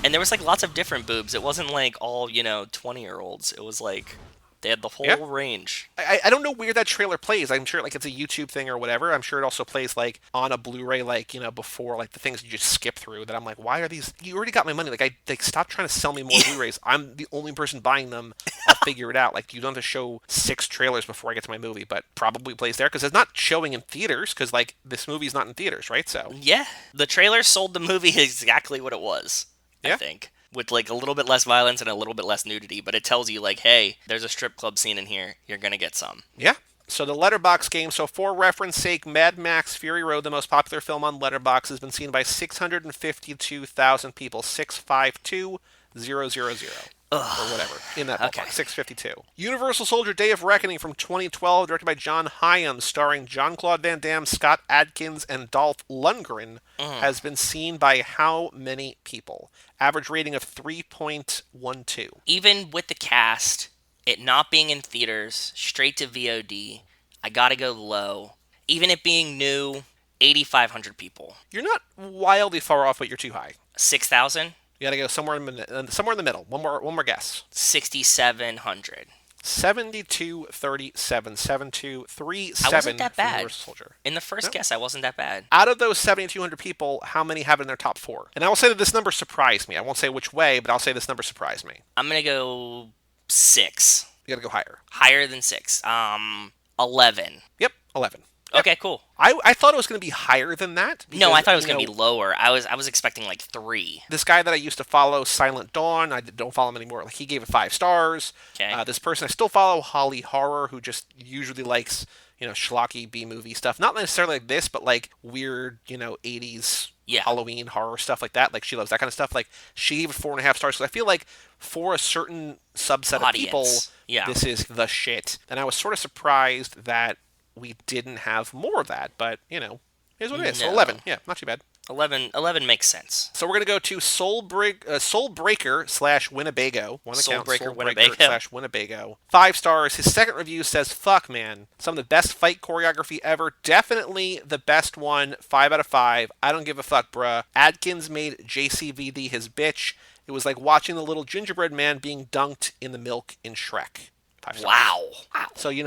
and there was like lots of different boobs. It wasn't like all 20-year-olds. It was like they had the whole range. I don't know where that trailer plays. I'm sure like it's a YouTube thing or whatever. I'm sure it also plays like on a Blu-ray, like before like the things you just skip through. That I'm like, why are these? You already got my money. Like stop trying to sell me more Blu-rays. I'm the only person buying them. I'll figure it out. Like you don't have to show 6 trailers before I get to my movie, but probably plays there because it's not showing in theaters because like this movie's not in theaters, right? So yeah, the trailer sold the movie exactly what it was. I think. With like a little bit less violence and a little bit less nudity, but it tells you like, hey, there's a strip club scene in here. You're gonna get some. Yeah. So the Letterboxd game. So for reference sake, Mad Max Fury Road, the most popular film on Letterboxd, has been seen by 652,000 people. 652,000. Or whatever, in that ballpark, 652. Universal Soldier Day of Reckoning from 2012, directed by John Hyams, starring Jean-Claude Van Damme, Scott Adkins, and Dolph Lundgren, has been seen by how many people? Average rating of 3.12. Even with the cast, it not being in theaters, straight to VOD, I gotta go low. Even it being new, 8,500 people. You're not wildly far off, but you're too high. 6,000? You gotta go somewhere in the middle. One more guess. 6,700. 7237. 7237. I wasn't that bad. Universal Soldier. In the first guess, I wasn't that bad. Out of those 7,200 people, how many have it in their top 4? And I will say that this number surprised me. I won't say which way, but I'll say this number surprised me. I'm gonna go 6. You gotta go higher. Higher than 6. 11. Yep, 11. Okay, cool. I thought it was going to be higher than that. Because, no, I thought it was going to be lower. I was expecting like 3. This guy that I used to follow, Silent Dawn, I don't follow him anymore. Like he gave it 5 stars. Okay. This person I still follow, Holly Horror, who just usually likes schlocky B-movie stuff. Not necessarily like this, but like weird 80s Halloween horror stuff like that. Like she loves that kind of stuff. Like she gave it 4.5 stars. So I feel like for a certain subset of people, this is the shit. And I was sort of surprised that we didn't have more of that, but here's what it is. So 11, not too bad. 11 makes sense. So we're gonna go to Soulbreaker / Winnebago. Soulbreaker Winnebago / Winnebago. 5 stars. His second review says, "Fuck man, some of the best fight choreography ever. Definitely the best one. 5 out of 5. I don't give a fuck, bruh. Adkins made JCVD his bitch. It was like watching the little gingerbread man being dunked in the milk in Shrek." Wow. So, you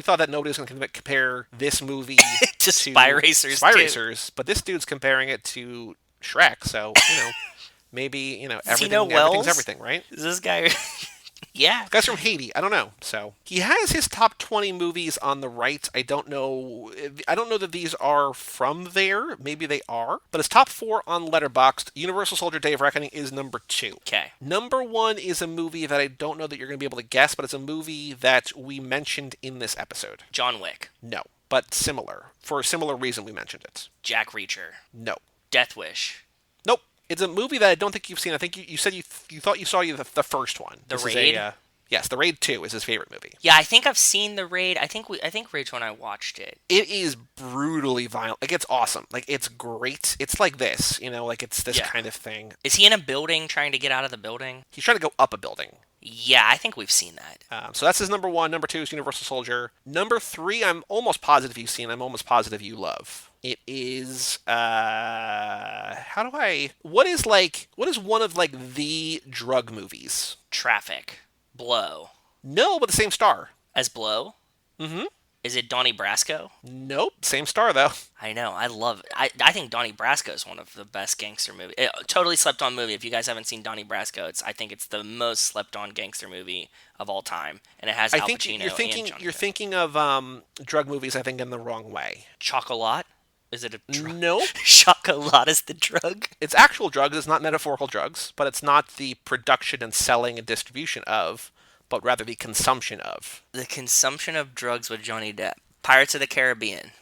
thought that nobody was going to compare this movie to Spy Racers, but this dude's comparing it to Shrek, so, maybe, everything's everything, right? Is this guy... Yeah. The guy's from Haiti. I don't know. So he has his top 20 movies on the right. I don't know that these are from there. Maybe they are. But his top 4 on Letterboxd, Universal Soldier Day of Reckoning is number 2. Okay. Number 1 is a movie that I don't know that you're going to be able to guess, but it's a movie that we mentioned in this episode. John Wick. No, but similar. For a similar reason we mentioned it. Jack Reacher. No. Death Wish. Nope. It's a movie that I don't think you've seen. I think you said you thought you saw the first one. The Raid? Yes, The Raid 2 is his favorite movie. Yeah, I think I've seen The Raid. I think Raid's when I watched it. It is brutally violent. Like, it's awesome. Like, it's great. It's like this, like it's this kind of thing. Is he in a building trying to get out of the building? He's trying to go up a building. Yeah, I think we've seen that. So that's his number 1. Number 2 is Universal Soldier. Number 3, I'm almost positive you've seen. I'm almost positive you love. It is, what is one of, like, the drug movies? Traffic. Blow. No, but the same star. As Blow? Mm-hmm. Is it Donnie Brasco? Nope. Same star, though. I know. I love it. I think Donnie Brasco is one of the best gangster movies. Totally slept on movie. If you guys haven't seen Donnie Brasco, I think it's the most slept on gangster movie of all time, and it has I Al think Pacino and Johnny you're Depp. thinking of drug movies, I think, in the wrong way. Chocolat? Is it a drug? Nope. Chocolat is the drug? It's actual drugs. It's not metaphorical drugs, but it's not the production and selling and distribution of, but rather the consumption of. The consumption of drugs with Johnny Depp. Pirates of the Caribbean.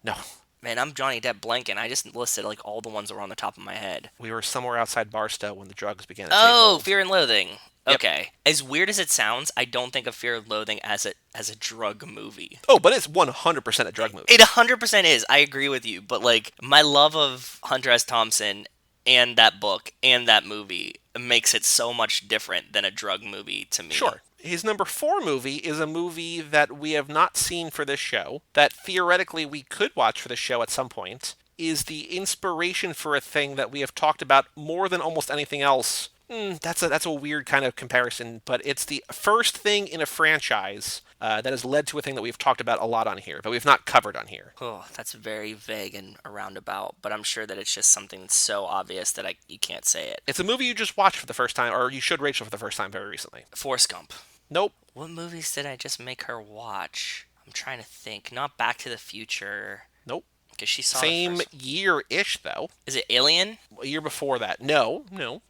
No. Man, I'm Johnny Depp blanking. I just listed like all the ones that were on the top of my head. We were somewhere outside Barstow when the drugs began to take Oh, hold. Fear and Loathing. Yep. Okay. As weird as it sounds, I don't think of Fear and Loathing as a drug movie. Oh, but it's 100% a drug movie. It 100% is. I agree with you. But like my love of Hunter S. Thompson and that book and that movie makes it so much different than a drug movie to me. Sure. His number 4 movie is a movie that we have not seen for this show, that theoretically we could watch for the show at some point, is the inspiration for a thing that we have talked about more than almost anything else. That's a weird kind of comparison, but it's the first thing in a franchise that has led to a thing that we've talked about a lot on here, but we've not covered on here. Oh, that's very vague and a roundabout, but I'm sure that it's just something that's so obvious that you can't say it. It's a movie you just watched for the first time, or you showed Rachel for the first time very recently. Forrest Gump. Nope. What movies did I just make her watch? I'm trying to think. Not Back to the Future. Nope. Because she saw Same the first... year-ish, though. Is it Alien? A year before that. No.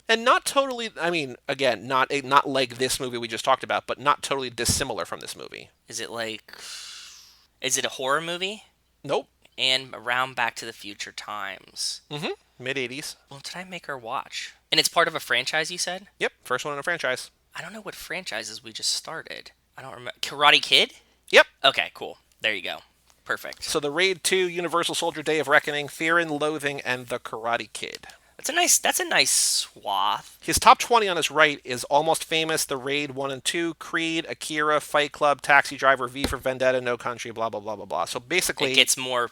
And not totally, I mean, again, not like this movie we just talked about, but not totally dissimilar from this movie. Is it like... Is it a horror movie? Nope. And around Back to the Future times. Mid-80s. Well, did I make her watch? And it's part of a franchise, you said? Yep, first one in a franchise. I don't know what franchises we just started. I don't remember. Karate Kid? Yep. Okay, cool. There you go. Perfect. So the Raid 2, Universal Soldier Day of Reckoning, Fear and Loathing, and The Karate Kid. That's a nice swath. His top 20 on his right is Almost Famous, The Raid 1 and 2, Creed, Akira, Fight Club, Taxi Driver, V for Vendetta, No Country, blah, blah, blah, blah, blah. So basically... It gets more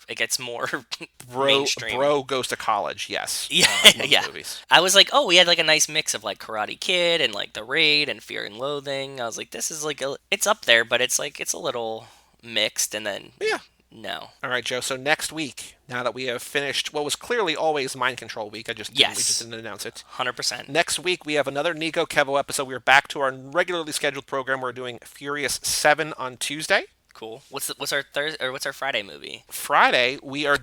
mainstream. Bro goes to college, yes. Yeah, yeah. Movies. I was like, oh, we had like a nice mix of like Karate Kid and like The Raid and Fear and Loathing. I was like, this is like, it's up there, but it's like, it's a little mixed, and then... Yeah. No. All right, Joe. So next week, now that we have finished what was clearly always Mind Control Week, we just didn't announce it. 100%. Next week, we have another Nico Kevo episode. We're back to our regularly scheduled program. We're doing Furious 7 on Tuesday. Cool. What's our Thursday or what's our Friday movie? Friday, we're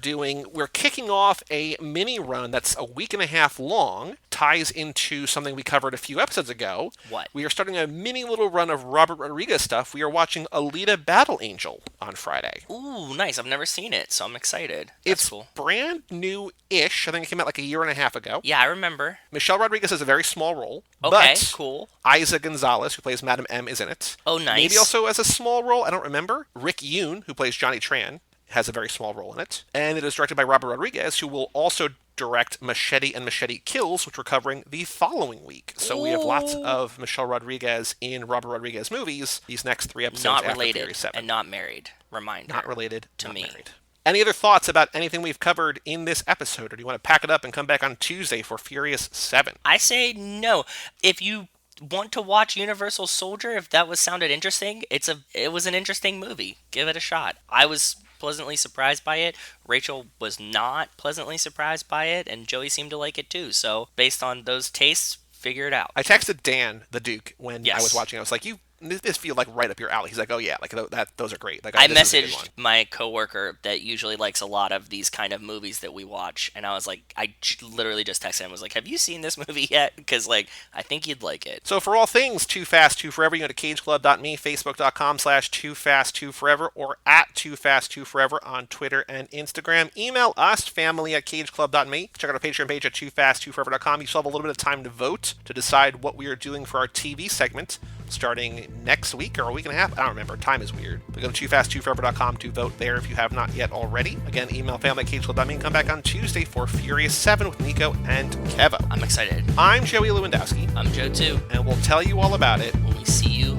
kicking off a mini run that's a week and a half long, ties into something we covered a few episodes ago. What? We are starting a mini little run of Robert Rodriguez stuff. We are watching Alita Battle Angel on Friday. Ooh, nice. I've never seen it, so I'm excited. That's cool. Brand new-ish. I think it came out like a year and a half ago. Yeah, I remember. Michelle Rodriguez has a very small role. Okay, but cool. Isa Gonzalez, who plays Madam M, is in it. Oh, nice. Maybe also as a small role. I don't remember. Rick Yoon, who plays Johnny Tran, has a very small role in it. And it is directed by Robert Rodriguez, who will also direct Machete and Machete Kills, which we're covering the following week. So we have lots of Michelle Rodriguez in Robert Rodriguez movies these next 3 episodes Not after related Furious 7. and not married. Reminder. Not related to not me. Married. Any other thoughts about anything we've covered in this episode, or do you want to pack it up and come back on Tuesday for Furious 7? I say no. If you want to watch Universal Soldier, if that sounded interesting, it was an interesting movie. Give it a shot. I was pleasantly surprised by it. Rachel was not pleasantly surprised by it, and Joey seemed to like it too. So based on those tastes, figure it out. I texted Dan, the Duke, when I was watching. I was like, this feel like right up your alley. He's like, oh yeah, like those are great. Like, I this is a good one. messaged my coworker that usually likes a lot of these kind of movies that we watch, and I was like, literally just texted him. I was like, have you seen this movie yet? Because like, I think you'd like it. So for all things Too Fast, Too Forever, you go to cageclub.me, facebook.com/TooFastTooForever, or at TooFastTooForever on Twitter and Instagram. Email us, family@cageclub.me. Check out our Patreon page at TooFastTooForever.com. You still have a little bit of time to vote to decide what we are doing for our TV segment starting next week or a week and a half. I don't remember. Time is weird. But go to TooFastTooForever.com to vote there if you have not yet already. Again, email family@cageclub.me and come back on Tuesday for Furious 7 with Nico and Kevo. I'm excited. I'm Joey Lewandowski. I'm Joe too. And we'll tell you all about it when we see you